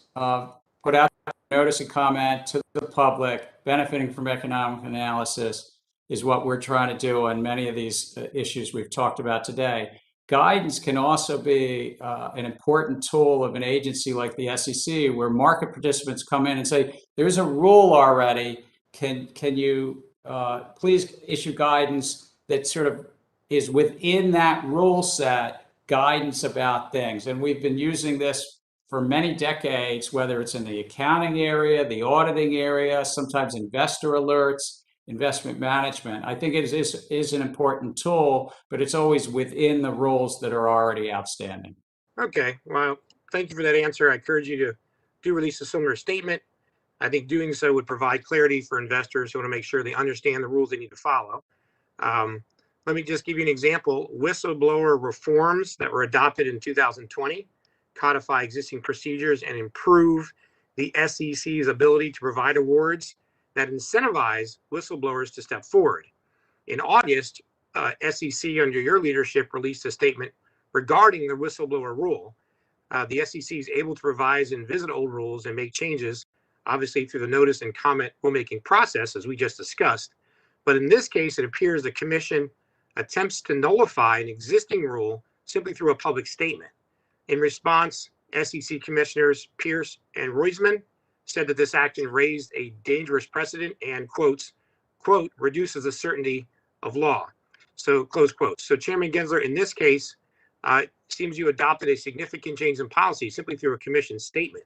Speaker 5: put out notice and comment to the public, benefiting from economic analysis, is what we're trying to do on many of these issues we've talked about today. Guidance can also be an important tool of an agency like the SEC, where market participants come in and say, there's a rule already. Can you please issue guidance that sort of is within that rule set, guidance about things. And we've been using this for many decades, whether it's in the accounting area, the auditing area, sometimes investor alerts, investment management. I think it is an important tool, but it's always within the rules that are already outstanding.
Speaker 7: Okay, well, thank you for that answer. I encourage you to release a similar statement. I think doing so would provide clarity for investors who want to make sure they understand the rules they need to follow. Let me just give you an example. Whistleblower reforms that were adopted in 2020 codify existing procedures and improve the SEC's ability to provide awards that incentivize whistleblowers to step forward. In August, SEC, under your leadership, released a statement regarding the whistleblower rule. The SEC is able to revise and visit old rules and make changes, obviously through the notice and comment rulemaking process, as we just discussed. But in this case, it appears the Commission attempts to nullify an existing rule simply through a public statement. In response, SEC Commissioners Pierce and Roisman said that this action raised a dangerous precedent and, quote, reduces the certainty of law. So, close quotes. So, Chairman Gensler, in this case, it seems you adopted a significant change in policy simply through a commission statement.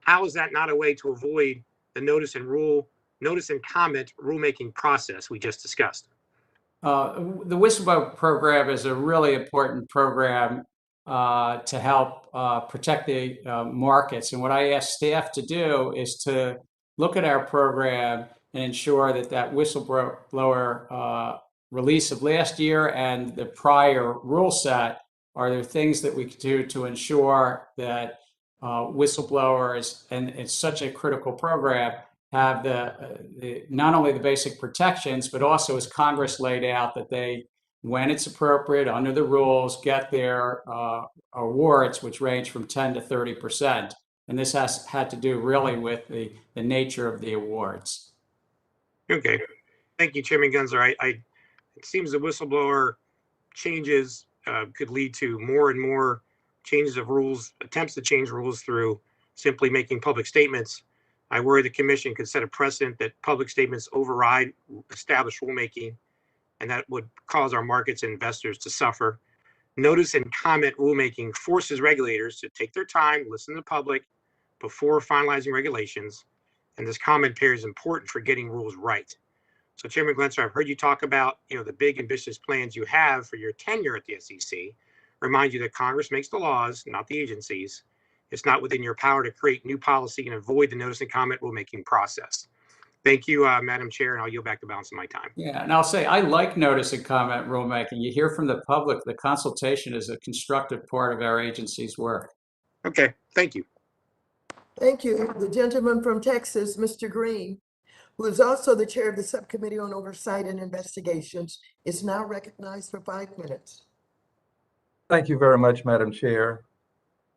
Speaker 7: How is that not a way to avoid the notice and comment rulemaking process we just discussed?
Speaker 5: The Whistleblower program is a really important program to help protect the markets. And what I ask staff to do is to look at our program and ensure that that whistleblower release of last year and the prior rule set are there things that we can do to ensure that whistleblowers, and it's such a critical program, have the not only the basic protections, but also as Congress laid out that they, when it's appropriate under the rules, get their awards, which range from 10 to 30%. And this had to do really with the nature of the awards.
Speaker 7: Okay, thank you, Chairman Gensler. It seems the whistleblower changes could lead to more and more changes of rules, attempts to change rules through simply making public statements. I worry the commission could set a precedent that public statements override established rulemaking, and that would cause our markets and investors to suffer. Notice and comment rulemaking forces regulators to take their time, listen to the public before finalizing regulations, and this comment period is important for getting rules right. So Chairman Gensler, I've heard you talk about the big ambitious plans you have for your tenure at the SEC. Remind you that Congress makes the laws, not the agencies. It's not within your power to create new policy and avoid the notice and comment rulemaking process. Thank you, Madam Chair, and I'll yield back the balance of my time.
Speaker 5: Yeah, and I'll say I like notice and comment rulemaking. You hear from the public, the consultation is a constructive part of our agency's work.
Speaker 7: Okay, thank you.
Speaker 1: Thank you. The gentleman from Texas, Mr. Green, who is also the chair of the Subcommittee on Oversight and Investigations, is now recognized for 5 minutes.
Speaker 3: Thank you very much, Madam Chair.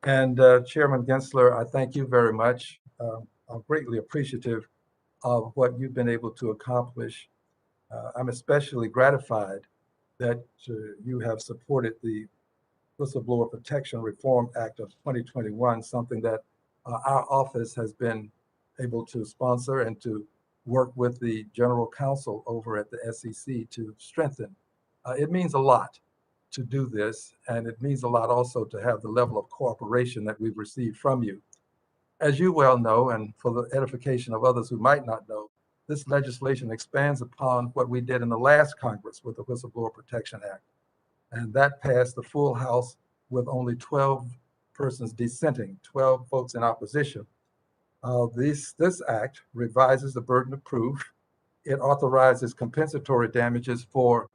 Speaker 3: And Chairman Gensler, I thank you very much. I'm greatly appreciative of what you've been able to accomplish. I'm especially gratified that you have supported the Whistleblower Protection Reform Act of 2021, something that our office has been able to sponsor and to work with the General Counsel over at the SEC to strengthen. It means a lot to do this, and it means a lot also to have the level of cooperation that we've received from you. As you well know, and for the edification of others who might not know, this legislation expands upon what we did in the last Congress with the Whistleblower Protection Act. And that passed the full House with only 12 persons dissenting, 12 votes in opposition. This act revises the burden of proof. It authorizes compensatory damages for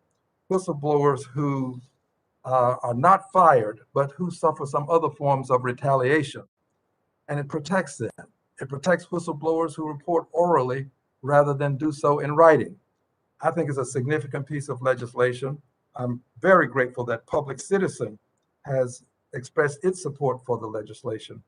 Speaker 3: whistleblowers who are not fired, but who suffer some other forms of retaliation. And it protects them. It protects whistleblowers who report orally rather than do so in writing. I think it's a significant piece of legislation. I'm very grateful that Public Citizen has expressed its support for the legislation.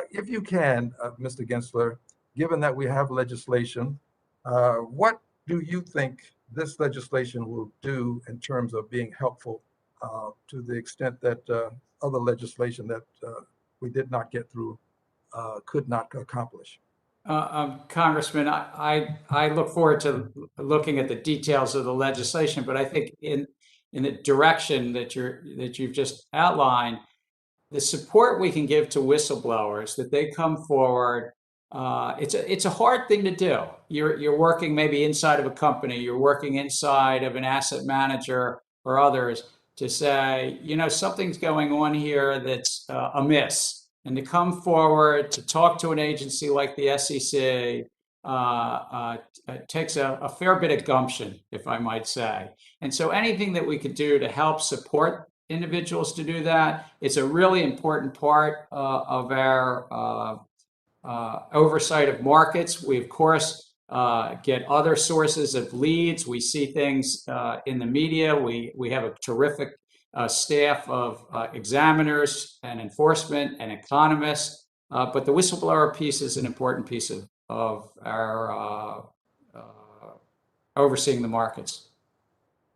Speaker 3: If you can, Mr. Gensler, given that we have legislation, what do you think this legislation will do in terms of being helpful to the extent that other legislation that we did not get through could not accomplish?
Speaker 5: Congressman, I look forward to looking at the details of the legislation, but I think in the direction that you've just outlined, the support we can give to whistleblowers, that they come forward. It's a hard thing to do. You're working maybe inside of a company, you're working inside of an asset manager or others to say, something's going on here that's amiss. And to come forward, to talk to an agency like the SEC, takes a fair bit of gumption, if I might say. And so anything that we could do to help support individuals to do that, it's a really important part of our oversight of markets. We, of course, get other sources of leads. We see things in the media. We have a terrific staff of examiners and enforcement and economists, but the whistleblower piece is an important piece of our overseeing the markets.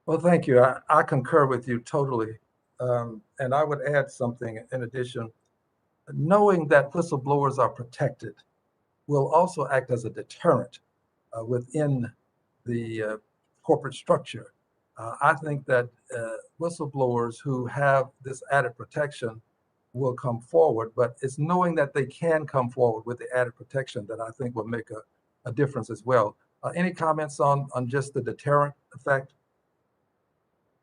Speaker 3: Well, thank you. I concur with you totally. And I would add something in addition. Knowing that whistleblowers are protected will also act as a deterrent within the corporate structure. I think that whistleblowers who have this added protection will come forward, but it's knowing that they can come forward with the added protection that I think will make a difference as well. Any comments on just the deterrent effect?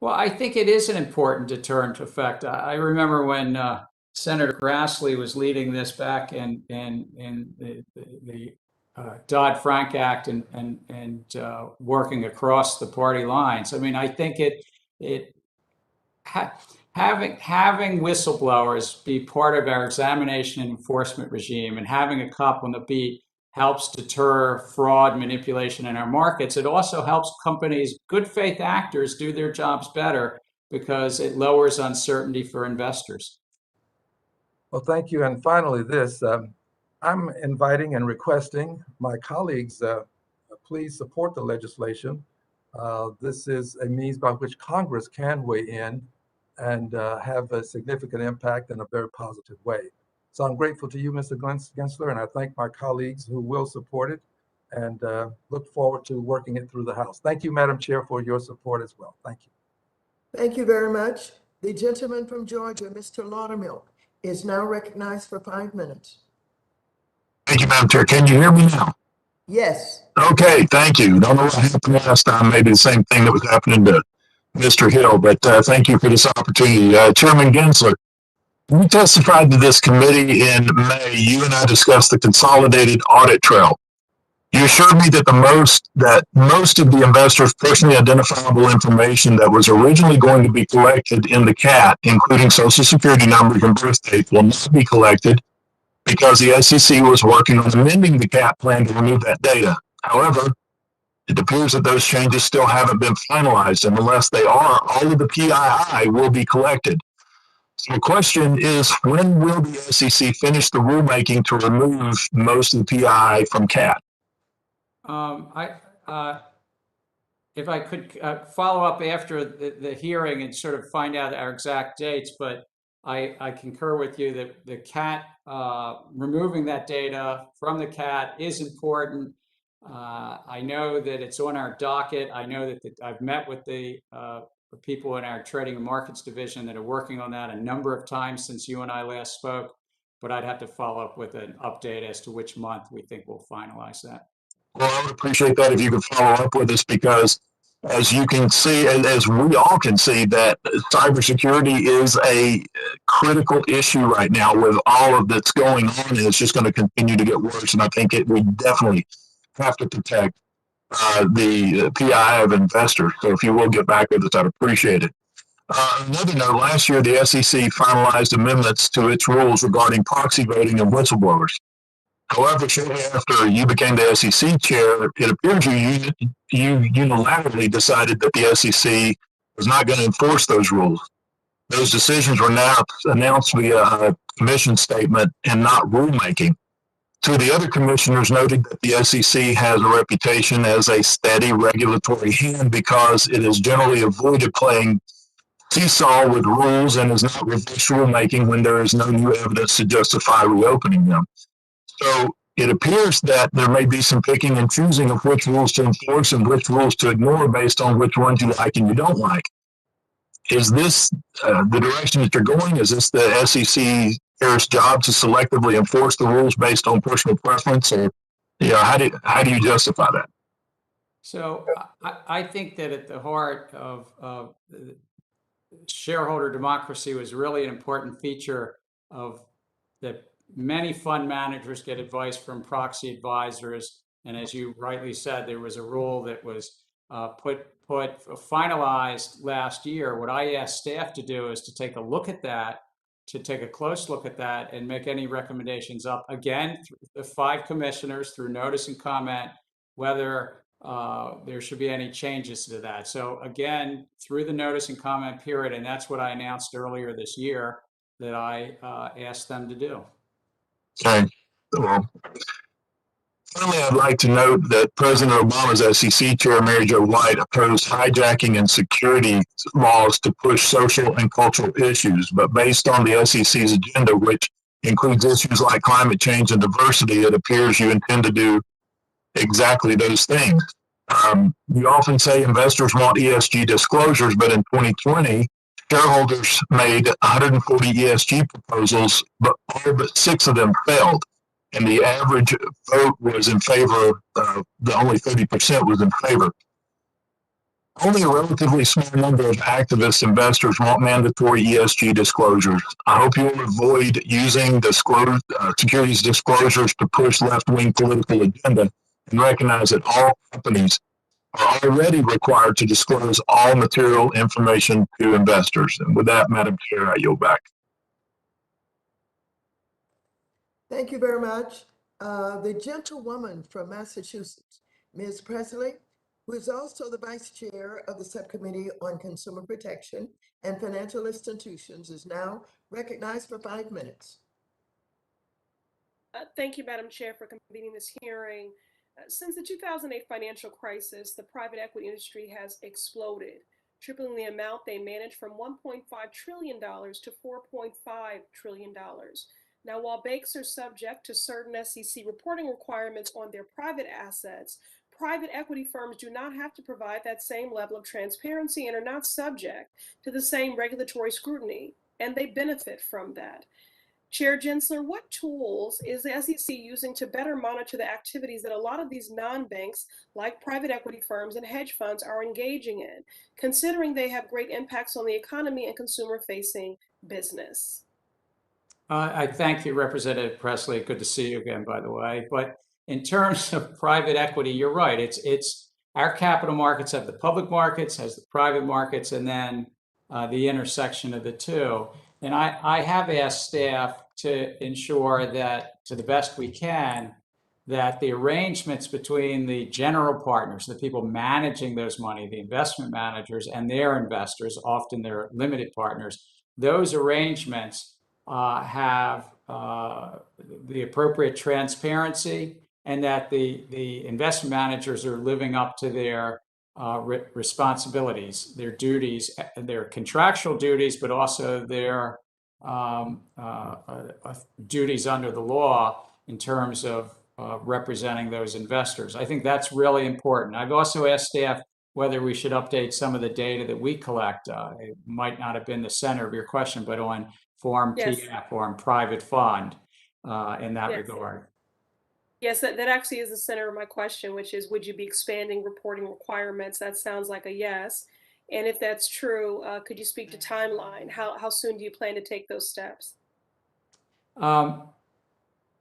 Speaker 5: Well, I think it is an important deterrent effect. I remember when Senator Grassley was leading this back in the Dodd-Frank Act and working across the party lines. I mean, I think having whistleblowers be part of our examination and enforcement regime, and having a cop on the beat helps deter fraud, manipulation in our markets. It also helps companies, good faith actors, do their jobs better because it lowers uncertainty for investors.
Speaker 3: Well, thank you. And finally, this, I'm inviting and requesting my colleagues, please support the legislation. This is a means by which Congress can weigh in and have a significant impact in a very positive way. So I'm grateful to you, Mr. Gensler, and I thank my colleagues who will support it, and look forward to working it through the House. Thank you, Madam Chair, for your support as well. Thank you.
Speaker 1: Thank you very much. The gentleman from Georgia, Mr. Laudermilk, is now recognized for 5 minutes.
Speaker 8: Thank you, Madam Chair. Can you hear me now?
Speaker 1: Yes.
Speaker 8: Okay, thank you. Don't know what happened last time. Maybe the same thing that was happening to Mr. Hill, but thank you for this opportunity. Chairman Gensler, we testified to this committee in May. You and I discussed the consolidated audit trail. You assured me that most of the investors' personally identifiable information that was originally going to be collected in the CAT, including social security numbers and birth dates, will not be collected because the SEC was working on amending the CAT plan to remove that data. However, it appears that those changes still haven't been finalized, and unless they are, all of the PII will be collected. So the question is, when will the SEC finish the rulemaking to remove most of the PII from CAT?
Speaker 5: If I could follow up after the hearing and sort of find out our exact dates, but I concur with you that the CAT, removing that data from the CAT is important. I know that it's on our docket. I know that I've met with the people in our trading and markets division that are working on that a number of times since you and I last spoke, but I'd have to follow up with an update as to which month we think we'll finalize that.
Speaker 8: Well, I would appreciate that if you could follow up with us, because as you can see, as we all can see, that cybersecurity is a critical issue right now with all of that's going on, and it's just going to continue to get worse. And I think we definitely have to protect the PII of investors. So if you will get back with us, I'd appreciate it. Another note, last year, the SEC finalized amendments to its rules regarding proxy voting and whistleblowers. However, shortly after you became the SEC chair, it appears you unilaterally decided that the SEC was not going to enforce those rules. Those decisions were now announced via a commission statement and not rulemaking. Two of the other commissioners noted that the SEC has a reputation as a steady regulatory hand because it has generally avoided playing seesaw with rules and is not reverse rulemaking when there is no new evidence to justify reopening them. So it appears that there may be some picking and choosing of which rules to enforce and which rules to ignore based on which ones you like and you don't like. Is this the direction that you're going? Is this the SEC's job to selectively enforce the rules based on personal preference, or how do you justify that?
Speaker 5: So I think that at the heart of shareholder democracy was really an important feature of that. Many fund managers get advice from proxy advisors, and as you rightly said, there was a rule that was finalized last year. What I asked staff to do is to take a look at that, to take a close look at that, and make any recommendations up again through the 5 commissioners through notice and comment, whether there should be any changes to that. So again, through the notice and comment period, and that's what I announced earlier this year that I asked them to do.
Speaker 8: Okay. Well, finally, I'd like to note that President Obama's SEC Chair, Mary Jo White, opposed hijacking and security laws to push social and cultural issues. But based on the SEC's agenda, which includes issues like climate change and diversity, it appears you intend to do exactly those things. You often say investors want ESG disclosures, but in 2020, shareholders made 140 ESG proposals, but all but 6 of them failed. And the average vote was in favor, the only 30% was in favor. Only a relatively small number of activist investors want mandatory ESG disclosures. I hope you will avoid using securities disclosures to push left-wing political agenda and recognize that all companies are already required to disclose all material information to investors. And with that, Madam Chair, I yield back.
Speaker 1: Thank you very much. The gentlewoman from Massachusetts, Ms. Presley, who is also the Vice Chair of the Subcommittee on Consumer Protection and Financial Institutions, is now recognized for 5 minutes.
Speaker 9: Thank you, Madam Chair, for convening this hearing. Since the 2008 financial crisis, the private equity industry has exploded, tripling the amount they manage from $1.5 trillion to $4.5 trillion. Now, while banks are subject to certain SEC reporting requirements on their private assets, private equity firms do not have to provide that same level of transparency and are not subject to the same regulatory scrutiny, and they benefit from that. Chair Gensler, what tools is the SEC using to better monitor the activities that a lot of these non-banks, like private equity firms and hedge funds, are engaging in, considering they have great impacts on the economy and consumer-facing business?
Speaker 5: I thank you, Representative Presley. Good to see you again, by the way. But in terms of private equity, you're right. It's our capital markets have the public markets, has the private markets, and then the intersection of the two. And I have asked staff to ensure that, to the best we can, that the arrangements between the general partners, the people managing those money, the investment managers and their investors, often their limited partners, those arrangements have the appropriate transparency, and that the investment managers are living up to their responsibilities, their duties, their contractual duties, but also their duties under the law in terms of representing those investors. I think that's really important. I've also asked staff whether we should update some of the data that we collect. It might not have been the center of your question, but on Form PF or on private fund in that regard.
Speaker 9: Yes, that actually is the center of my question, which is, would you be expanding reporting requirements? That sounds like a yes. And if that's true, could you speak to timeline? How soon do you plan to take those steps?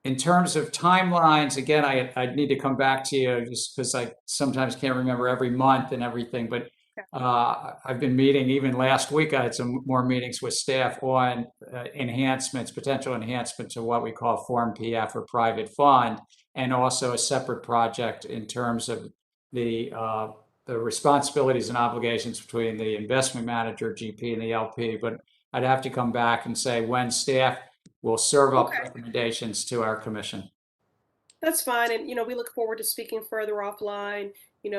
Speaker 5: In terms of timelines, again, I'd need to come back to you just because I sometimes can't remember every month and everything. But I've been meeting, even last week, I had some more meetings with staff on enhancements, potential enhancements to what we call Form PF or private fund, and also a separate project in terms of the responsibilities and obligations between the investment manager, GP, and the LP. But I'd have to come back and say when staff will serve up recommendations to our commission.
Speaker 9: That's fine. And, we look forward to speaking further offline.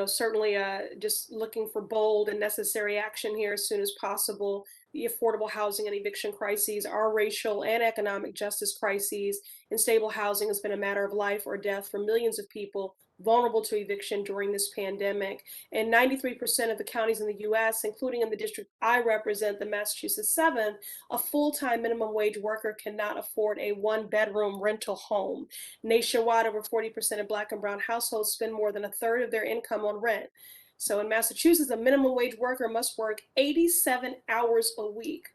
Speaker 9: Certainly just looking for bold and necessary action here as soon as possible. The affordable housing and eviction crises are racial and economic justice crises, and stable housing has been a matter of life or death for millions of people vulnerable to eviction during this pandemic. And 93% of the counties in the U.S., including in the district I represent, the Massachusetts 7th, a full-time minimum wage worker cannot afford a one-bedroom rental home. Nationwide, over 40% of Black and brown households spend more than a third of their income on rent. So in Massachusetts, a minimum wage worker must work 87 hours a week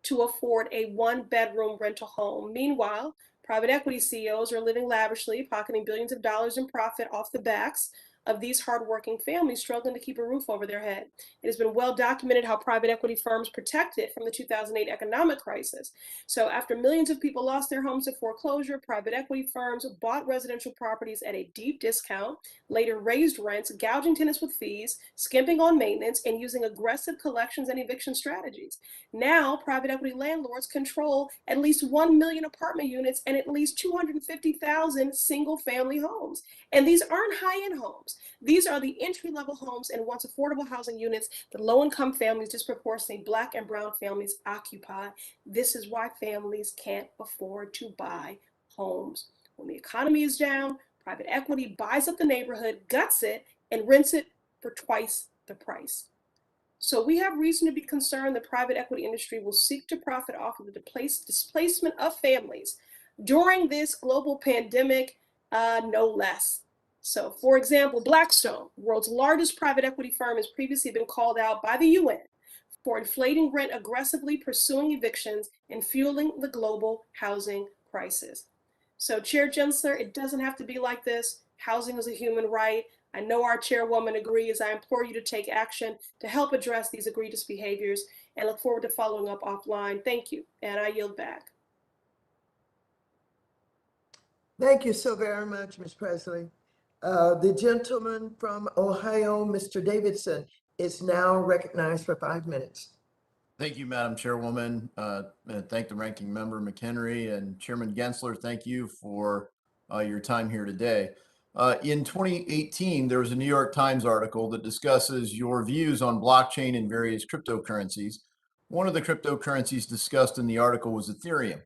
Speaker 9: to afford a one-bedroom rental home. Meanwhile, private equity CEOs are living lavishly, pocketing billions of dollars in profit off the backs of these hardworking families struggling to keep a roof over their head. It has been well documented how private equity firms protected from the 2008 economic crisis. So after millions of people lost their homes to foreclosure, private equity firms bought residential properties at a deep discount, later raised rents, gouging tenants with fees, skimping on maintenance, and using aggressive collections and eviction strategies. Now, private equity landlords control at least 1 million apartment units and at least 250,000 single-family homes. And these aren't high-end homes. These are the entry-level homes and once affordable housing units that low-income families, disproportionately Black and brown families, occupy. This is why families can't afford to buy homes. When the economy is down, private equity buys up the neighborhood, guts it, and rents it for twice the price. So we have reason to be concerned the private equity industry will seek to profit off of the displacement of families during this global pandemic, no less. So, for example, Blackstone, the world's largest private equity firm, has previously been called out by the UN for inflating rent, aggressively pursuing evictions, and fueling the global housing crisis. So, Chair Gensler, it doesn't have to be like this. Housing is a human right. I know our chairwoman agrees. I implore you to take action to help address these egregious behaviors and look forward to following up offline. Thank you, and I yield back.
Speaker 1: Thank you so very much, Ms. Presley. The gentleman from Ohio, Mr. Davidson, is now recognized for 5 minutes.
Speaker 10: Thank you, Madam Chairwoman, and thank the ranking member McHenry and Chairman Gensler. Thank you for your time here today. In 2018, there was a New York Times article that discusses your views on blockchain and various cryptocurrencies. One of the cryptocurrencies discussed in the article was Ethereum.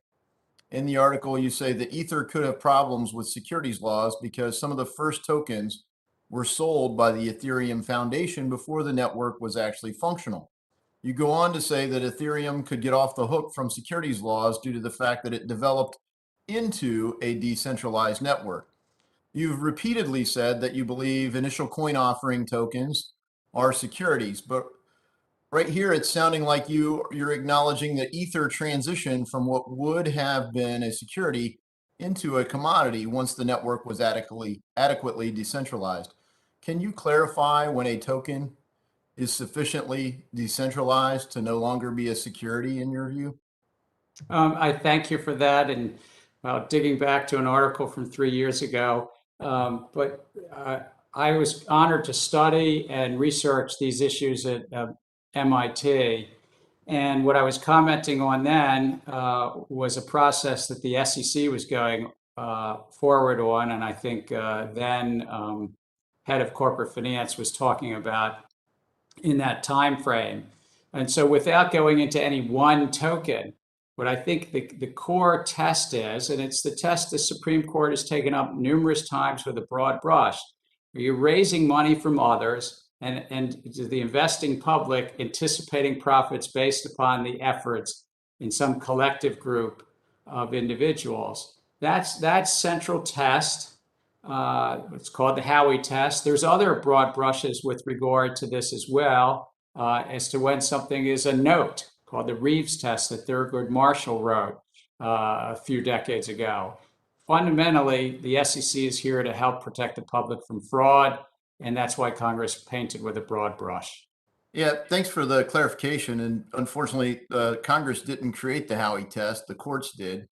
Speaker 10: In the article, you say that Ether could have problems with securities laws because some of the first tokens were sold by the Ethereum Foundation before the network was actually functional. You go on to say that Ethereum could get off the hook from securities laws due to the fact that it developed into a decentralized network. You've repeatedly said that you believe initial coin offering tokens are securities, but right here it's sounding like you're acknowledging that Ether transitioned from what would have been a security into a commodity once the network was adequately decentralized. Can you clarify when a token is sufficiently decentralized to no longer be a security in your view?
Speaker 5: I thank you for that. And digging back to an article from 3 years ago, but I was honored to study and research these issues at MIT. And what I was commenting on then was a process that the SEC was going forward on. And I think then head of corporate finance was talking about in that time frame. And so without going into any one token, what I think the core test is, and it's the test the Supreme Court has taken up numerous times with a broad brush, where you're raising money from others and the investing public anticipating profits based upon the efforts in some collective group of individuals. That's central test. It's called the Howey test. There's other broad brushes with regard to this as well, as to when something is a note, called the Reeves test that Thurgood Marshall wrote a few decades ago. Fundamentally, the SEC is here to help protect the public from fraud, and that's why Congress painted with a broad brush.
Speaker 10: Yeah, thanks for the clarification. And unfortunately, Congress didn't create the Howey test, the courts did.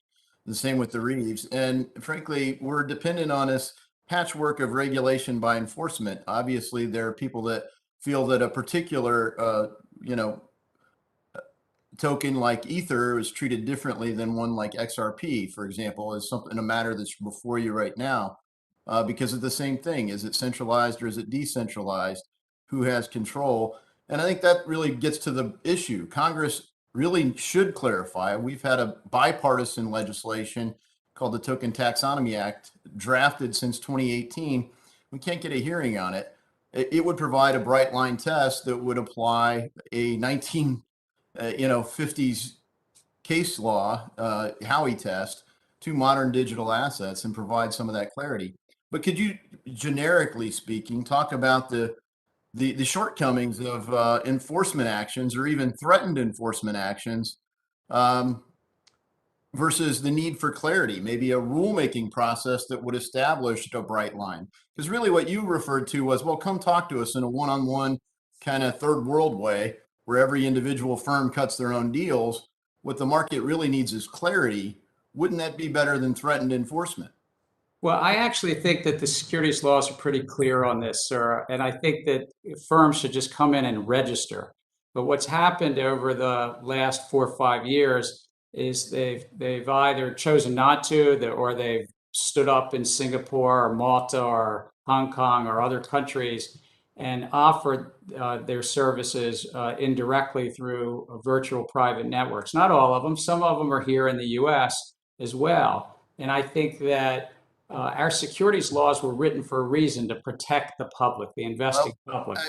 Speaker 10: The same with the Reeves. And frankly, we're dependent on this patchwork of regulation by enforcement. Obviously, there are people that feel that a particular, token like Ether is treated differently than one like XRP, for example, is something, a matter that's before you right now, because of the same thing. Is it centralized or is it decentralized? Who has control? And I think that really gets to the issue. Congress really should clarify. We've had a bipartisan legislation called the Token Taxonomy Act drafted since 2018. We can't get a hearing on it. It would provide a bright line test that would apply a 1950s case law, Howey test, to modern digital assets and provide some of that clarity. But could you, generically speaking, talk about the shortcomings of enforcement actions or even threatened enforcement actions versus the need for clarity, maybe a rulemaking process that would establish a bright line? Because really what you referred to was, well, come talk to us in a one-on-one kind of third world way where every individual firm cuts their own deals. What the market really needs is clarity. Wouldn't that be better than threatened enforcement?
Speaker 5: Well, I actually think that the securities laws are pretty clear on this, sir. And I think that firms should just come in and register. But what's happened over the last 4 or 5 years is they've either chosen not to, or they've stood up in Singapore or Malta or Hong Kong or other countries and offered their services indirectly through virtual private networks. Not all of them. Some of them are here in the US as well. And I think that our securities laws were written for a reason, to protect the public, the investing public.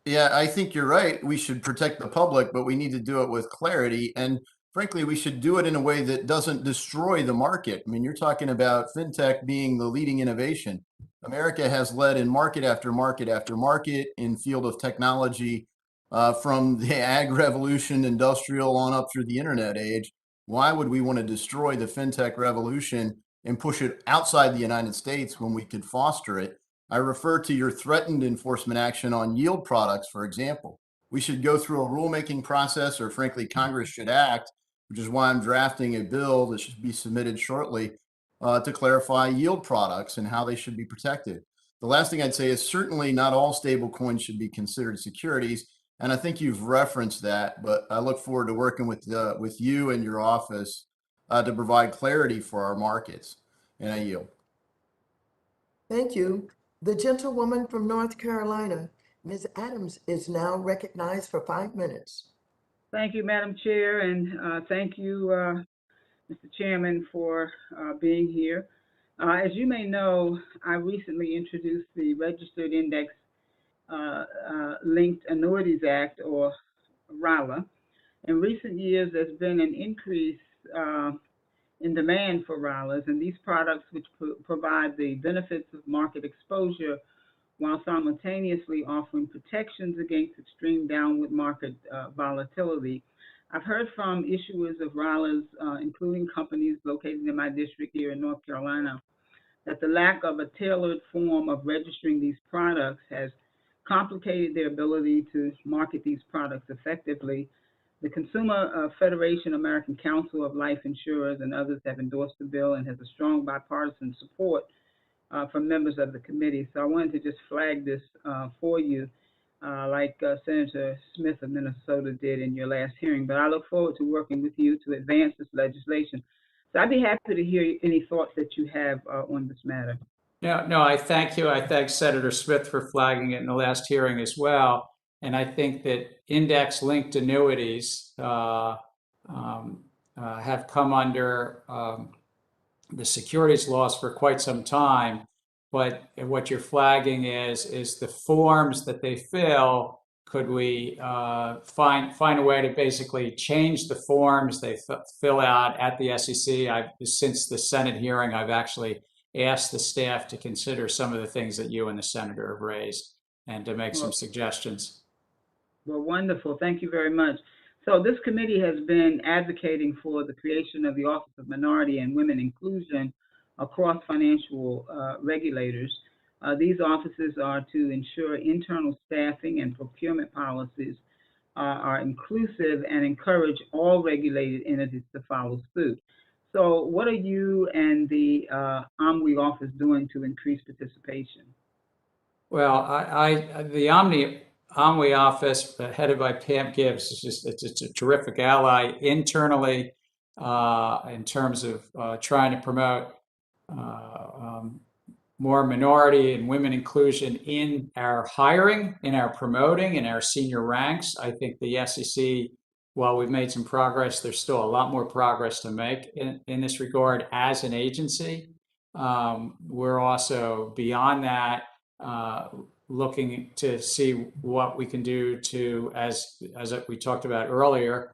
Speaker 10: Yeah, I think you're right. We should protect the public, but we need to do it with clarity. And frankly, we should do it in a way that doesn't destroy the market. I mean, you're talking about fintech being the leading innovation. America has led in market after market after market in field of technology, from the ag revolution, industrial, on up through the internet age. Why would we want to destroy the fintech revolution and push it outside the United States when we could foster it? I refer to your threatened enforcement action on yield products, for example. We should go through a rulemaking process, or frankly, Congress should act, which is why I'm drafting a bill that should be submitted shortly to clarify yield products and how they should be protected. The last thing I'd say is certainly not all stable coins should be considered securities. And I think you've referenced that, but I look forward to working with you and your office to provide clarity for our markets. And I yield.
Speaker 1: Thank you. The gentlewoman from North Carolina, Ms. Adams, is now recognized for 5 minutes.
Speaker 11: Thank you, Madam Chair, and thank you, Mr. Chairman, for being here. As you may know, I recently introduced the Registered Index Linked Annuities Act, or RILA. In recent years, there's been an increase in demand for RILAs, and these products, which provide the benefits of market exposure while simultaneously offering protections against extreme downward market volatility. I've heard from issuers of RILAs, including companies located in my district here in North Carolina, that the lack of a tailored form of registering these products has complicated their ability to market these products effectively. The Consumer Federation, American Council of Life Insurers, and others have endorsed the bill and has a strong bipartisan support from members of the committee. So I wanted to just flag this for you, like Senator Smith of Minnesota did in your last hearing. But I look forward to working with you to advance this legislation. So I'd be happy to hear any thoughts that you have on this matter.
Speaker 5: No, I thank you. I thank Senator Smith for flagging it in the last hearing as well. And I think that index-linked annuities have come under the securities laws for quite some time. But what you're flagging is the forms that they fill. Could we find a way to basically change the forms they fill out at the SEC? Since the Senate hearing, I've actually asked the staff to consider some of the things that you and the senator have raised and to make some suggestions.
Speaker 11: Well, wonderful. Thank you very much. So this committee has been advocating for the creation of the Office of Minority and Women Inclusion across financial regulators. These offices are to ensure internal staffing and procurement policies are inclusive and encourage all regulated entities to follow suit. So what are you and the OMWI office doing to increase participation?
Speaker 5: Well, the OMWI office, headed by Pam Gibbs, it's a terrific ally internally in terms of trying to promote more minority and women inclusion in our hiring, in our promoting, in our senior ranks. I think the SEC, while we've made some progress, there's still a lot more progress to make in this regard as an agency. We're also beyond that, looking to see what we can do to, as we talked about earlier,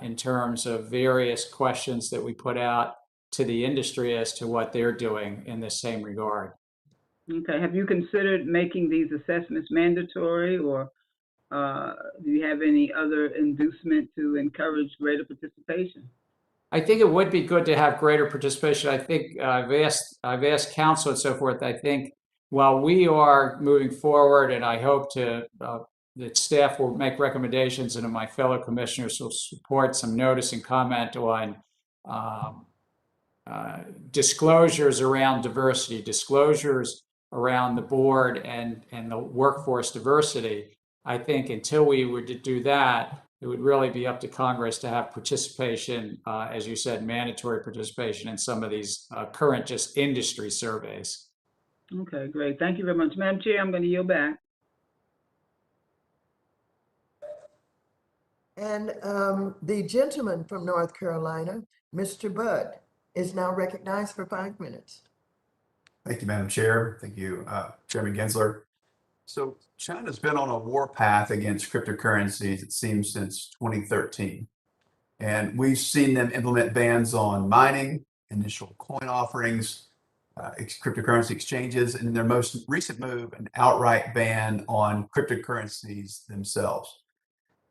Speaker 5: in terms of various questions that we put out to the industry as to what they're doing in the same regard.
Speaker 11: Okay. Have you considered making these assessments mandatory, or do you have any other inducement to encourage greater participation?
Speaker 5: I think it would be good to have greater participation. I think I've asked counsel and so forth. I think while we are moving forward, and I hope to that staff will make recommendations, and my fellow commissioners will support some notice and comment on disclosures around diversity, disclosures around the board and the workforce diversity. I think until we were to do that, it would really be up to Congress to have participation, as you said, mandatory participation in some of these current just industry surveys.
Speaker 11: Okay, great. Thank you very much. Madam Chair, I'm going to yield back.
Speaker 1: And the gentleman from North Carolina, Mr. Budd, is now recognized for 5 minutes.
Speaker 22: Thank you, Madam Chair. Thank you, Chairman Gensler. So China's been on a war path against cryptocurrencies, it seems, since 2013. And we've seen them implement bans on mining, initial coin offerings, cryptocurrency exchanges, and in their most recent move, an outright ban on cryptocurrencies themselves.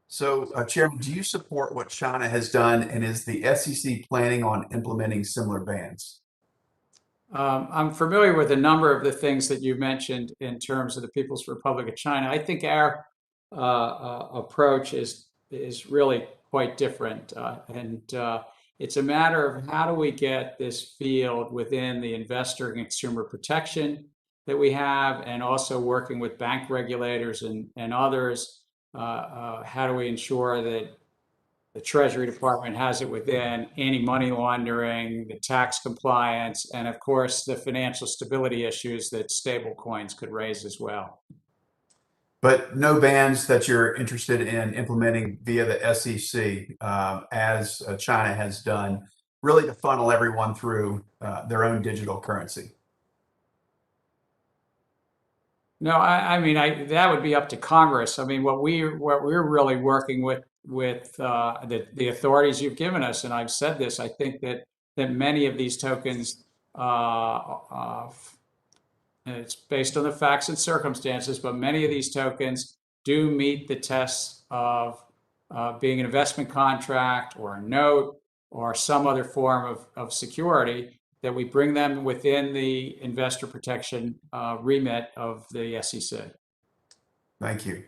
Speaker 22: So, Chairman, do you support what China has done, and is the SEC planning on implementing similar bans?
Speaker 5: I'm familiar with a number of the things that you mentioned in terms of the People's Republic of China. I think our approach is really quite different, and it's a matter of how do we get this field within the investor and consumer protection that we have, and also working with bank regulators and others. How do we ensure that the Treasury Department has it within anti-money laundering, the tax compliance, and of course, the financial stability issues that stablecoins could raise as well.
Speaker 22: But no bans that you're interested in implementing via the SEC, as China has done, really to funnel everyone through their own digital currency.
Speaker 5: No, I mean, that would be up to Congress. I mean, what we're really working with the authorities you've given us, and I've said this, I think that many of these tokens, it's based on the facts and circumstances, but many of these tokens do meet the tests of being an investment contract or a note or some other form of security, that we bring them within the investor protection remit of the SEC.
Speaker 22: Thank you.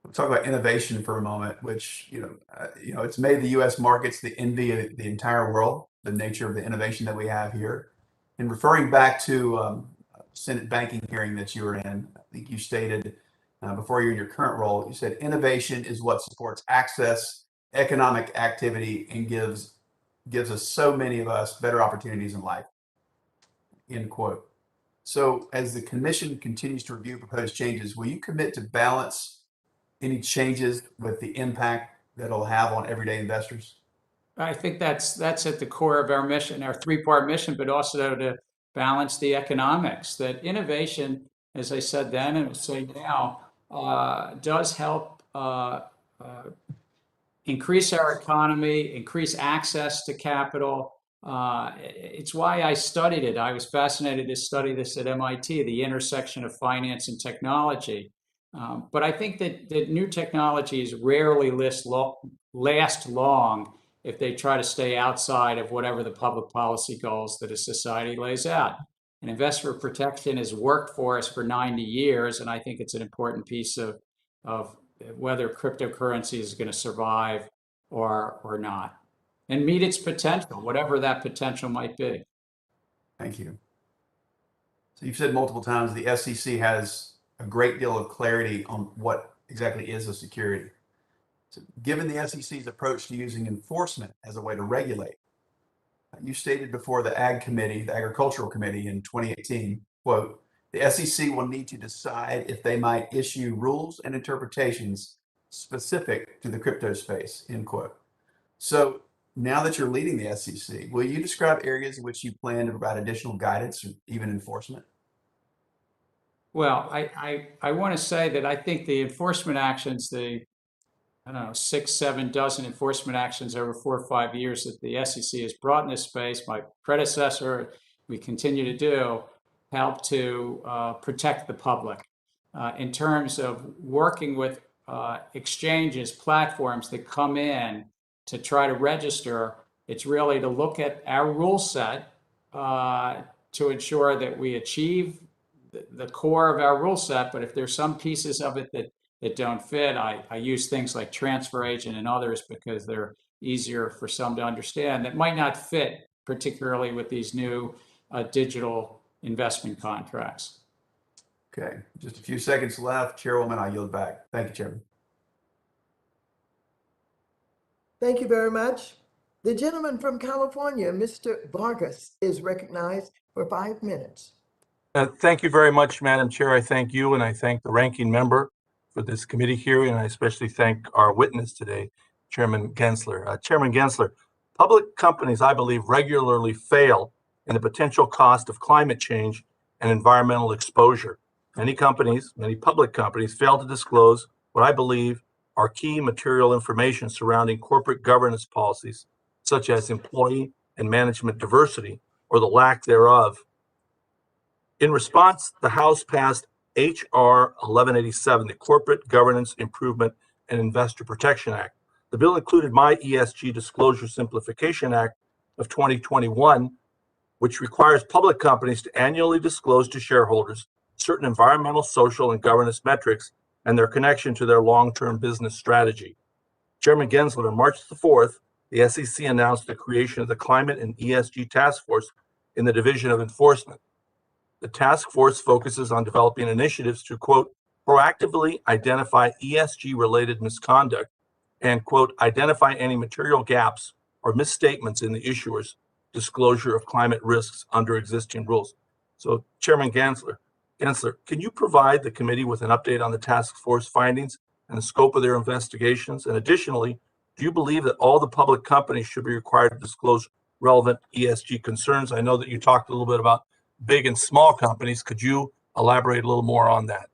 Speaker 22: We'll talk about innovation for a moment, which, it's made the U.S. markets the envy of the entire world, the nature of the innovation that we have here. And referring back to Senate banking hearing that you were in, I think you stated before you're in your current role, you said innovation is what supports access, economic activity, and gives us, so many of us, better opportunities in life, end quote. So as the commission continues to review proposed changes, will you commit to balance any changes with the impact that it'll have on everyday investors?
Speaker 5: I think that's at the core of our mission, our three-part mission, but also to balance the economics. That innovation, as I said then and will say now, does help increase our economy, increase access to capital. It's why I studied it. I was fascinated to study this at MIT, the intersection of finance and technology. But I think that new technologies rarely last long if they try to stay outside of whatever the public policy goals that a society lays out. And investor protection has worked for us for 90 years, and I think it's an important piece of whether cryptocurrency is going to survive or not, and meet its potential, whatever that potential might be.
Speaker 22: Thank you. So you've said multiple times the SEC has a great deal of clarity on what exactly is a security. So given the SEC's approach to using enforcement as a way to regulate, you stated before the Agricultural Committee in 2018, quote, the SEC will need to decide if they might issue rules and interpretations specific to the crypto space, end quote. So now that you're leading the SEC, will you describe areas in which you plan to provide additional guidance or even enforcement?
Speaker 5: Well, I want to say that I think the enforcement actions, I don't know, 6, 7 dozen enforcement actions over 4 or 5 years that the SEC has brought in this space, my predecessor, we continue to do, help to protect the public. In terms of working with exchanges, platforms that come in to try to register, it's really to look at our rule set to ensure that we achieve the core of our rule set, but if there's some pieces of it that don't fit, I use things like transfer agent and others because they're easier for some to understand that might not fit, particularly with these new digital investment contracts.
Speaker 22: Okay, just a few seconds left. Chairwoman, I yield back. Thank you, Chairman.
Speaker 1: Thank you very much. The gentleman from California, Mr. Vargas, is recognized for 5 minutes.
Speaker 12: Thank you very much, Madam Chair. I thank you and I thank the ranking member for this committee hearing, and I especially thank our witness today, Chairman Gensler. Chairman Gensler, public companies, I believe, regularly fail in the potential cost of climate change and environmental exposure. Many companies, many public companies, fail to disclose what I believe are key material information surrounding corporate governance policies, such as employee and management diversity or the lack thereof. In response, the House passed H.R. 1187, the Corporate Governance Improvement and Investor Protection Act. The bill included my ESG Disclosure Simplification Act of 2021, which requires public companies to annually disclose to shareholders certain environmental, social, and governance metrics and their connection to their long-term business strategy. Chairman Gensler, on March the 4th, the SEC announced the creation of the Climate and ESG Task Force in the Division of Enforcement. The task force focuses on developing initiatives to, quote, proactively identify ESG-related misconduct and, quote, identify any material gaps or misstatements in the issuer's disclosure of climate risks under existing rules. So, Chairman Gensler, can you provide the committee with an update on the task force findings and the scope of their investigations? And additionally, do you believe that all the public companies should be required to disclose relevant ESG concerns? I know that you talked a little bit about big and small companies. Could you elaborate a little more on that?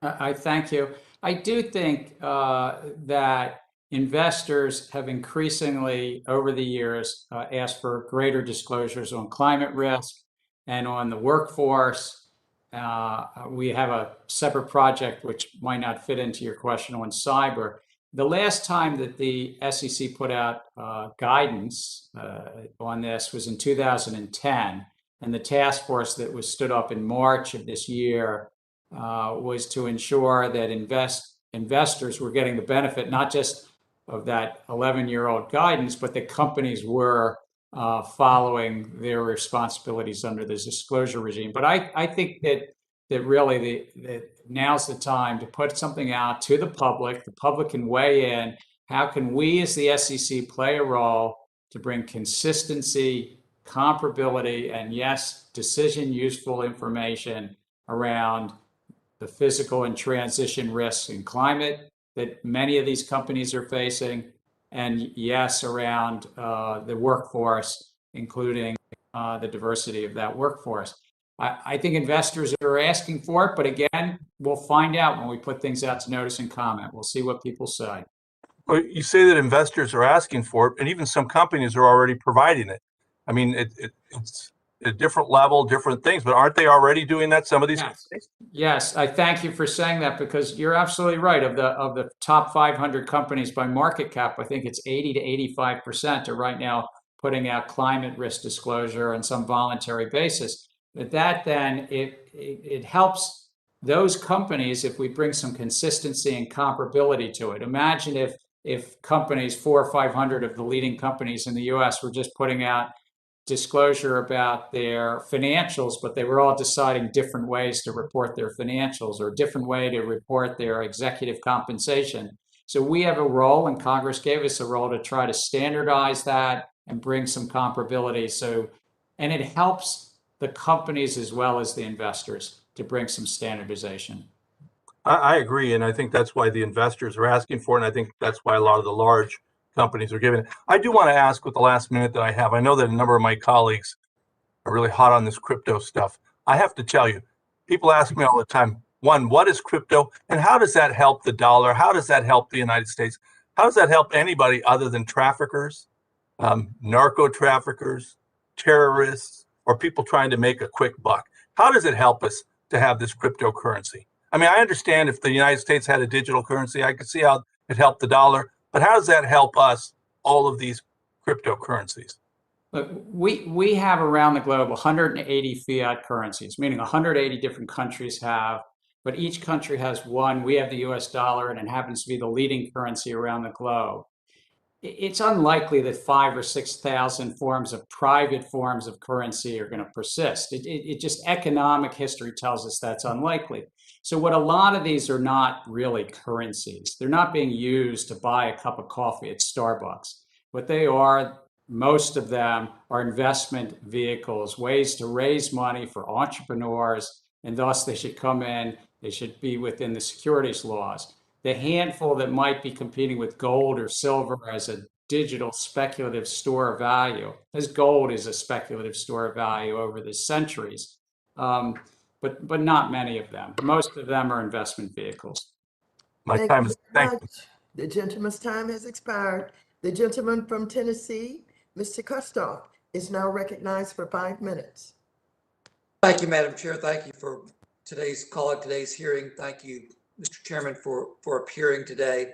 Speaker 5: I thank you. I do think that investors have increasingly over the years asked for greater disclosures on climate risk and on the workforce. We have a separate project which might not fit into your question on cyber. The last time that the SEC put out guidance on this was in 2010, and the task force that was stood up in March of this year was to ensure that investors were getting the benefit not just of that 11-year-old guidance, but the companies were following their responsibilities under the disclosure regime. But I think that really that now's the time to put something out to the public. The public can weigh in. How can we as the SEC play a role to bring consistency, comparability, and yes, decision useful information around the physical and transition risks in climate that many of these companies are facing, and yes, around the workforce, including the diversity of that workforce. I think investors are asking for it, but again, we'll find out when we put things out to notice and comment. We'll see what people say.
Speaker 12: Well, you say that investors are asking for it, and even some companies are already providing it. I mean, it's a different level, different things, but aren't they already doing that, some of these companies?
Speaker 5: Yes, I thank you for saying that, because you're absolutely right. Of the top 500 companies by market cap, I think it's 80 to 85% are right now putting out climate risk disclosure on some voluntary basis. But that then, it helps those companies if we bring some consistency and comparability to it. Imagine if companies, 400 or 500 of the leading companies in the US were just putting out disclosure about their financials, but they were all deciding different ways to report their financials or a different way to report their executive compensation. So we have a role, and Congress gave us a role to try to standardize that and bring some comparability. And it helps the companies as well as the investors to bring some standardization.
Speaker 12: I agree, and I think that's why the investors are asking for it, and I think that's why a lot of the large companies are giving it. I do want to ask with the last minute that I have, I know that a number of my colleagues are really hot on this crypto stuff. I have to tell you, people ask me all the time, one, what is crypto, and how does that help the dollar? How does that help the United States? How does that help anybody other than traffickers, narco traffickers, terrorists, or people trying to make a quick buck? How does it help us to have this cryptocurrency? I mean, I understand if the United States had a digital currency, I could see how it helped the dollar, but how does that help us, all of these cryptocurrencies?
Speaker 5: Look, we have around the globe 180 fiat currencies, meaning 180 different countries have, but each country has one. We have the US dollar, and it happens to be the leading currency around the globe. It's unlikely that 5,000 or 6,000 private forms of currency are going to persist. It just, economic history tells us that's unlikely. So what a lot of these are not really currencies. They're not being used to buy a cup of coffee at Starbucks. What they are, most of them are investment vehicles, ways to raise money for entrepreneurs, and thus they should come in, they should be within the securities laws. The handful that might be competing with gold or silver as a digital speculative store of value, as gold is a speculative store of value over the centuries, but not many of them. Most of them are investment vehicles.
Speaker 12: My time is, thank you.
Speaker 1: The gentleman's time has expired. The gentleman from Tennessee, Mr. Kustoff, is now recognized for 5 minutes.
Speaker 13: Thank you, Madam Chair. Thank you for today's call and today's hearing. Thank you, Mr. Chairman, for appearing today.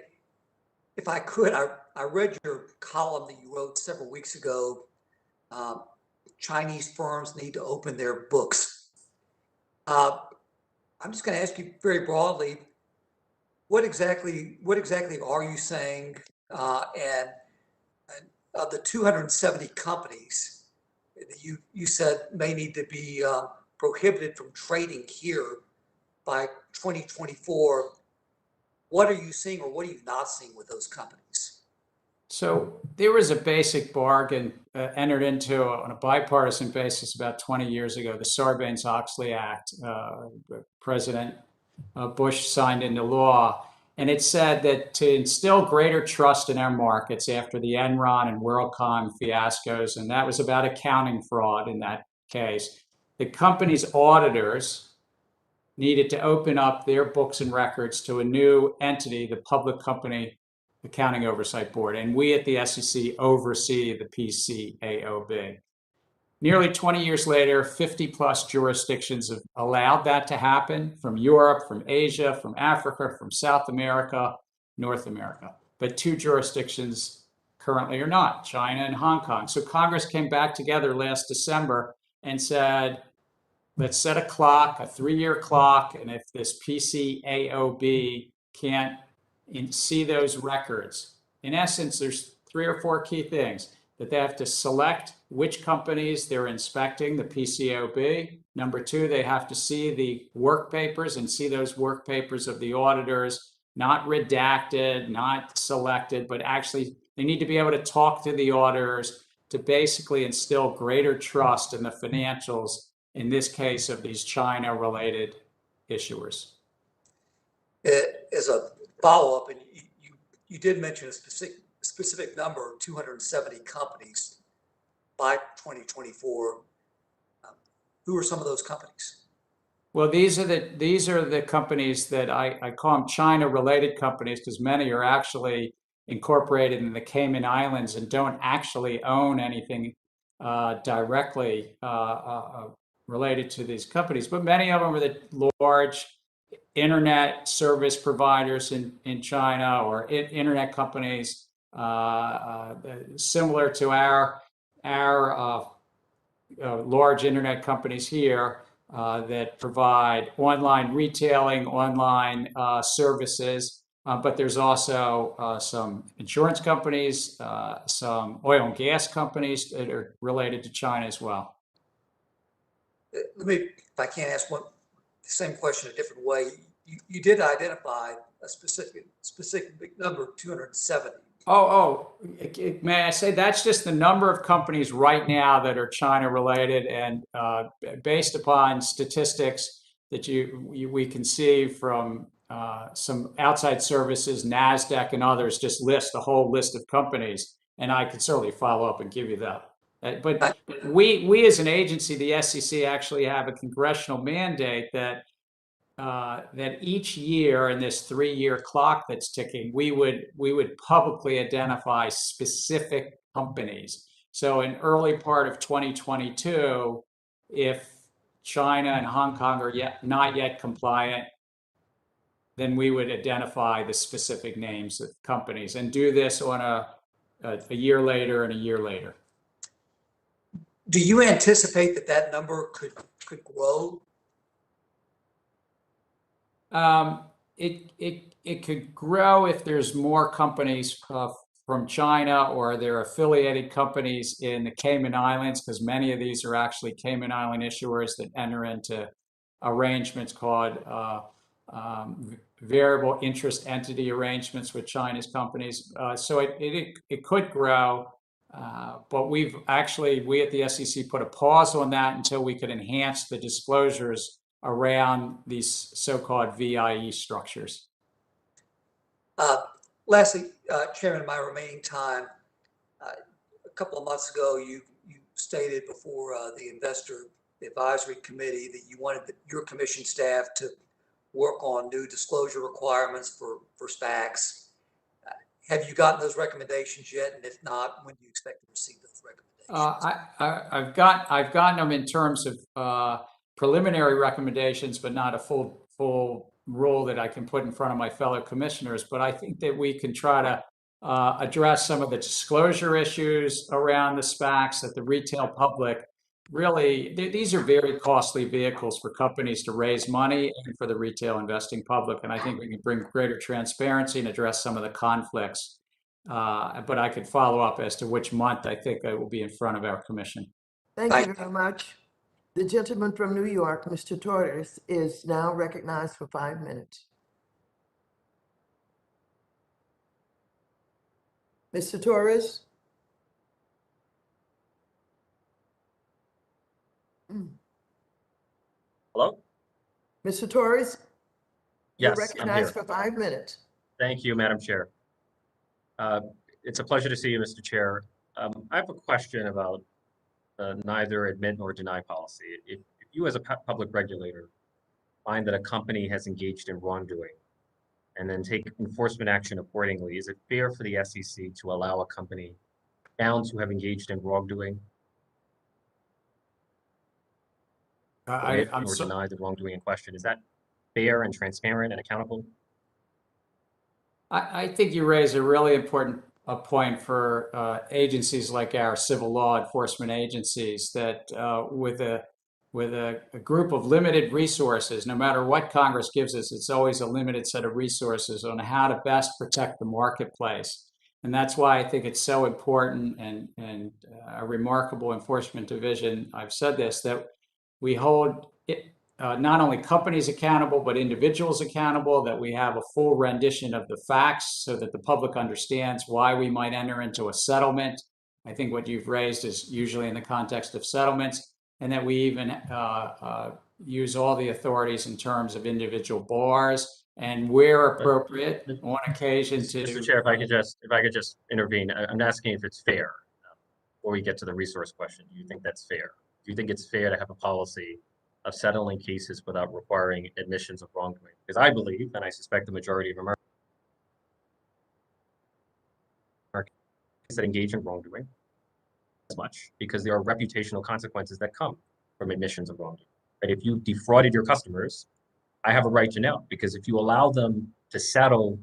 Speaker 13: If I could, I read your column that you wrote several weeks ago. Chinese firms need to open their books. I'm just going to ask you very broadly, what exactly are you saying? And of the 270 companies that you said may need to be prohibited from trading here by 2024, what are you seeing or what are you not seeing with those companies?
Speaker 5: So there was a basic bargain entered into on a bipartisan basis about 20 years ago, the Sarbanes-Oxley Act. President Bush signed into law. And it said that to instill greater trust in our markets after the Enron and WorldCom fiascos, and that was about accounting fraud in that case, the company's auditors needed to open up their books and records to a new entity, the Public Company Accounting Oversight Board. And we at the SEC oversee the PCAOB. Nearly 20 years later, 50 plus jurisdictions have allowed that to happen, from Europe, from Asia, from Africa, from South America, North America. But 2 jurisdictions currently are not, China and Hong Kong. So Congress came back together last December and said, let's set a clock, a 3-year clock, and if this PCAOB can't see those records, in essence, there's 3 or 4 key things. That they have to select which companies they're inspecting, the PCAOB. Number 2, they have to see the work papers and see those work papers of the auditors, not redacted, not selected, but actually they need to be able to talk to the auditors to basically instill greater trust in the financials, in this case of these China-related issuers.
Speaker 13: As a follow-up, and you did mention a specific number, 270 companies by 2024. Who are some of those companies?
Speaker 5: Well, these are the companies that I call them China-related companies, because many are actually incorporated in the Cayman Islands and don't actually own anything directly related to these companies. But many of them are the large internet service providers in China, or internet companies similar to our large internet companies here that provide online retailing, online services. But there's also some insurance companies, some oil and gas companies that are related to China as well.
Speaker 13: Let me, if I can ask the same question a different way. You did identify a specific number, 270.
Speaker 5: May I say that's just the number of companies right now that are China related, and based upon statistics that we can see from some outside services, NASDAQ and others, just list a whole list of companies, and I could certainly follow up and give you that. But we as an agency, the SEC, actually have a congressional mandate that each year in this 3-year clock that's ticking, we would publicly identify specific companies. So in early part of 2022, if China and Hong Kong are not yet compliant, then we would identify the specific names of companies and do this on a year later and a year later.
Speaker 13: Do you anticipate that number could grow?
Speaker 5: It could grow if there's more companies from China, or their affiliated companies in the Cayman Islands, because many of these are actually Cayman Island issuers that enter into arrangements called variable interest entity arrangements with Chinese companies. So it could grow, but we at the SEC put a pause on that until we could enhance the disclosures around these so-called VIE structures.
Speaker 13: Lastly, Chairman, in my remaining time, a couple of months ago, you stated before the Investor Advisory Committee that you wanted your commission staff to work on new disclosure requirements for SPACs. have you gotten those recommendations yet? And if not, when do you expect to receive those recommendations?
Speaker 5: I've gotten them in terms of preliminary recommendations, but not a full rule that I can put in front of my fellow commissioners. But I think that we can try to address some of the disclosure issues around the SPACs that the retail public really, these are very costly vehicles for companies to raise money and for the retail investing public. And I think we can bring greater transparency and address some of the conflicts. But I could follow up as to which month I think I will be in front of our commission.
Speaker 1: Thank you very much. The gentleman from New York, Mr. Torres, is now recognized for 5 minutes. Mr. Torres?
Speaker 14: Hello?
Speaker 1: Mr. Torres? You're
Speaker 14: Yes, I'm
Speaker 1: recognized
Speaker 14: here.
Speaker 1: for 5 minutes.
Speaker 14: Thank you, Madam Chair. It's a pleasure to see you, Mr. Chair. I have a question about neither admit nor deny policy. If you as a public regulator find that a company has engaged in wrongdoing and then take enforcement action accordingly, is it fair for the SEC to allow a company found to have engaged in wrongdoing or deny the wrongdoing in question? Is that fair and transparent and accountable?
Speaker 5: I think you raise a really important point for agencies like our civil law enforcement agencies that with a group of limited resources, no matter what Congress gives us, it's always a limited set of resources on how to best protect the marketplace. And that's why I think it's so important and a remarkable enforcement division, I've said this, that we hold not only companies accountable, but individuals accountable, that we have a full rendition of the facts so that the public understands why we might enter into a settlement. I think what you've raised is usually in the context of settlements, and that we even use all the authorities in terms of individual bars and where appropriate on occasion to—
Speaker 14: Mr. Chair, if I could just intervene, I'm asking if it's fair before we get to the resource question. Do you think that's fair? Do you think it's fair to have a policy of settling cases without requiring admissions of wrongdoing? Because I believe, and I suspect the majority of Americans that engage in wrongdoing as much, because there are reputational consequences that come from admissions of wrongdoing. But if you defrauded your customers, I have a right to know, because if you allow them to settle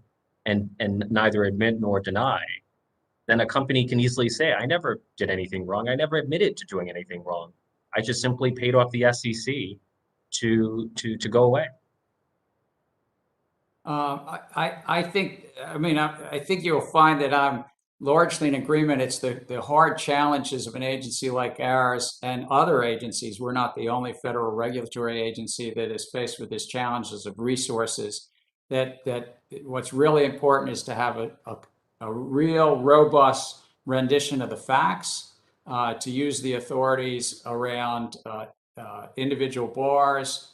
Speaker 14: and neither admit nor deny, then a company can easily say, I never did anything wrong. I never admitted to doing anything wrong. I just simply paid off the SEC to go away.
Speaker 5: I think you'll find that I'm largely in agreement. It's the hard challenges of an agency like ours and other agencies. We're not the only federal regulatory agency that is faced with these challenges of resources. That what's really important is to have a real robust rendition of the facts, to use the authorities around individual bars.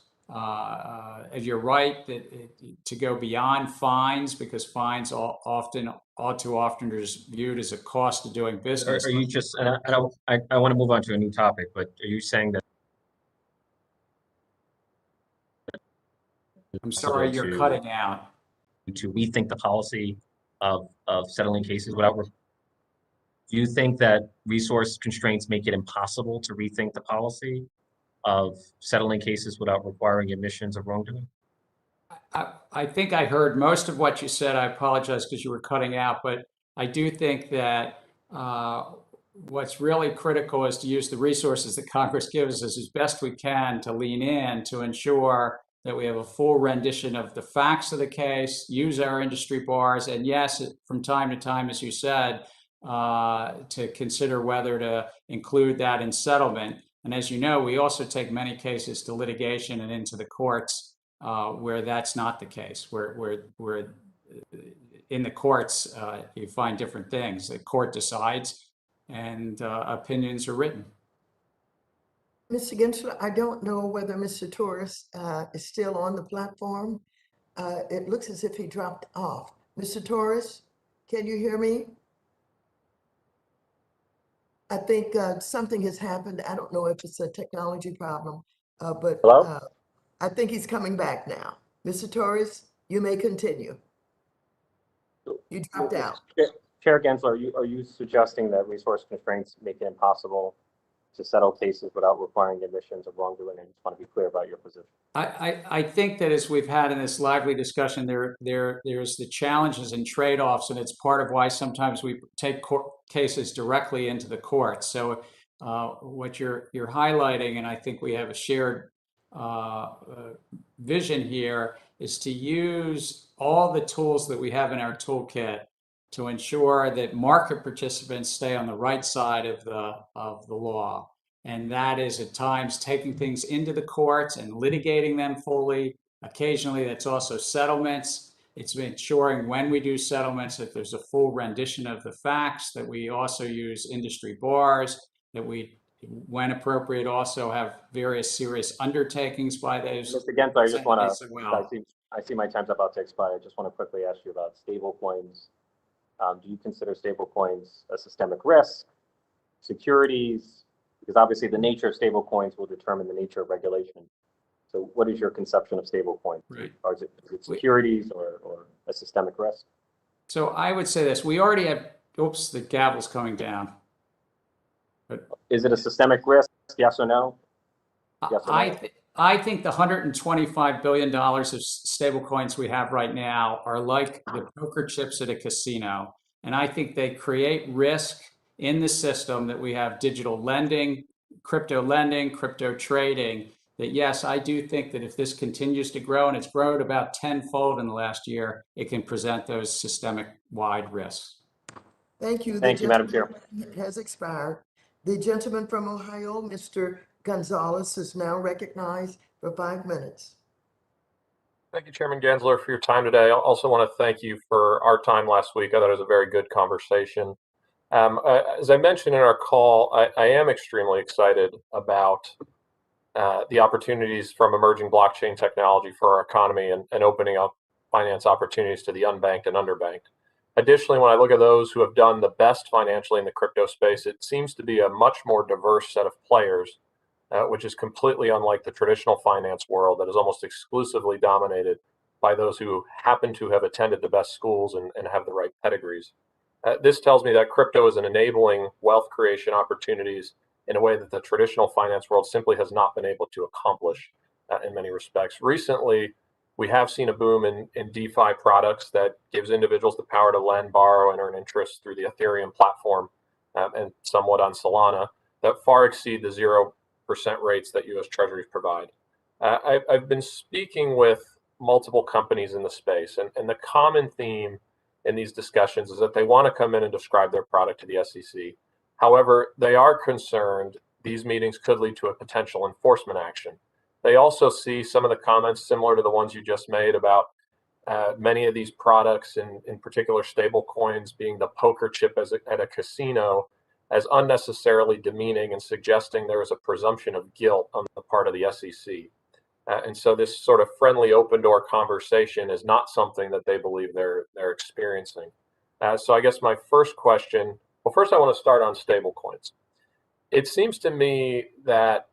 Speaker 5: You're right that to go beyond fines, because fines all too often are viewed as a cost of doing business.
Speaker 14: Are you just, and I want to move on to a new topic, but are you saying that—
Speaker 5: I'm sorry, you're cutting out.
Speaker 14: To rethink the policy of settling cases without— do you think that resource constraints make it impossible to rethink the policy of settling cases without requiring admissions of wrongdoing?
Speaker 5: I think I heard most of what you said. I apologize because you were cutting out, but I do think that what's really critical is to use the resources that Congress gives us as best we can to lean in to ensure that we have a full rendition of the facts of the case, use our industry bars, and yes, from time to time, as you said, to consider whether to include that in settlement. And as you know, we also take many cases to litigation and into the courts where that's not the case, where in the courts you find different things. The court decides and opinions are written.
Speaker 1: Mr. Gensler, I don't know whether Mr. Torres is still on the platform. It looks as if he dropped off. Mr. Torres, can you hear me? I think something has happened. I don't know if it's a technology problem, but I think he's coming back now. Mr. Torres, you may continue. You dropped out.
Speaker 14: Chair Gensler, are you suggesting that resource constraints make it impossible to settle cases without requiring admissions of wrongdoing? I just want to be clear about your position.
Speaker 5: I think that as we've had in this lively discussion, there's the challenges and trade-offs, and it's part of why sometimes we take cases directly into the courts. So what you're highlighting, and I think we have a shared vision here, is to use all the tools that we have in our toolkit to ensure that market participants stay on the right side of the law. And that is at times taking things into the courts and litigating them fully. Occasionally, that's also settlements. It's ensuring when we do settlements that there's a full rendition of the facts, that we also use industry bars, that we, when appropriate, also have various serious undertakings by those.
Speaker 14: Mr. Gensler, I just want to,
Speaker 5: well.
Speaker 14: I see my time's about to expire. I just want to quickly ask you about stable coins. Do you consider stable coins a systemic risk, securities? Because obviously the nature of stable coins will determine the nature of regulation. So what is your conception of stable coins?
Speaker 5: Right.
Speaker 14: Or is it securities or a systemic risk?
Speaker 5: So I would say this, we already have, oops, the gavel's coming down. But
Speaker 14: is it a systemic risk, yes or no? Yes or no?
Speaker 5: I think the $125 billion of stable coins we have right now are like the poker chips at a casino. And I think they create risk in the system that we have digital lending, crypto trading, that yes, I do think that if this continues to grow, and it's grown about tenfold in the last year, it can present those systemic wide risks.
Speaker 1: Thank you.
Speaker 14: Thank you, Madam Chair.
Speaker 1: Has expired. The gentleman from Ohio, Mr. Gonzalez, is now recognized for 5 minutes.
Speaker 15: Thank you, Chairman Gensler, for your time today. I also want to thank you for our time last week. I thought it was a very good conversation. As I mentioned in our call, I am extremely excited about the opportunities from emerging blockchain technology for our economy and opening up finance opportunities to the unbanked and underbanked. Additionally, when I look at those who have done the best financially in the crypto space, it seems to be a much more diverse set of players, which is completely unlike the traditional finance world that is almost exclusively dominated by those who happen to have attended the best schools and have the right pedigrees. This tells me that crypto is enabling wealth creation opportunities in a way that the traditional finance world simply has not been able to accomplish in many respects. Recently, we have seen a boom in DeFi products that gives individuals the power to lend, borrow, and earn interest through the Ethereum platform and somewhat on Solana that far exceed the 0% rates that U.S. Treasuries provide. I've been speaking with multiple companies in the space, and the common theme in these discussions is that they want to come in and describe their product to the SEC. However, they are concerned these meetings could lead to a potential enforcement action. They also see some of the comments similar to the ones you just made about many of these products, in particular stable coins, being the poker chip at a casino, as unnecessarily demeaning and suggesting there is a presumption of guilt on the part of the SEC. And so this sort of friendly open door conversation is not something that they believe they're experiencing. So I guess my first question, well, first I want to start on stable coins. It seems to me that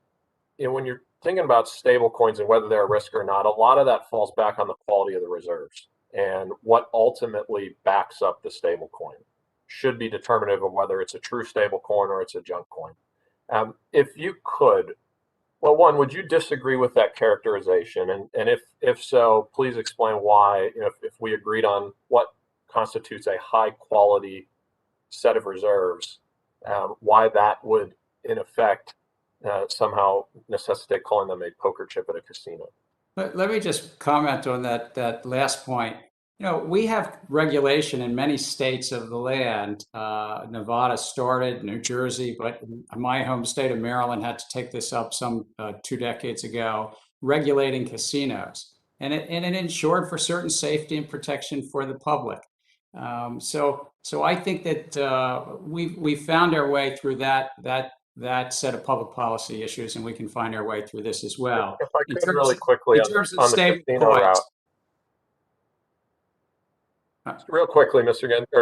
Speaker 15: when you're thinking about stable coins and whether they're a risk or not, a lot of that falls back on the quality of the reserves, and what ultimately backs up the stable coin should be determinative of whether it's a true stable coin or it's a junk coin. If you could, well, one, would you disagree with that characterization? And if so, please explain why, if we agreed on what constitutes a high quality set of reserves, why that would in effect somehow necessitate calling them a poker chip at a casino.
Speaker 5: Let me just comment on that last point. We have regulation in many states of the land. Nevada started, New Jersey, but my home state of Maryland had to take this up some 2 decades ago, regulating casinos. And it ensured for certain safety and protection for the public. So I think that we found our way through that set of public policy issues, and we can find our way through this as well.
Speaker 15: If I could really quickly on the casino route. Real quickly,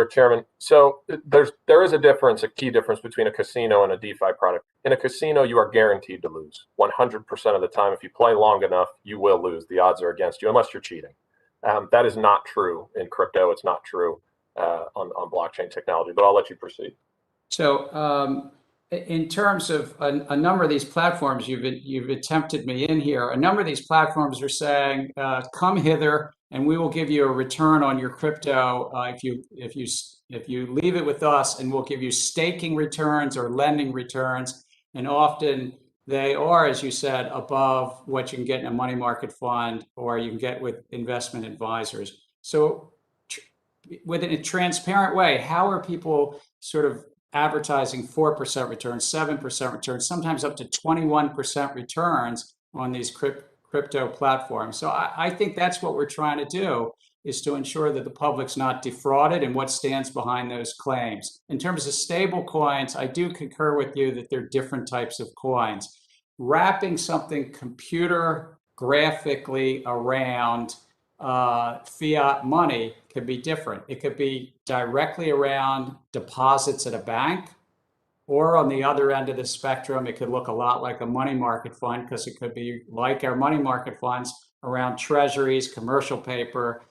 Speaker 15: Chairman. So there is a key difference between a casino and a DeFi product. In a casino, you are guaranteed to lose 100% of the time. If you play long enough, you will lose. The odds are against you unless you're cheating. That is not true in crypto. It's not true on blockchain technology. But I'll let you proceed.
Speaker 5: So in terms of a number of these platforms, you've attempted me in here. A number of these platforms are saying, come hither and we will give you a return on your crypto if you leave it with us, and we'll give you staking returns or lending returns. And often they are, as you said, above what you can get in a money market fund or you can get with investment advisors. So within a transparent way, how are people sort of advertising 4% returns, 7% returns, sometimes up to 21% returns on these crypto platforms? So I think that's what we're trying to do, is to ensure that the public's not defrauded and what stands behind those claims. In terms of stable coins, I do concur with you that there are different types of coins. Wrapping something computer graphically around fiat money could be different. It could be directly around deposits at a bank, or on the other end of the spectrum, it could look a lot like a money market fund, because it could be like our money market funds around treasuries, commercial paper,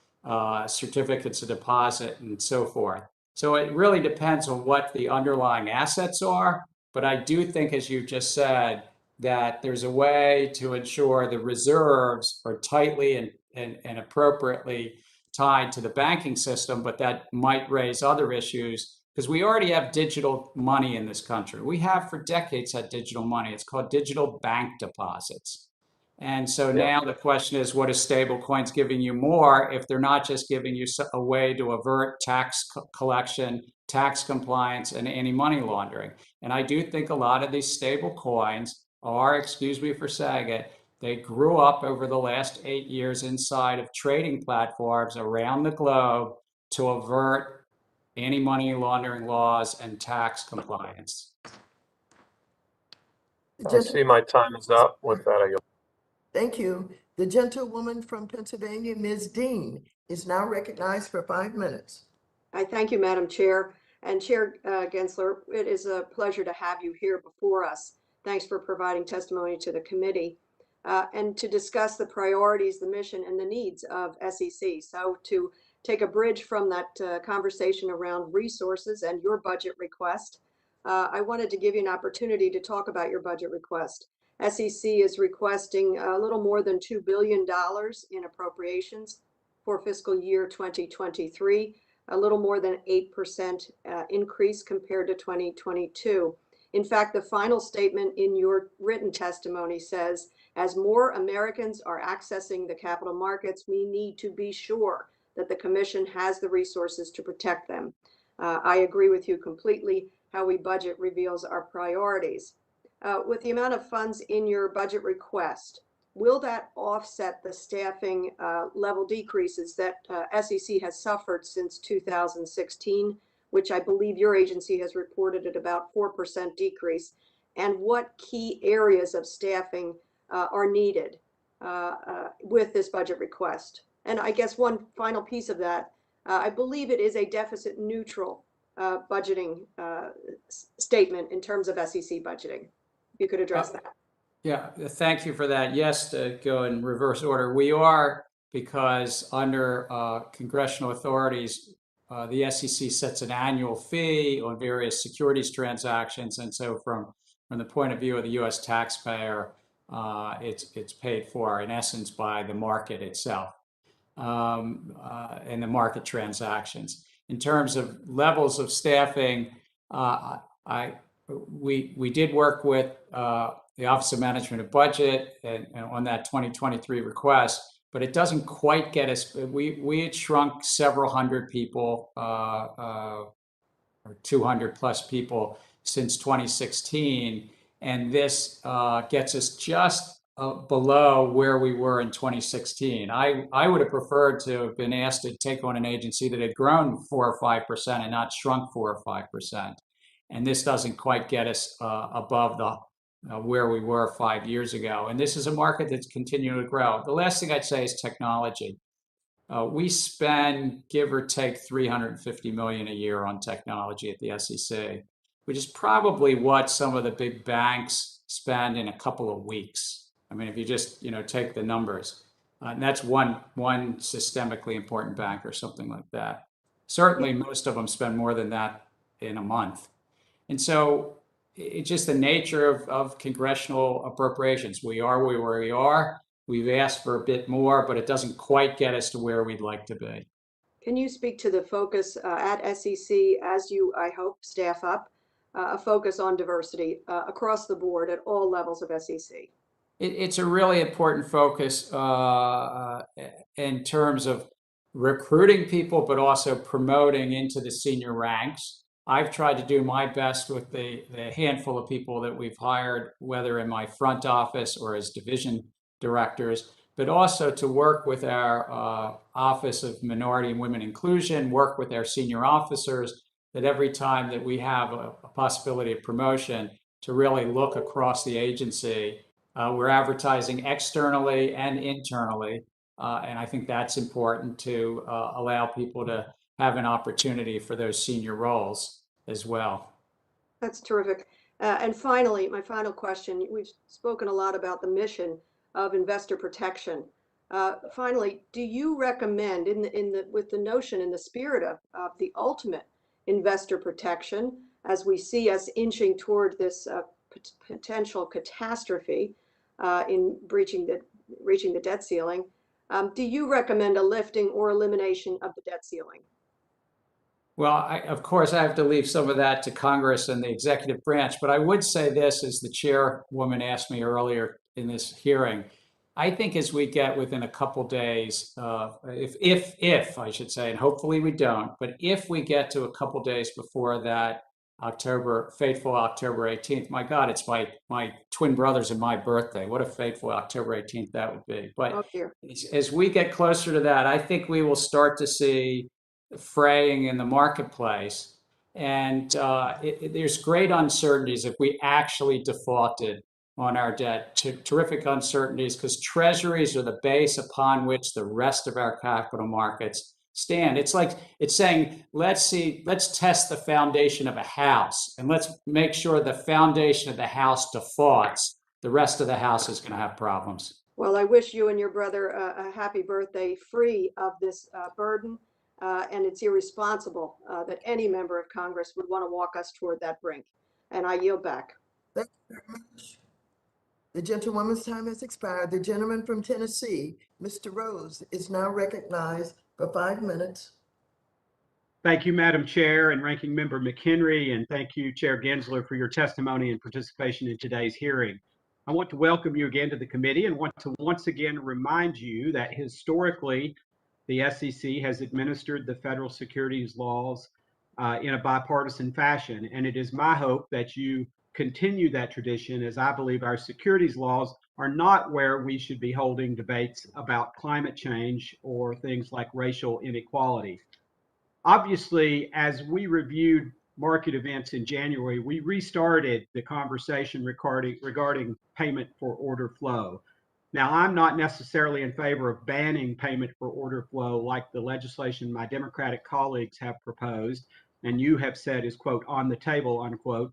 Speaker 5: certificates of deposit, and so forth. So it really depends on what the underlying assets are. But I do think, as you just said, that there's a way to ensure the reserves are tightly and appropriately tied to the banking system, but that might raise other issues, because we already have digital money in this country. We have for decades had digital money. It's called digital bank deposits. And so now the question is, what is stable coins giving you more if they're not just giving you a way to avert tax collection, tax compliance, and anti-money laundering? And I do think a lot of these stable coins are, excuse me for saying it, they grew up over the last 8 years inside of trading platforms around the globe to avert anti-money laundering laws and tax compliance.
Speaker 15: I see my time is up. With that, I go.
Speaker 1: Thank you. The gentlewoman from Pennsylvania, Ms. Dean, is now recognized for 5 minutes.
Speaker 18: I thank you, Madam Chair. And Chair Gensler, it is a pleasure to have you here before us. Thanks for providing testimony to the committee and to discuss the priorities, the mission, and the needs of SEC. So to take a bridge from that conversation around resources and your budget request, I wanted to give you an opportunity to talk about your budget request. SEC is requesting a little more than $2 billion in appropriations for fiscal year 2023, a little more than 8% increase compared to 2022. In fact, the final statement in your written testimony says, as more Americans are accessing the capital markets, we need to be sure that the Commission has the resources to protect them. I agree with you completely. How we budget reveals our priorities. With the amount of funds in your budget request, will that offset the staffing level decreases that SEC has suffered since 2016, which I believe your agency has reported at about 4% decrease? And what key areas of staffing are needed with this budget request? And I guess one final piece of that, I believe it is a deficit neutral budgeting statement in terms of SEC budgeting. If you could address that.
Speaker 5: Yeah, thank you for that. Yes, to go in reverse order. We are, because under congressional authorities, the SEC sets an annual fee on various securities transactions. And so from the point of view of the US taxpayer, it's paid for, in essence, by the market itself and the market transactions. In terms of levels of staffing, we did work with the Office of Management and Budget and on that 2023 request, but it doesn't quite get us. We had shrunk several hundred people, or 200 plus people since 2016, and this gets us just below where we were in 2016. I would have preferred to have been asked to take on an agency that had grown 4 or 5% and not shrunk 4 or 5%. And this doesn't quite get us above the where we were 5 years ago. And this is a market that's continuing to grow. The last thing I'd say is technology. We spend, give or take, $350 million a year on technology at the SEC, which is probably what some of the big banks spend in a couple of weeks. I mean, if you just take the numbers, and that's one systemically important bank or something like that. Certainly, most of them spend more than that in a month. And so it's just the nature of congressional appropriations. We are where we are. We've asked for a bit more, but it doesn't quite get us to where we'd like to be.
Speaker 16: Can you speak to the focus at SEC as you, I hope, staff up, a focus on diversity across the board at all levels of SEC?
Speaker 5: It's a really important focus in terms of recruiting people, but also promoting into the senior ranks. I've tried to do my best with the handful of people that we've hired, whether in my front office or as division directors, but also to work with our Office of Minority and Women Inclusion, work with our senior officers, that every time that we have a possibility of promotion, to really look across the agency. We're advertising externally and internally, and I think that's important to allow people to have an opportunity for those senior roles as well.
Speaker 16: That's terrific. And finally, my final question, we've spoken a lot about the mission of investor protection. Finally, do you recommend with the notion in the spirit of the ultimate investor protection, as we see us inching toward this potential catastrophe in reaching the debt ceiling, do you recommend a lifting or elimination of the debt ceiling?
Speaker 5: Well, of course, I have to leave some of that to Congress and the executive branch, but I would say this, as the chairwoman asked me earlier in this hearing. I think as we get within a couple days, if I should say, and hopefully we don't, but if we get to a couple days before that fateful October 18th, my God, it's my twin brothers and my birthday. What a fateful October 18th that would be. But as we get closer to that, I think we will start to see fraying in the marketplace. And there's great uncertainties if we actually defaulted on our debt, terrific uncertainties, because treasuries are the base upon which the rest of our capital markets stand. It's like it's saying, let's test the foundation of a house, and let's make sure the foundation of the house defaults. The rest of the house is going to have problems.
Speaker 16: Well, I wish you and your brother a happy birthday, free of this burden. And it's irresponsible that any member of Congress would want to walk us toward that brink. And I yield back.
Speaker 1: Thank you very much. The gentlewoman's time has expired. The gentleman from Tennessee, Mr. Rose, is now recognized for 5 minutes.
Speaker 17: Thank you, Madam Chair and Ranking Member McHenry, and thank you, Chair Gensler, for your testimony and participation in today's hearing. I want to welcome you again to the committee and want to once again remind you that historically, the SEC has administered the federal securities laws in a bipartisan fashion, and it is my hope that you continue that tradition, as I believe our securities laws are not where we should be holding debates about climate change or things like racial inequality. Obviously, as we reviewed market events in January, we restarted the conversation regarding payment for order flow. Now, I'm not necessarily in favor of banning payment for order flow like the legislation my Democratic colleagues have proposed, and you have said is, quote, on the table, unquote,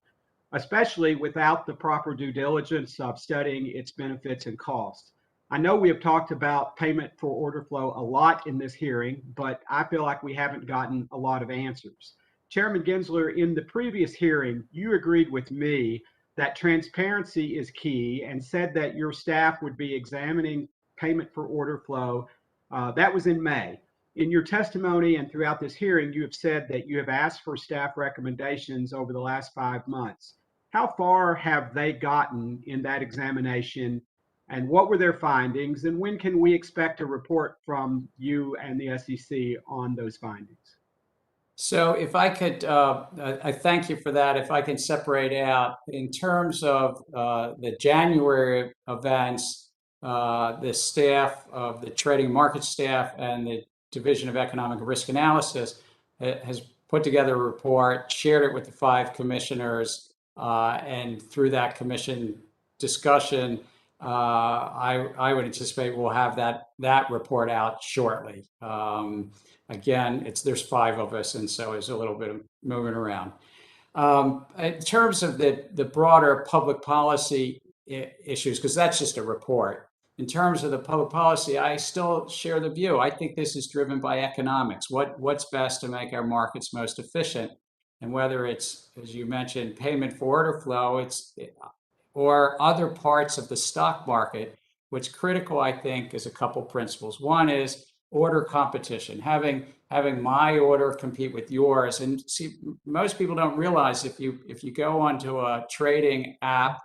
Speaker 17: especially without the proper due diligence of studying its benefits and costs. I know we have talked about payment for order flow a lot in this hearing, but I feel like we haven't gotten a lot of answers. Chairman Gensler, in the previous hearing, you agreed with me that transparency is key and said that your staff would be examining payment for order flow. That was in May. In your testimony and throughout this hearing, you have said that you have asked for staff recommendations over the last 5 months. How far have they gotten in that examination, and what were their findings, and when can we expect a report from you and the SEC on those findings?
Speaker 5: So if I could, I thank you for that. If I can separate out in terms of the January events, the staff of the trading market staff and the Division of Economic Risk Analysis has put together a report, shared it with the 5 commissioners, and through that commission discussion, I would anticipate we'll have that report out shortly. Again, there's 5 of us, and so there's a little bit of moving around. In terms of the broader public policy issues, because that's just a report, in terms of the public policy, I still share the view. I think this is driven by economics. What's best to make our markets most efficient? And whether it's, as you mentioned, payment for order flow, or other parts of the stock market, what's critical, I think, is a couple principles. One is order competition, having my order compete with yours. And see, most people don't realize if you go onto a trading app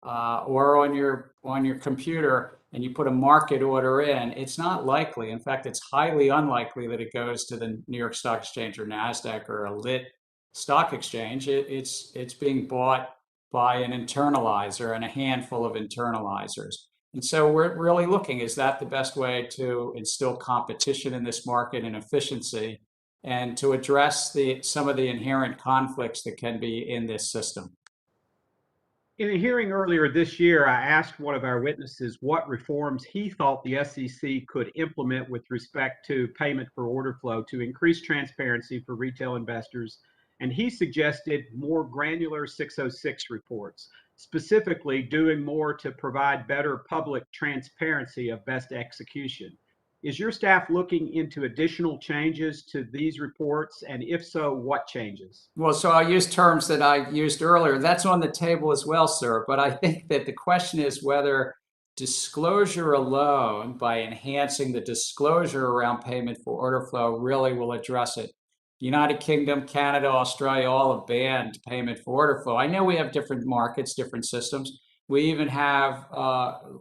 Speaker 5: or on your computer and you put a market order in, it's not likely. In fact, it's highly unlikely that it goes to the New York Stock Exchange or NASDAQ or a lit stock exchange. It's being bought by an internalizer and a handful of internalizers. And so we're really looking, is that the best way to instill competition in this market and efficiency, and to address some of the inherent conflicts that can be in this system?
Speaker 17: In a hearing earlier this year, I asked one of our witnesses what reforms he thought the SEC could implement with respect to payment for order flow to increase transparency for retail investors, and he suggested more granular 606 reports, specifically doing more to provide better public transparency of best execution. Is your staff looking into additional changes to these reports? And if so, what changes?
Speaker 5: Well, so I'll use terms that I used earlier. That's on the table as well, sir. But I think that the question is whether disclosure alone, by enhancing the disclosure around payment for order flow, really will address it. The United Kingdom, Canada, Australia, all have banned payment for order flow. I know we have different markets, different systems. We even have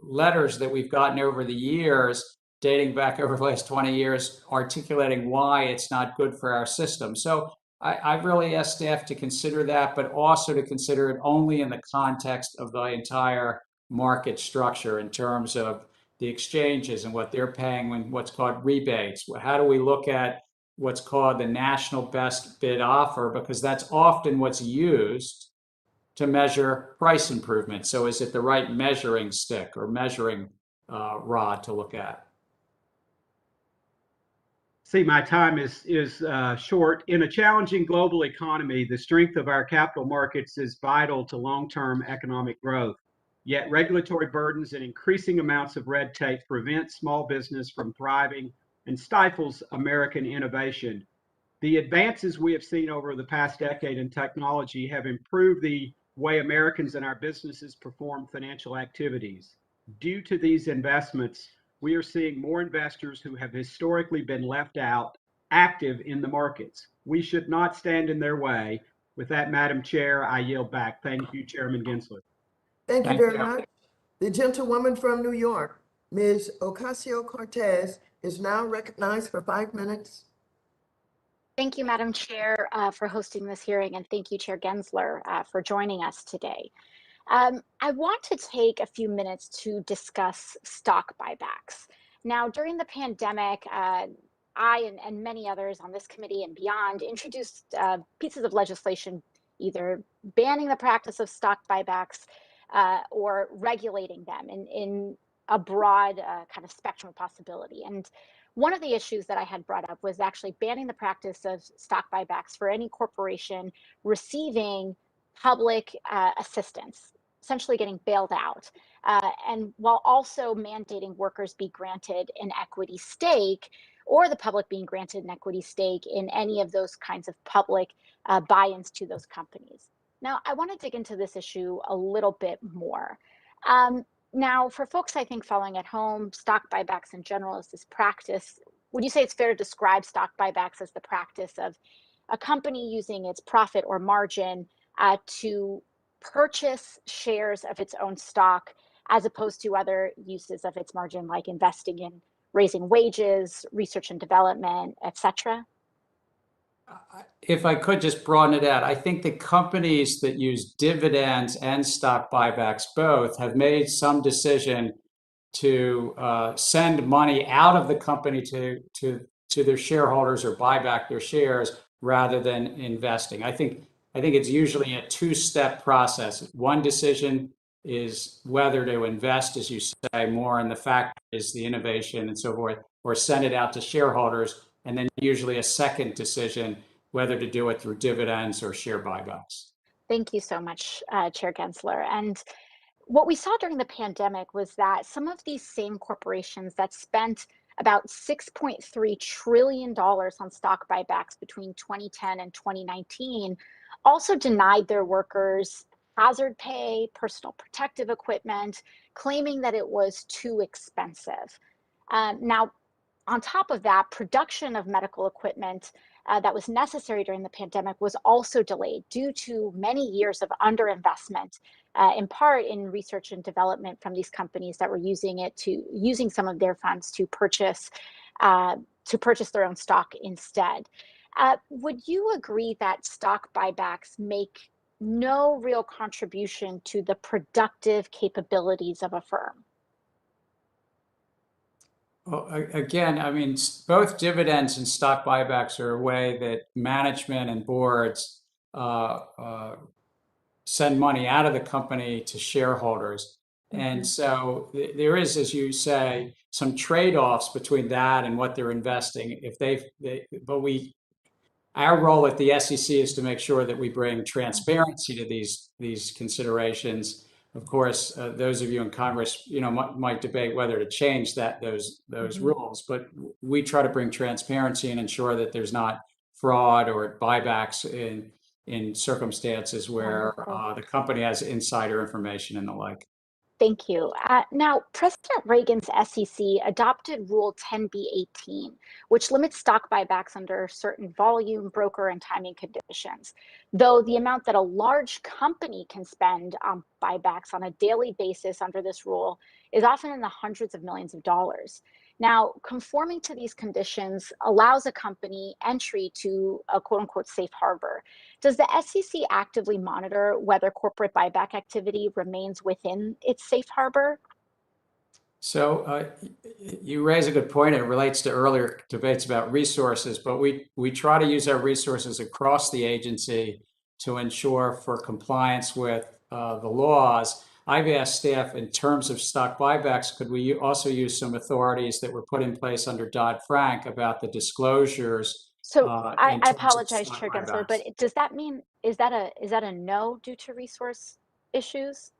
Speaker 5: letters that we've gotten over the years, dating back over the last 20 years, articulating why it's not good for our system. So I've really asked staff to consider that, but also to consider it only in the context of the entire market structure in terms of the exchanges and what they're paying when what's called rebates. How do we look at what's called the national best bid offer? Because that's often what's used to measure price improvement. So is it the right measuring stick or measuring rod to look at?
Speaker 17: See, my time is short. In a challenging global economy, the strength of our capital markets is vital to long-term economic growth. Yet regulatory burdens and increasing amounts of red tape prevent small business from thriving and stifles American innovation. The advances we have seen over the past decade in technology have improved the way Americans and our businesses perform financial activities. Due to these investments, we are seeing more investors who have historically been left out active in the markets. We should not stand in their way. With that, Madam Chair, I yield back. Thank you, Chairman Gensler.
Speaker 1: Thank you very much. The gentlewoman from New York, Ms. Ocasio-Cortez, is now recognized for 5 minutes.
Speaker 19: Thank you, Madam Chair, for hosting this hearing, and thank you, Chair Gensler, for joining us today. I want to take a few minutes to discuss stock buybacks. Now, during the pandemic, I and many others on this committee and beyond introduced pieces of legislation either banning the practice of stock buybacks or regulating them in a broad kind of spectrum of possibility. And one of the issues that I had brought up was actually banning the practice of stock buybacks for any corporation receiving public assistance, essentially getting bailed out, and while also mandating workers be granted an equity stake, or the public being granted an equity stake in any of those kinds of public buy-ins to those companies. Now, I want to dig into this issue a little bit more. Now, for folks, I think following at home, stock buybacks in general is this practice. Would you say it's fair to describe stock buybacks as the practice of a company using its profit or margin to purchase shares of its own stock, as opposed to other uses of its margin, like investing in raising wages, research and development, etc.?
Speaker 5: If I could just broaden it out, I think the companies that use dividends and stock buybacks both have made some decision to send money out of the company to their shareholders or buy back their shares rather than investing. I think it's usually a two-step process. One decision is whether to invest, as you say, more in the factories, the innovation and so forth, or send it out to shareholders, and then usually a second decision whether to do it through dividends or share buybacks.
Speaker 19: Thank you so much, Chair Gensler. And what we saw during the pandemic was that some of these same corporations that spent about $6.3 trillion on stock buybacks between 2010 and 2019 also denied their workers hazard pay, personal protective equipment, claiming that it was too expensive. Now, on top of that, production of medical equipment that was necessary during the pandemic was also delayed due to many years of underinvestment, in part in research and development from these companies that were using some of their funds to purchase their own stock instead. Would you agree that stock buybacks make no real contribution to the productive capabilities of a firm?
Speaker 5: Well, again, I mean, both dividends and stock buybacks are a way that management and boards send money out of the company to shareholders. And so there is, as you say, some trade-offs between that and what they're investing. Our role at the SEC is to make sure that we bring transparency to these considerations. Of course, those of you in Congress, might debate whether to change those rules, but we try to bring transparency and ensure that there's not fraud or buybacks in circumstances where the company has insider information and the like.
Speaker 19: Thank you. Now, President Reagan's SEC adopted Rule 10b-18, which limits stock buybacks under certain volume, broker, and timing conditions, though the amount that a large company can spend on buybacks on a daily basis under this rule is often in the hundreds of millions of dollars. Now, conforming to these conditions allows a company entry to a quote-unquote safe harbor. Does the SEC actively monitor whether corporate buyback activity remains within its safe harbor?
Speaker 5: So you raise a good point. It relates to earlier debates about resources, but we try to use our resources across the agency to ensure for compliance with the laws. I've asked staff, in terms of stock buybacks, could we also use some authorities that were put in place under Dodd-Frank about the disclosures?
Speaker 19: So I apologize, Chair Gensler, but does that mean, is that a no due to resource issues?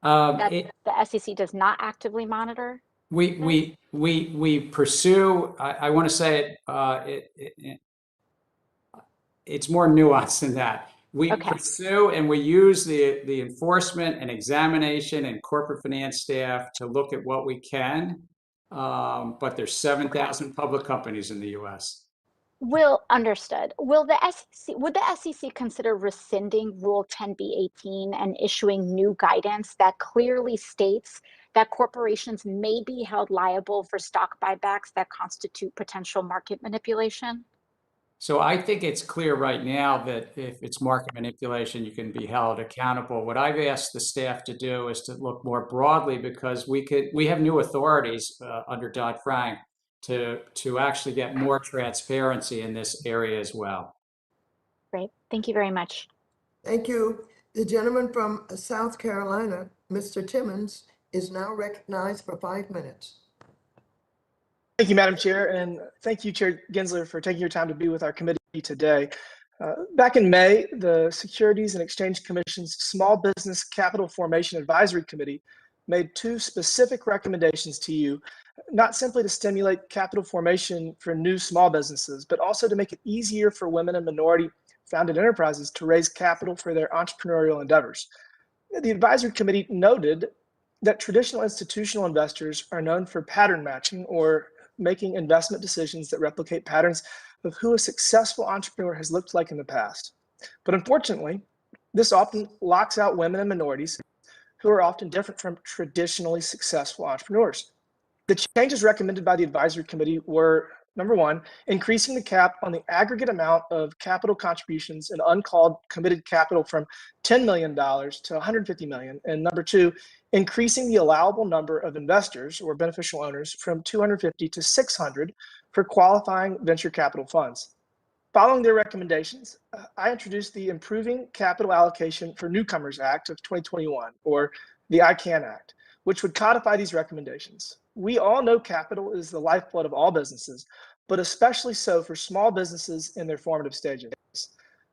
Speaker 19: That the SEC does not actively monitor?
Speaker 5: We pursue, I want to say it's more nuanced than that. We pursue and we use the enforcement and examination and corporate finance staff to look at what we can, but there's 7,000 public companies in the U.S.
Speaker 19: Understood. Would the SEC consider rescinding Rule 10b-18 and issuing new guidance that clearly states that corporations may be held liable for stock buybacks that constitute potential market manipulation?
Speaker 5: So I think it's clear right now that if it's market manipulation, you can be held accountable. What I've asked the staff to do is to look more broadly, because we have new authorities under Dodd-Frank to actually get more transparency in this area as well.
Speaker 19: Great. Thank you very much.
Speaker 1: Thank you. The gentleman from South Carolina, Mr. Timmons, is now recognized for 5 minutes.
Speaker 4: Thank you, Madam Chair, and thank you, Chair Gensler, for taking your time to be with our committee today. Back in May, the Securities and Exchange Commission's Small Business Capital Formation Advisory Committee made 2 specific recommendations to you, not simply to stimulate capital formation for new small businesses, but also to make it easier for women and minority-founded enterprises to raise capital for their entrepreneurial endeavors. The advisory committee noted that traditional institutional investors are known for pattern matching, or making investment decisions that replicate patterns of who a successful entrepreneur has looked like in the past. But unfortunately, this often locks out women and minorities who are often different from traditionally successful entrepreneurs. The changes recommended by the advisory committee were, number 1, increasing the cap on the aggregate amount of capital contributions and uncalled committed capital from $10 million to $150 million. And number 2, increasing the allowable number of investors or beneficial owners from 250 to 600 for qualifying venture capital funds. Following their recommendations, I introduced the Improving Capital Allocation for Newcomers Act of 2021, or the ICANN Act, which would codify these recommendations. We all know capital is the lifeblood of all businesses, but especially so for small businesses in their formative stages.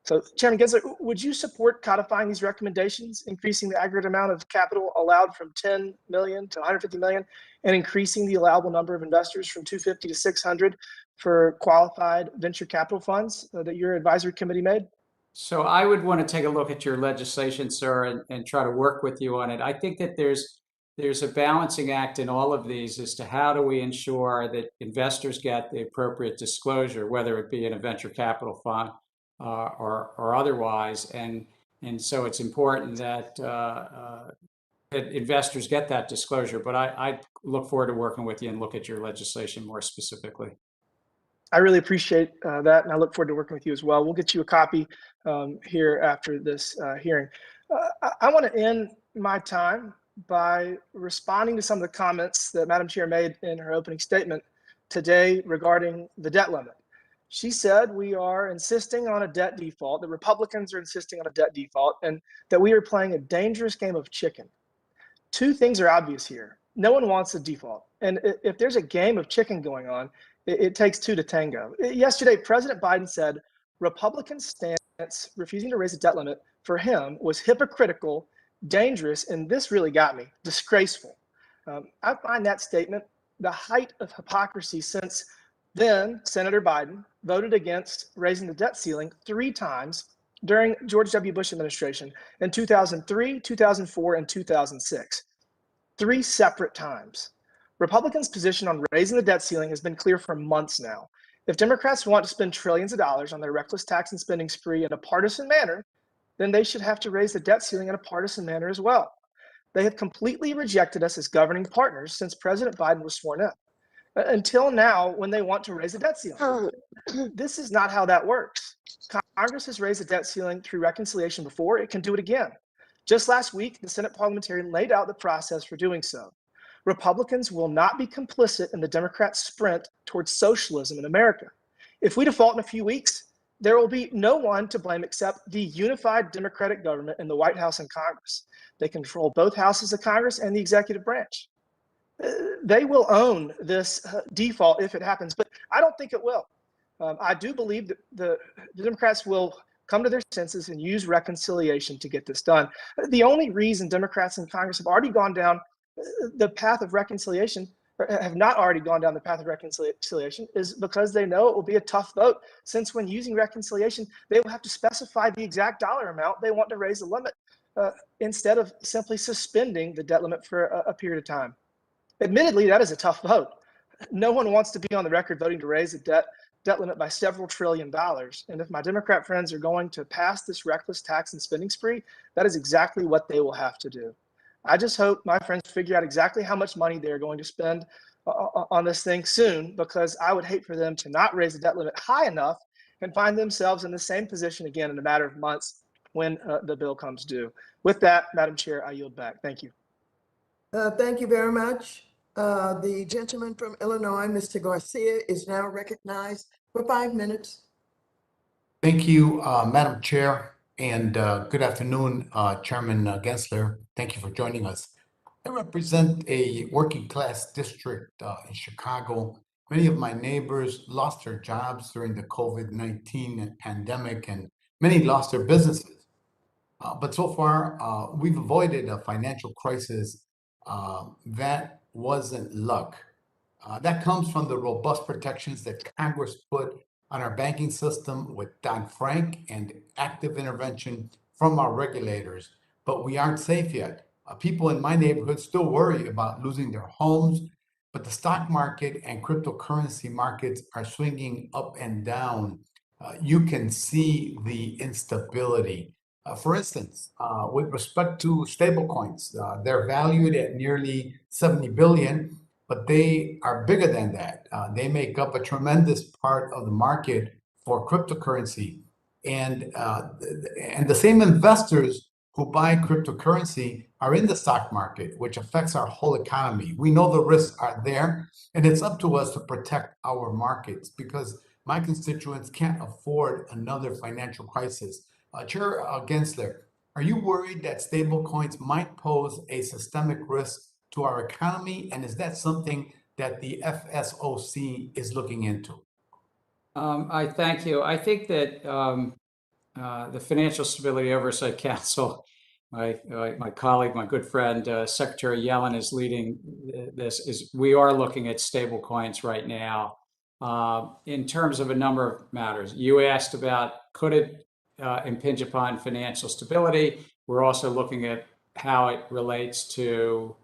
Speaker 4: So Chairman Gensler, would you support codifying these recommendations, increasing the aggregate amount of capital allowed from 10 million to 150 million, and increasing the allowable number of investors from 250 to 600 for qualified venture capital funds that your advisory committee made?
Speaker 5: So I would want to take a look at your legislation, sir, and try to work with you on it. I think that there's a balancing act in all of these as to how do we ensure that investors get the appropriate disclosure, whether it be in a venture capital fund or otherwise. And so it's important that that investors get that disclosure. But I look forward to working with you and look at your legislation more specifically.
Speaker 4: I really appreciate that, and I look forward to working with you as well. We'll get you a copy here after this hearing. I want to end my time by responding to some of the comments that Madam Chair made in her opening statement today regarding the debt limit. She said we are insisting on a debt default, the Republicans are insisting on a debt default, and that we are playing a dangerous game of chicken. Two things are obvious here. No one wants a default. And if there's a game of chicken going on, it takes two to tango. Yesterday, President Biden said Republican stance refusing to raise the debt limit for him was hypocritical, dangerous, and this really got me, disgraceful. I find that statement the height of hypocrisy since then Senator Biden voted against raising the debt ceiling 3 times during George W. Bush administration in 2003, 2004, and 2006. 3 separate times. Republicans' position on raising the debt ceiling has been clear for months now. If Democrats want to spend trillions of dollars on their reckless tax and spending spree in a partisan manner, then they should have to raise the debt ceiling in a partisan manner as well. They have completely rejected us as governing partners since President Biden was sworn in. Until now, when they want to raise the debt ceiling. This is not how that works. Congress has raised the debt ceiling through reconciliation before, it can do it again. Just last week, the Senate parliamentarian laid out the process for doing so. Republicans will not be complicit in the Democrats' sprint towards socialism in America. If we default in a few weeks, there will be no one to blame except the unified Democratic government in the White House and Congress. They control both houses of Congress and the executive branch. They will own this default if it happens, but I don't think it will. I do believe that the Democrats will come to their senses and use reconciliation to get this done. The only reason Democrats in Congress have already gone down the path of reconciliation, or have not already gone down the path of reconciliation, is because they know it will be a tough vote, since when using reconciliation, they will have to specify the exact dollar amount they want to raise the limit instead of simply suspending the debt limit for a period of time. Admittedly, that is a tough vote. No one wants to be on the record voting to raise the debt limit by several $1 trillion. And if my Democrat friends are going to pass this reckless tax and spending spree, that is exactly what they will have to do. I just hope my friends figure out exactly how much money they're going to spend on this thing soon, because I would hate for them to not raise the debt limit high enough and find themselves in the same position again in a matter of months when the bill comes due. With that, Madam Chair, I yield back. Thank you.
Speaker 1: Thank you very much. The gentleman from Illinois, Mr. Garcia, is now recognized for 5 minutes.
Speaker 20: Thank you, Madam Chair, and good afternoon, Chairman Gensler. Thank you for joining us. I represent a working class district in Chicago. Many of my neighbors lost their jobs during the COVID-19 pandemic, and many lost their businesses. But so far, we've avoided a financial crisis. That wasn't luck. That comes from the robust protections that Congress put on our banking system with Dodd-Frank and active intervention from our regulators. But we aren't safe yet. People in my neighborhood still worry about losing their homes, but the stock market and cryptocurrency markets are swinging up and down. You can see the instability. For instance, with respect to stablecoins, they're valued at nearly 70 billion, but they are bigger than that. They make up a tremendous part of the market for cryptocurrency. And the same investors who buy cryptocurrency are in the stock market, which affects our whole economy. We know the risks are there, and it's up to us to protect our markets, because my constituents can't afford another financial crisis. Chair Gensler, are you worried that stablecoins might pose a systemic risk to our economy? And is that something that the FSOC is looking into?
Speaker 5: I thank you. I think that the Financial Stability Oversight Council, my colleague, my good friend, Secretary Yellen is leading this, we are looking at stable coins right now in terms of a number of matters. You asked about, could it impinge upon financial stability? We're also looking at how it relates to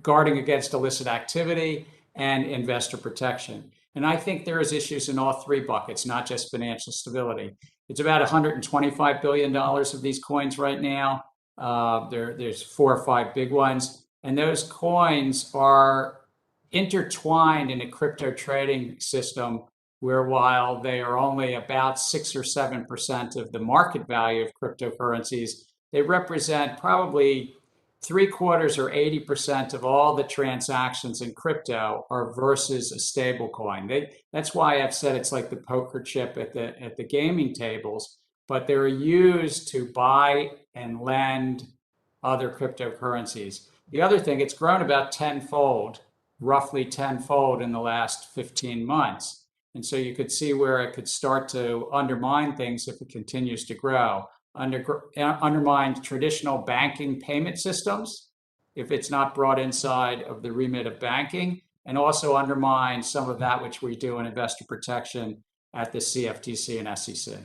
Speaker 5: guarding against illicit activity and investor protection. And I think there is issues in all three buckets, not just financial stability. It's about $125 billion of these coins right now. There's 4 or 5 big ones. And those coins are intertwined in a crypto trading system where, while they are only about 6 or 7% of the market value of cryptocurrencies, they represent probably 3/4 or 80% of all the transactions in crypto are versus a stable coin. That's why I've said it's like the poker chip at the gaming tables, but they're used to buy and lend other cryptocurrencies. The other thing, it's grown about tenfold, roughly tenfold in the last 15 months. And so you could see where it could start to undermine things if it continues to grow. Undermine traditional banking payment systems if it's not brought inside of the remit of banking, and also undermine some of that which we do in investor protection at the CFTC and SEC.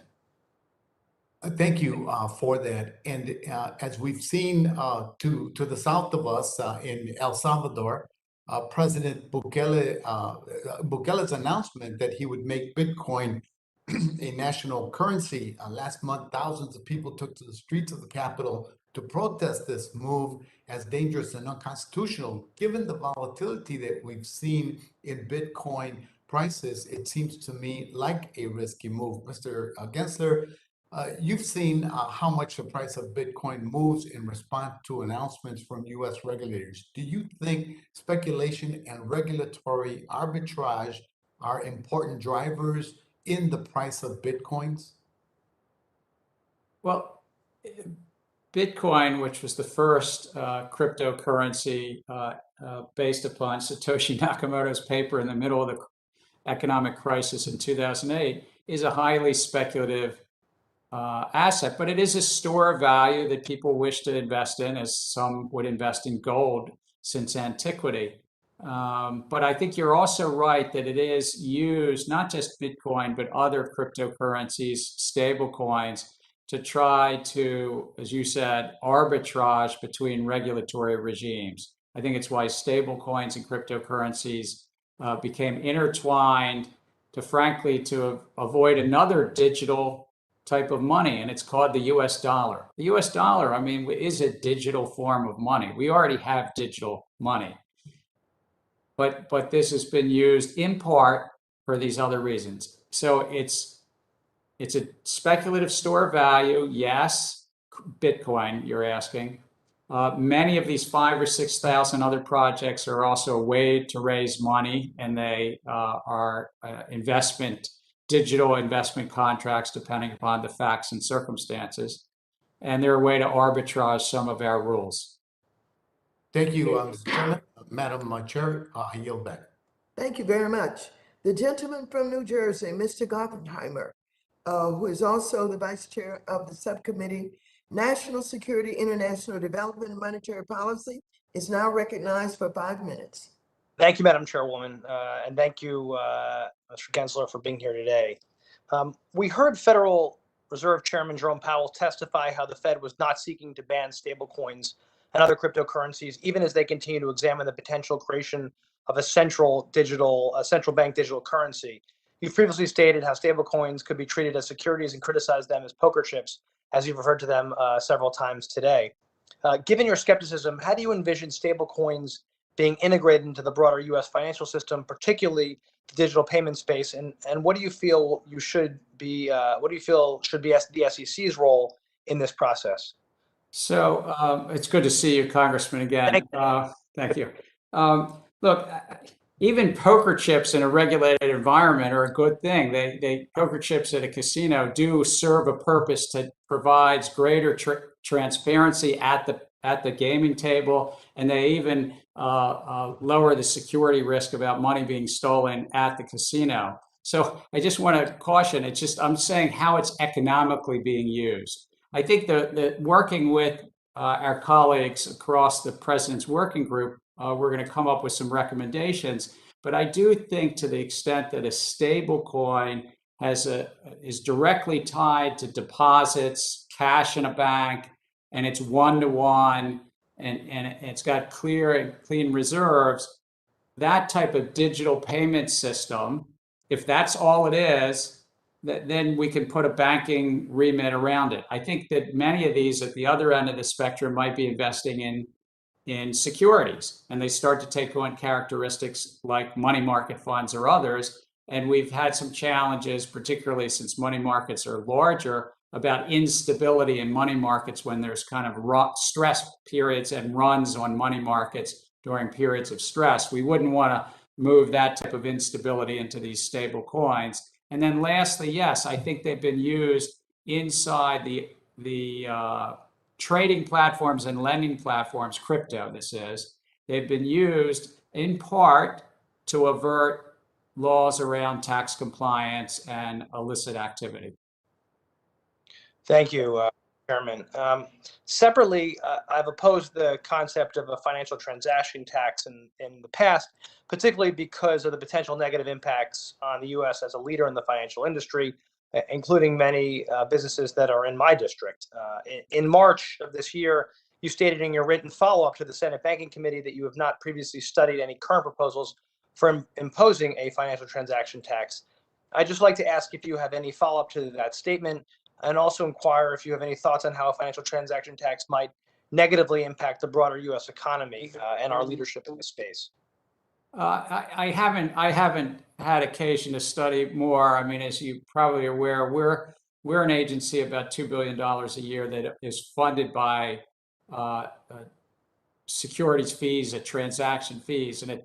Speaker 20: Thank you for that. And as we've seen to the south of us in El Salvador, President Bukele's announcement that he would make Bitcoin a national currency. Last month, thousands of people took to the streets of the capital to protest this move as dangerous and unconstitutional. Given the volatility that we've seen in Bitcoin prices, it seems to me like a risky move. Mr. Gensler, you've seen how much the price of Bitcoin moves in response to announcements from U.S. regulators. Do you think speculation and regulatory arbitrage are important drivers in the price of Bitcoins?
Speaker 5: Well, Bitcoin, which was the first cryptocurrency based upon Satoshi Nakamoto's paper in the middle of the economic crisis in 2008, is a highly speculative asset, but it is a store of value that people wish to invest in, as some would invest in gold since antiquity. But I think you're also right that it is used, not just Bitcoin, but other cryptocurrencies, stable coins, to try to, as you said, arbitrage between regulatory regimes. I think it's why stable coins and cryptocurrencies became intertwined to, frankly, to avoid another digital type of money, and it's called the US dollar. The US dollar, I mean, is a digital form of money. We already have digital money. But this has been used in part for these other reasons. So it's a speculative store of value, yes, Bitcoin, you're asking. Many of these 5,000 or 6,000 other projects are also a way to raise money, and they are digital investment contracts, depending upon the facts and circumstances. And they're a way to arbitrage some of our rules.
Speaker 20: Thank you, Mr. Chairman. Madam Chair, I yield back.
Speaker 1: Thank you very much. The gentleman from New Jersey, Mr. Goppenheimer, who is also the Vice Chair of the Subcommittee, National Security, International Development, and Monetary Policy, is now recognized for 5 minutes.
Speaker 2: Thank you, Madam Chairwoman, and thank you, Mr. Gensler, for being here today. We heard Federal Reserve Chairman Jerome Powell testify how the Fed was not seeking to ban stablecoins and other cryptocurrencies, even as they continue to examine the potential creation of a central bank digital currency. You've previously stated how stablecoins could be treated as securities and criticized them as poker chips, as you've referred to them several times today. Given your skepticism, how do you envision stablecoins being integrated into the broader U.S. financial system, particularly the digital payment space, and what do you feel should be the SEC's role in this process?
Speaker 5: So it's good to see you, Congressman, again. Thank you. Look, even poker chips in a regulated environment are a good thing. Poker chips at a casino do serve a purpose that provides greater transparency at the gaming table, and they even lower the security risk about money being stolen at the casino. So I just want to caution, it's just, I'm saying how it's economically being used. I think that working with our colleagues across the President's Working Group, we're going to come up with some recommendations. But I do think to the extent that a stable coin is directly tied to deposits, cash in a bank, and it's one-to-one, and it's got clear and clean reserves, that type of digital payment system, if that's all it is, then we can put a banking remit around it. I think that many of these at the other end of the spectrum might be investing in securities, and they start to take on characteristics like money market funds or others. And we've had some challenges, particularly since money markets are larger, about instability in money markets when there's kind of stress periods and runs on money markets during periods of stress. We wouldn't want to move that type of instability into these stable coins. And then lastly, yes, I think they've been used inside the trading platforms and lending platforms, crypto this is, they've been used in part to avert laws around tax compliance and illicit activity.
Speaker 2: Thank you, Chairman. Separately, I've opposed the concept of a financial transaction tax in the past, particularly because of the potential negative impacts on the U.S. as a leader in the financial industry, including many businesses that are in my district. In March of this year, you stated in your written follow-up to the Senate Banking Committee that you have not previously studied any current proposals for imposing a financial transaction tax. I'd just like to ask if you have any follow-up to that statement, and also inquire if you have any thoughts on how a financial transaction tax might negatively impact the broader U.S. economy and our leadership in the space.
Speaker 5: I haven't had occasion to study more. I mean, as you probably are aware, we're an agency about $2 billion a year that is funded by securities fees, transaction fees, and at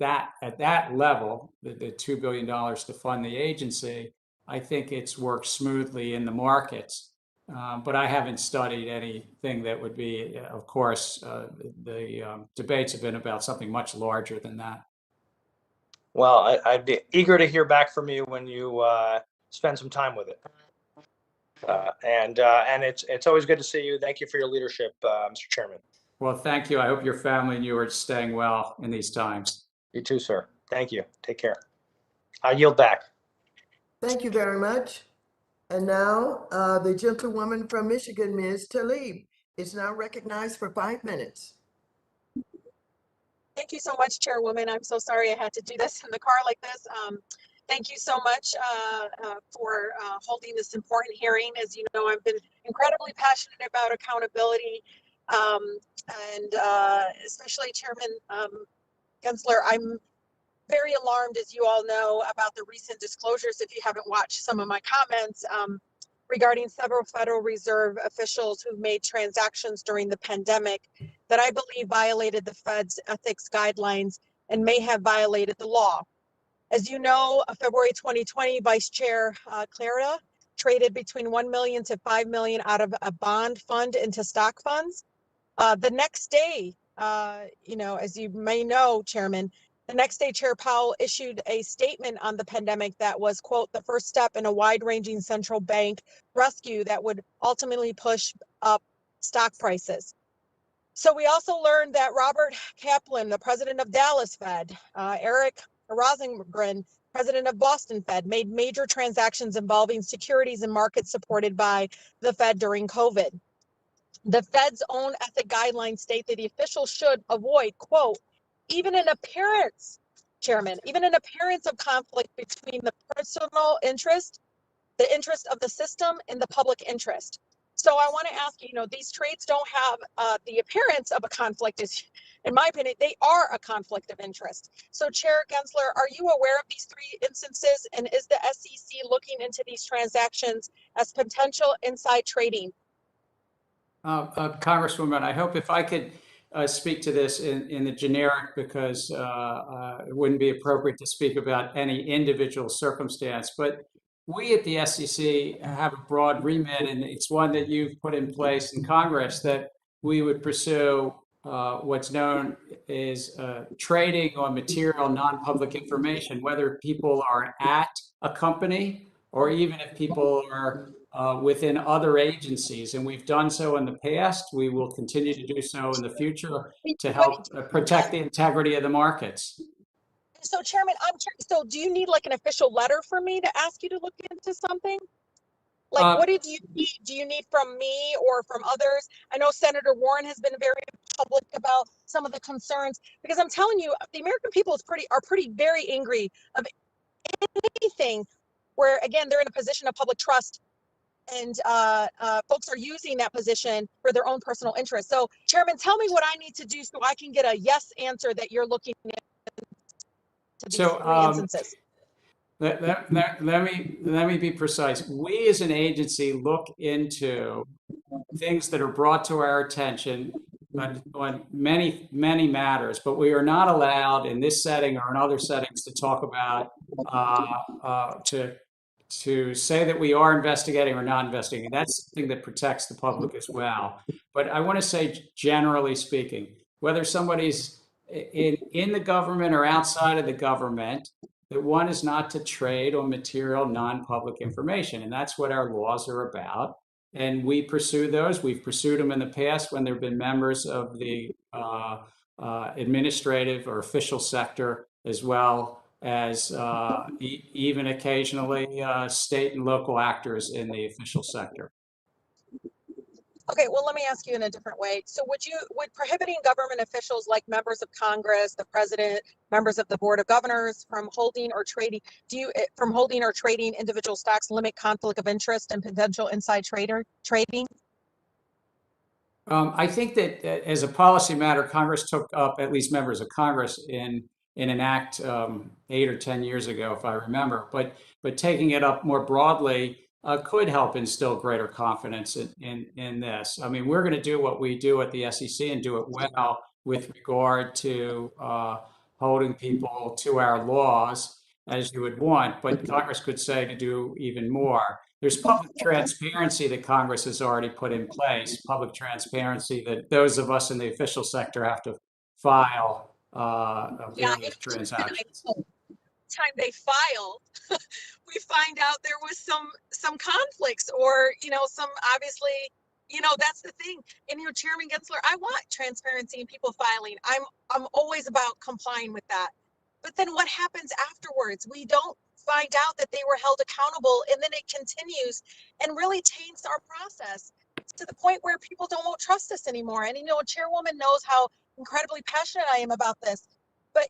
Speaker 5: that level, the $2 billion to fund the agency, I think it's worked smoothly in the markets. But I haven't studied anything that would be, of course, the debates have been about something much larger than that.
Speaker 2: Well, I'd be eager to hear back from you when you spend some time with it. And it's always good to see you. Thank you for your leadership, Mr. Chairman.
Speaker 5: Well, thank you. I hope your family and you are staying well in these times.
Speaker 2: You too, sir. Thank you. Take care. I yield back.
Speaker 1: Thank you very much. And now the gentlewoman from Michigan, Ms. Tlaib, is now recognized for 5 minutes.
Speaker 6: Thank you so much, Chairwoman. I'm so sorry I had to do this in the car like this. Thank you so much for holding this important hearing. As you know, I've been incredibly passionate about accountability, and especially Chairman Gensler, I'm very alarmed, as you all know, about the recent disclosures, if you haven't watched some of my comments, regarding several Federal Reserve officials who made transactions during the pandemic that I believe violated the Fed's ethics guidelines and may have violated the law. As you know, February 2020, Vice Chair Clara traded between 1 million to 5 million out of a bond fund into stock funds. The next day, as you may know, Chairman, the next day, Chair Powell issued a statement on the pandemic that was, quote, the first step in a wide-ranging central bank rescue that would ultimately push up stock prices. So we also learned that Robert Kaplan, the president of Dallas Fed, Eric Rosengren, president of Boston Fed, made major transactions involving securities and markets supported by the Fed during COVID. The Fed's own ethic guidelines state that the officials should avoid, quote, even an appearance, Chairman, even an appearance of conflict between the personal interest, the interest of the system, and the public interest. So I want to ask you, these trades don't have the appearance of a conflict. In my opinion, they are a conflict of interest. So Chair Gensler, are you aware of these 3 instances, and is the SEC looking into these transactions as potential inside trading?
Speaker 5: Congresswoman, I hope if I could speak to this in the generic, because it wouldn't be appropriate to speak about any individual circumstance. But we at the SEC have a broad remit, and it's one that you've put in place in Congress, that we would pursue what's known as trading on material non-public information, whether people are at a company or even if people are within other agencies. And we've done so in the past. We will continue to do so in the future to help protect the integrity of the markets.
Speaker 6: So Chairman, so do you need like an official letter from me to ask you to look into something? Like, what did you need? Do you need from me or from others? I know Senator Warren has been very public about some of the concerns, because I'm telling you, the American people are very angry of anything where, again, they're in a position of public trust and folks are using that position for their own personal interest. So, Chairman, tell me what I need to do so I can get a yes answer that you're looking at to these three instances.
Speaker 5: Let me be precise. We as an agency look into things that are brought to our attention on many matters, but we are not allowed in this setting or in other settings to talk about to say that we are investigating or not investigating. That's something that protects the public as well. But I want to say, generally speaking, whether somebody's in the government or outside of the government, that one is not to trade on material non-public information. And that's what our laws are about. And we pursue those. We've pursued them in the past when there have been members of the administrative or official sector, as well as even occasionally state and local actors in the official sector.
Speaker 6: Okay, well, let me ask you in a different way. So would prohibiting government officials like members of Congress, the president, members of the board of governors from holding or trading, individual stocks limit conflict of interest and potential inside trading?
Speaker 5: I think that as a policy matter, Congress took up, at least members of Congress, in an act 8 or 10 years ago, if I remember. But taking it up more broadly could help instill greater confidence in this. I mean, we're going to do what we do at the SEC and do it well with regard to holding people to our laws, as you would want. But Congress could say to do even more. There's public transparency that Congress has already put in place, public transparency that those of us in the official sector have to file various transactions.
Speaker 6: Time they filed, we find out there was some conflicts or, some obviously, that's the thing. And, Chairman Gensler, I want transparency in people filing. I'm always about complying with that. But then what happens afterwards? We don't find out that they were held accountable, and then it continues and really taints our process to the point where people won't trust us anymore. And Chairwoman knows how incredibly passionate I am about this. But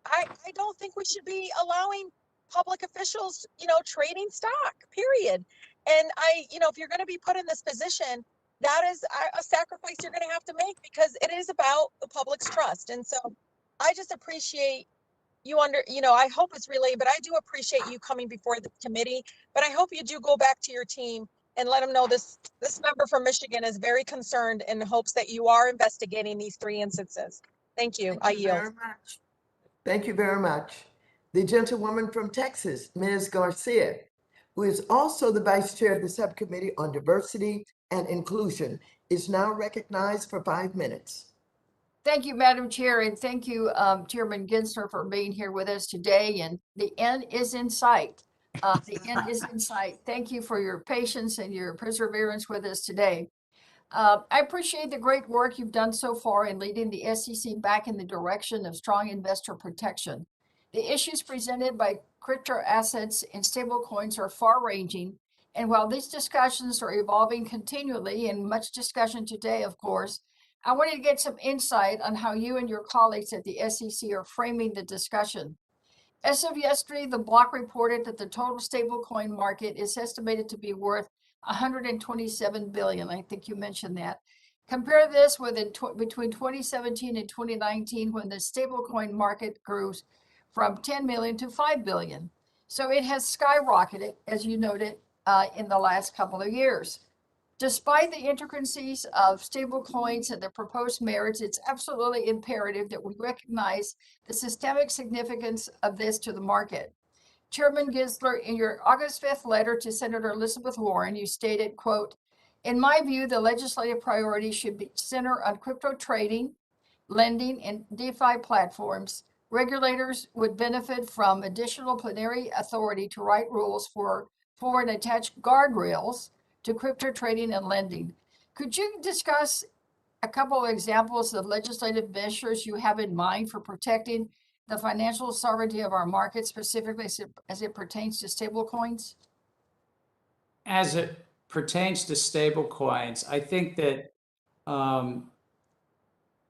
Speaker 6: I don't think we should be allowing public officials, trading stock, period. And if you're going to be put in this position, that is a sacrifice you're going to have to make, because it is about the public's trust. And so I just appreciate you I hope it's relayed, but I do appreciate you coming before the committee. But I hope you do go back to your team and let them know this member from Michigan is very concerned and hopes that you are investigating these 3 instances. Thank you. I yield.
Speaker 1: Very much. Thank you very much. The gentlewoman from Texas, Ms. Garcia, who is also the vice chair of the subcommittee on diversity and inclusion, is now recognized for 5 minutes.
Speaker 7: Thank you, Madam Chair, and thank you, Chairman Gensler, for being here with us today. And the end is in sight. The end is in sight. Thank you for your patience and your perseverance with us today. I appreciate the great work you've done so far in leading the SEC back in the direction of strong investor protection. The issues presented by crypto assets and stablecoins are far-ranging, and while these discussions are evolving continually, and much discussion today, of course, I wanted to get some insight on how you and your colleagues at the SEC are framing the discussion. As of yesterday, the block reported that the total stablecoin market is estimated to be worth $127 billion. I think you mentioned that. Compare this with between 2017 and 2019, when the stablecoin market grew from 10 million to 5 billion. So it has skyrocketed, as you noted, in the last couple of years. Despite the intricacies of stablecoins and the proposed merits, it's absolutely imperative that we recognize the systemic significance of this to the market. Chairman Gensler, in your August 5th letter to Senator Elizabeth Warren, you stated, quote, "In my view, the legislative priority should be center on crypto trading, lending, and DeFi platforms, regulators would benefit from additional plenary authority to write rules for and attach guardrails to crypto trading and lending. Could you discuss a couple of examples of legislative measures you have in mind for protecting the financial sovereignty of our market, specifically as it pertains to stablecoins?
Speaker 5: As it pertains to stablecoins, I think that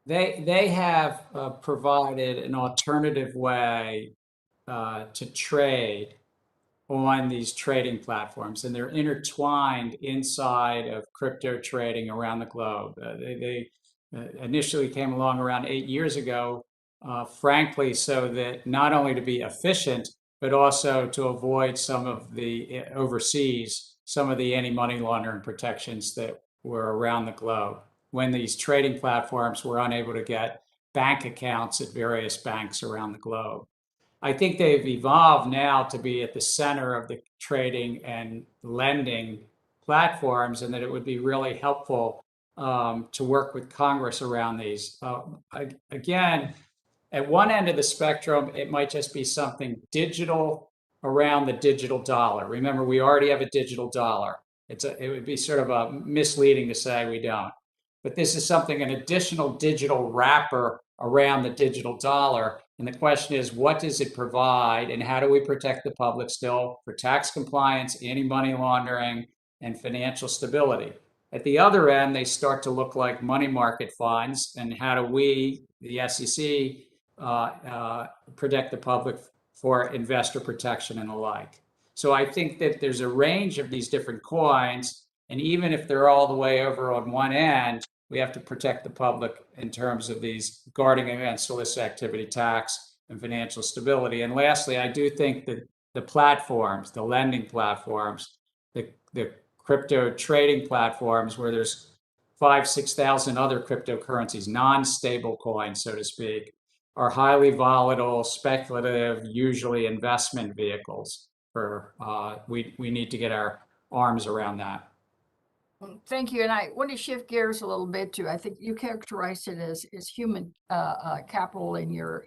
Speaker 5: they have provided an alternative way to trade on these trading platforms, and they're intertwined inside of crypto trading around the globe. They initially came along around 8 years ago, frankly, so that not only to be efficient, but also to avoid some of the overseas, some of the anti-money laundering protections that were around the globe when these trading platforms were unable to get bank accounts at various banks around the globe. I think they've evolved now to be at the center of the trading and lending platforms, and that it would be really helpful to work with Congress around these. Again, at one end of the spectrum, it might just be something digital around the digital dollar. Remember, we already have a digital dollar. It would be sort of misleading to say we don't. But this is something, an additional digital wrapper around the digital dollar. And the question is, what does it provide, and how do we protect the public still for tax compliance, anti-money laundering, and financial stability? At the other end, they start to look like money market funds, and how do we, the SEC, protect the public for investor protection and the like? So I think that there's a range of these different coins, and even if they're all the way over on one end, we have to protect the public in terms of these guarding against illicit activity tax and financial stability. And lastly, I do think that the platforms, the lending platforms, the crypto trading platforms, where there's 5,000-6,000 other cryptocurrencies, non-stable coins, so to speak, are highly volatile, speculative, usually investment vehicles. We need to get our arms around that.
Speaker 7: Thank you. And I want to shift gears a little bit to, I think you characterized it as human capital in your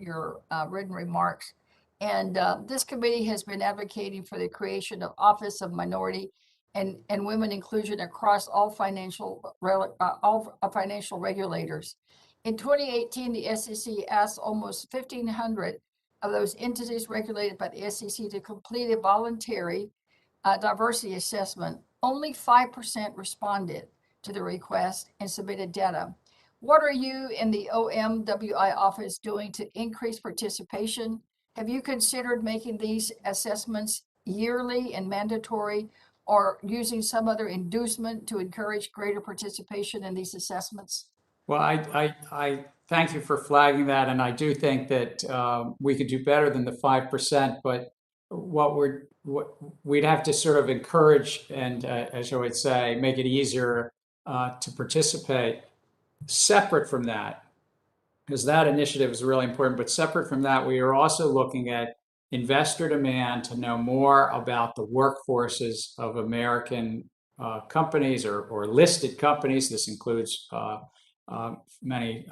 Speaker 7: written remarks. And this committee has been advocating for the creation of Office of Minority and Women Inclusion across all financial regulators. In 2018, the SEC asked almost 1,500 of those entities regulated by the SEC to complete a voluntary diversity assessment. Only 5% responded to the request and submitted data. What are you in the OMWI office doing to increase participation? Have you considered making these assessments yearly and mandatory, or using some other inducement to encourage greater participation in these assessments?
Speaker 5: Well, I thank you for flagging that, and I do think that we could do better than the 5%, but what we'd have to sort of encourage and, as I would say, make it easier to participate. Separate from that, because that initiative is really important, but separate from that, we are also looking at investor demand to know more about the workforces of American companies or listed companies. This includes many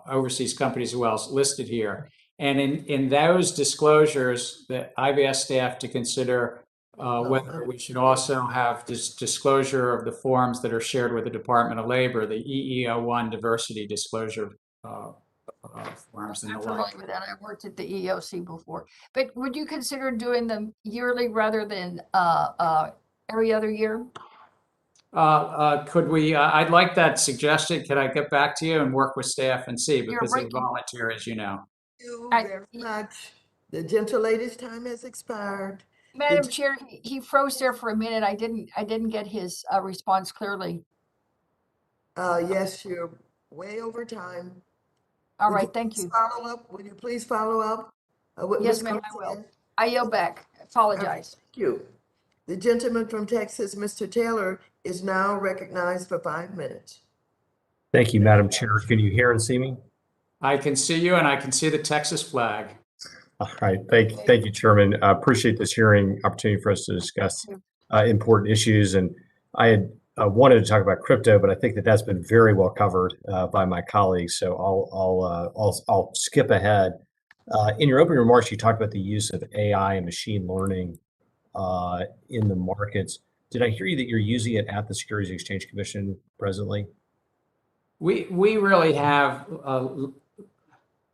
Speaker 5: overseas companies as well as listed here. And in those disclosures, that I've asked staff to consider whether we should also have this disclosure of the forms that are shared with the Department of Labor, the EEO-1 diversity disclosure forms and the
Speaker 7: I'm
Speaker 5: like.
Speaker 7: familiar with that. I worked at the EEOC before. But would you consider doing them yearly rather than every other year?
Speaker 5: Could we, I'd like that suggestion. Can I get back to you and work with staff and see, because they volunteer, as you know.
Speaker 1: Thank you very much. The gentle lady's time has expired.
Speaker 7: Madam Chair, he froze there for a minute. I didn't get his response clearly.
Speaker 1: Yes, you're way over time.
Speaker 7: All right, thank you.
Speaker 1: Follow up. Will you please follow up?
Speaker 7: Yes, ma'am, I will. I yield back. Apologize.
Speaker 1: Thank you. The gentleman from Texas, Mr. Taylor, is now recognized for 5 minutes.
Speaker 3: Thank you, Madam Chair. Can you hear and see me?
Speaker 5: I can see you, and I can see the Texas flag.
Speaker 3: All right. Thank you, Chairman. I appreciate this hearing opportunity for us to discuss important issues. And I had wanted to talk about crypto, but I think that that's been very well covered by my colleagues. So I'll skip ahead. In your opening remarks, you talked about the use of AI and machine learning in the markets. Did I hear you that you're using it at the Securities and Exchange Commission presently?
Speaker 5: We really have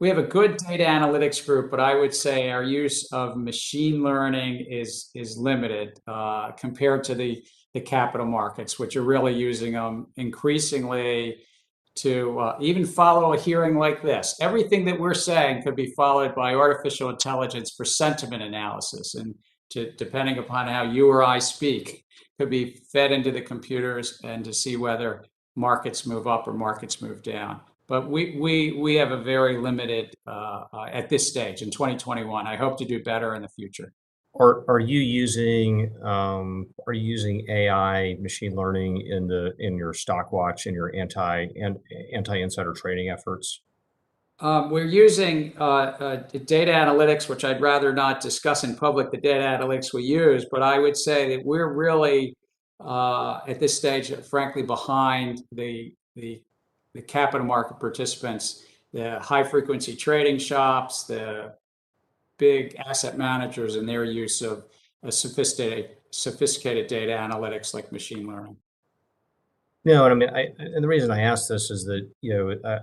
Speaker 5: we have a good data analytics group, but I would say our use of machine learning is limited compared to the capital markets, which are really using them increasingly to even follow a hearing like this. Everything that we're saying could be followed by artificial intelligence for sentiment analysis, and depending upon how you or I speak, could be fed into the computers and to see whether markets move up or markets move down. But we have a very limited at this stage in 2021. I hope to do better in the future.
Speaker 3: Are you using AI machine learning in your stock watch and your anti-insider trading efforts?
Speaker 5: We're using data analytics, which I'd rather not discuss in public, the data analytics we use, but I would say that we're really at this stage, frankly, behind the capital market participants, the high frequency trading shops, the big asset managers, and their use of sophisticated data analytics like machine learning.
Speaker 3: No, and I mean, and the reason I asked this is that,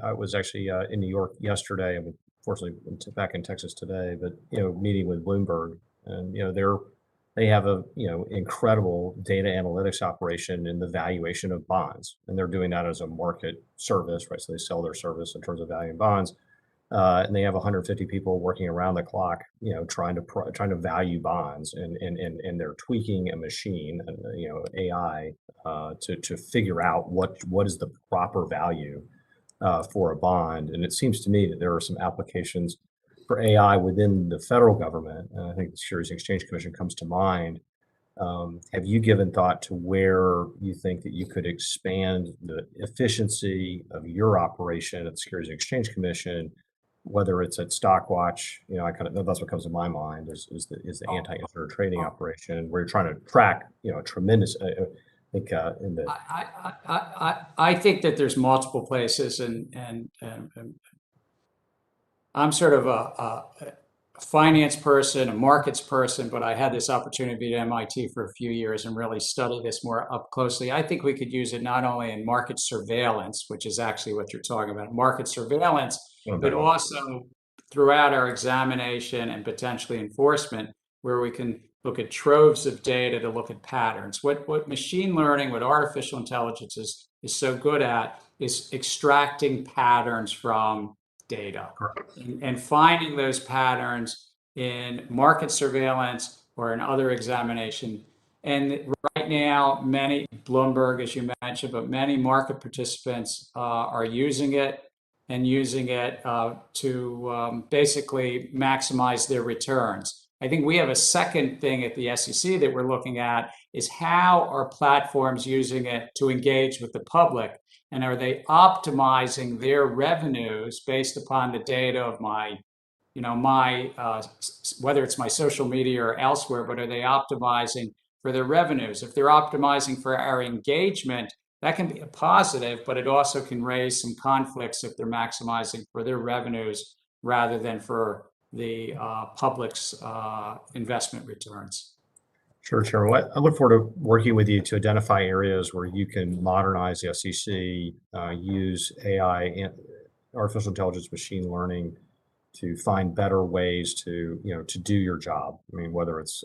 Speaker 3: I was actually in New York yesterday. I mean, fortunately, back in Texas today, but, meeting with Bloomberg, and, they have a, incredible data analytics operation in the valuation of bonds, and they're doing that as a market service, right? So they sell their service in terms of valuing bonds. And they have 150 people working around the clock, trying to value bonds, and they're tweaking a machine, AI, to figure out what is the proper value for a bond. And it seems to me that there are some applications for AI within the federal government. And I think the Securities and Exchange Commission comes to mind. Have you given thought to where you think that you could expand the efficiency of your operation at the Securities and Exchange Commission, whether it's at Stockwatch? That's what comes to my mind is the anti-insider trading operation, where you're trying to track, a tremendous,
Speaker 5: I think that there's multiple places, and I'm sort of a finance person, a markets person, but I had this opportunity to be at MIT for a few years and really study this more up closely. I think we could use it not only in market surveillance, which is actually what you're talking about, market surveillance, but also throughout our examination and potentially enforcement, where we can look at troves of data to look at patterns. What machine learning, what artificial intelligence is so good at is extracting patterns from data and finding those patterns in market surveillance or in other examination. And right now, many, Bloomberg, as you mentioned, but many market participants are using it to basically maximize their returns. I think we have a second thing at the SEC that we're looking at is how are platforms using it to engage with the public, and are they optimizing their revenues based upon the data of my whether it's my social media or elsewhere, but are they optimizing for their revenues? If they're optimizing for our engagement, that can be a positive, but it also can raise some conflicts if they're maximizing for their revenues rather than for the public's investment returns.
Speaker 3: Sure, Chairman. I look forward to working with you to identify areas where you can modernize the SEC, use AI and artificial intelligence, machine learning to find better ways to do your job. I mean, whether it's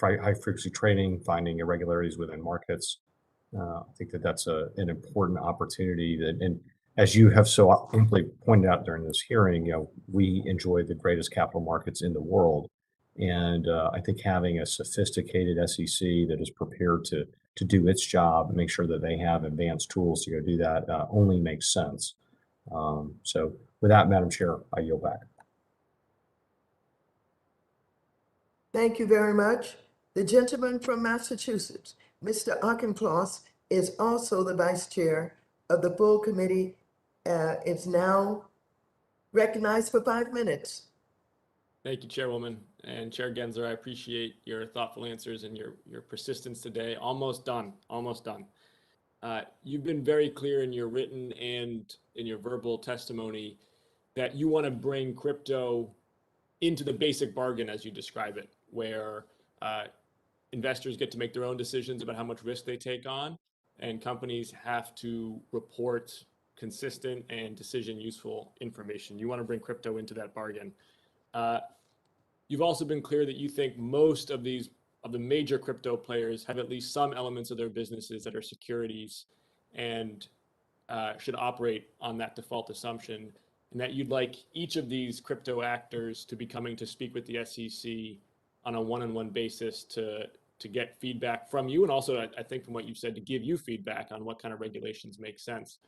Speaker 3: high frequency trading, finding irregularities within markets. I think that's an important opportunity and as you have so amply pointed out during this hearing, we enjoy the greatest capital markets in the world. And I think having a sophisticated SEC that is prepared to do its job and make sure that they have advanced tools to go do that only makes sense. So with that, Madam Chair, I yield back.
Speaker 1: Thank you very much. The gentleman from Massachusetts, Mr. Auchincloss, is also the vice chair of the full committee. Is now recognized for 5 minutes.
Speaker 8: Thank you, Chairwoman. And Chair Gensler, I appreciate your thoughtful answers and your persistence today. Almost done, almost done. You've been very clear in your written and in your verbal testimony that you want to bring crypto into the basic bargain, as you describe it, where investors get to make their own decisions about how much risk they take on, and companies have to report consistent and decision useful information. You want to bring crypto into that bargain. You've also been clear that you think most of the major crypto players have at least some elements of their businesses that are securities and should operate on that default assumption, and that you'd like each of these crypto actors to be coming to speak with the SEC on a one-on-one basis to get feedback from you, and also I think from what you've said, to give you feedback on what kind of regulations make sense.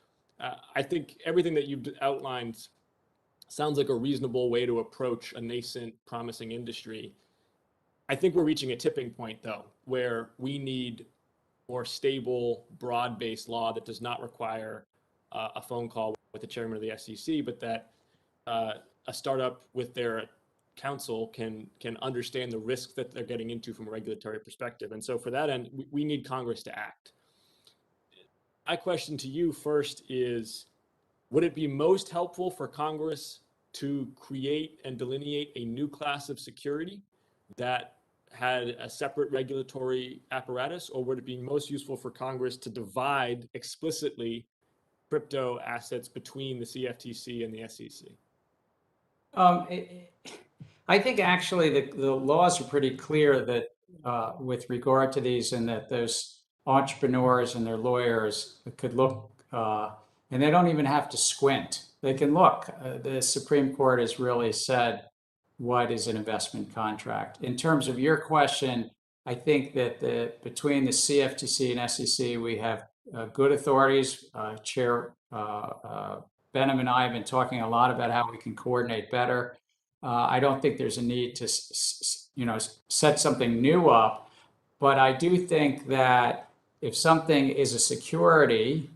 Speaker 8: I think everything that you've outlined sounds like a reasonable way to approach a nascent, promising industry. I think we're reaching a tipping point, though, where we need more stable, broad-based law that does not require a phone call with the chairman of the SEC, but that a startup with their counsel can understand the risks that they're getting into from a regulatory perspective. And so for that end, we need Congress to act. My question to you first is, would it be most helpful for Congress to create and delineate a new class of security that had a separate regulatory apparatus, or would it be most useful for Congress to divide explicitly crypto assets between the CFTC and the SEC?
Speaker 5: I think actually the laws are pretty clear that with regard to these, and that those entrepreneurs and their lawyers could look, and they don't even have to squint. They can look. The Supreme Court has really said what is an investment contract. In terms of your question, I think that between the CFTC and SEC, we have good authorities. Chair Benham and I have been talking a lot about how we can coordinate better. I don't think there's a need to, set something new up, but I do think that if something is a security,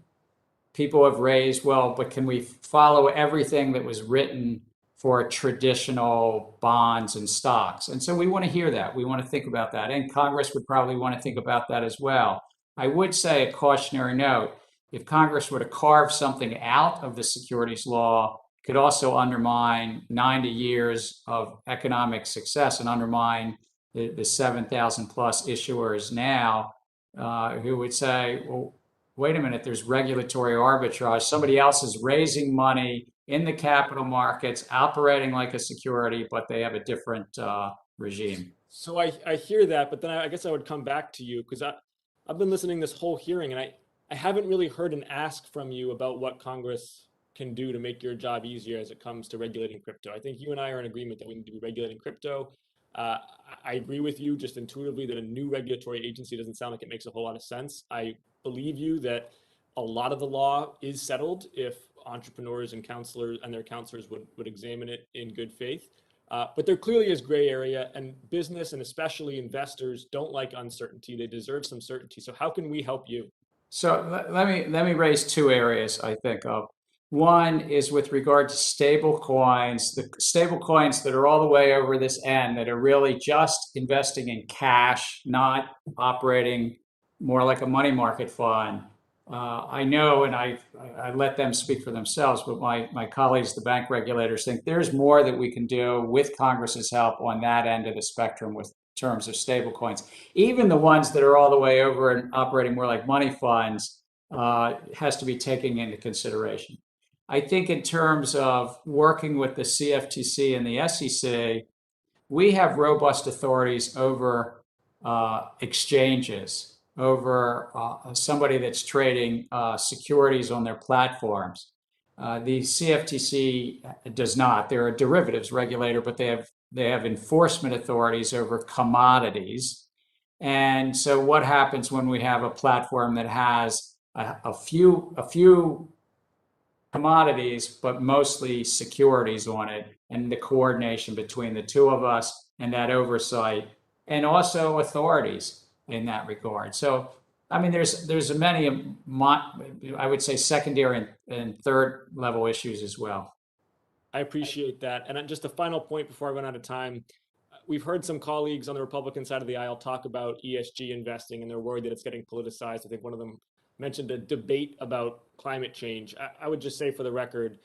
Speaker 5: people have raised, well, but can we follow everything that was written for traditional bonds and stocks? And so we want to hear that. We want to think about that. And Congress would probably want to think about that as well. I would say a cautionary note, if Congress were to carve something out of the securities law, could also undermine 90 years of economic success and undermine the 7,000 plus issuers now who would say, well, wait a minute, there's regulatory arbitrage. Somebody else is raising money in the capital markets, operating like a security, but they have a different regime.
Speaker 8: So I hear that, but then I guess I would come back to you, because I've been listening this whole hearing, and I haven't really heard an ask from you about what Congress can do to make your job easier as it comes to regulating crypto. I think you and I are in agreement that we need to be regulating crypto. I agree with you just intuitively that a new regulatory agency doesn't sound like it makes a whole lot of sense. I believe you that a lot of the law is settled if entrepreneurs and counselors and their counselors would examine it in good faith. But there clearly is gray area, and business and especially investors don't like uncertainty. They deserve some certainty. So how can we help you?
Speaker 5: So let me raise two areas I think of. One is with regard to stable coins, the stable coins that are all the way over this end, that are really just investing in cash, not operating more like a money market fund. I know, and I let them speak for themselves, but my colleagues, the bank regulators, think there's more that we can do with Congress's help on that end of the spectrum with terms of stable coins. Even the ones that are all the way over and operating more like money funds has to be taken into consideration. I think in terms of working with the CFTC and the SEC, we have robust authorities over exchanges, over somebody that's trading securities on their platforms. The CFTC does not. They're a derivatives regulator, but they have enforcement authorities over commodities. And so what happens when we have a platform that has a few commodities, but mostly securities on it, and the coordination between the two of us and that oversight, and also authorities in that regard. So, I mean, there's many, I would say, secondary and third level issues as well.
Speaker 8: I appreciate that. And just a final point before I run out of time. We've heard some colleagues on the Republican side of the aisle talk about ESG investing, and they're worried that it's getting politicized. I think one of them mentioned a debate about climate change. I would just say for the record,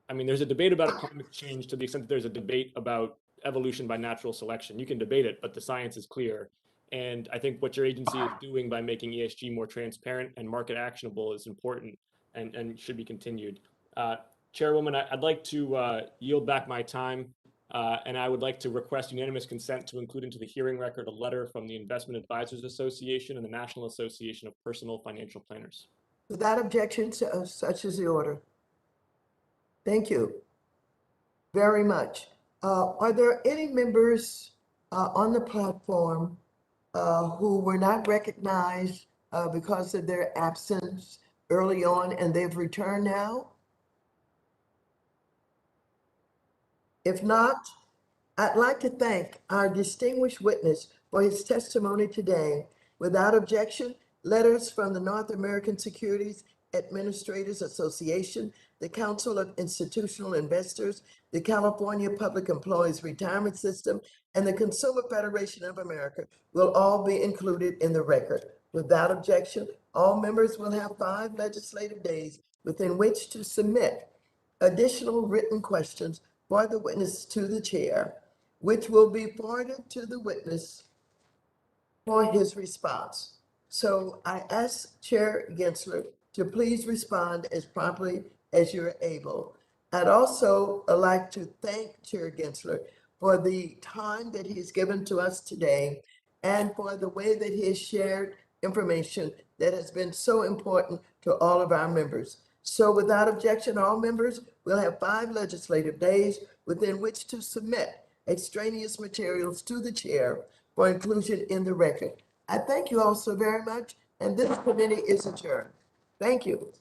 Speaker 8: I mean, there's a debate about climate change to the extent that there's a debate about evolution by natural selection. You can debate it, but the science is clear. And I think what your agency is doing by making ESG more transparent and market actionable is important and should be continued. Chairwoman, I'd like to yield back my time, and I would like to request unanimous consent to include into the hearing record a letter from the Investment Advisors Association and the National Association of Personal Financial Planners.
Speaker 1: Without objection, such is the order. Thank you very much. Are there any members on the platform who were not recognized because of their absence early on and they've returned now? If not, I'd like to thank our distinguished witness for his testimony today. Without objection, letters from the North American Securities Administrators Association, the Council of Institutional Investors, the California Public Employees Retirement System, and the Consumer Federation of America will all be included in the record. Without objection, all members will have 5 legislative days within which to submit additional written questions for the witness to the chair, which will be forwarded to the witness for his response. So I ask Chair Gensler to please respond as promptly as you're able. I'd also like to thank Chair Gensler for the time that he's given to us today and for the way that he has shared information that has been so important to all of our members. So without objection, all members will have 5 legislative days within which to submit extraneous materials to the chair for inclusion in the record. I thank you all so very much, and this committee is adjourned. Thank you.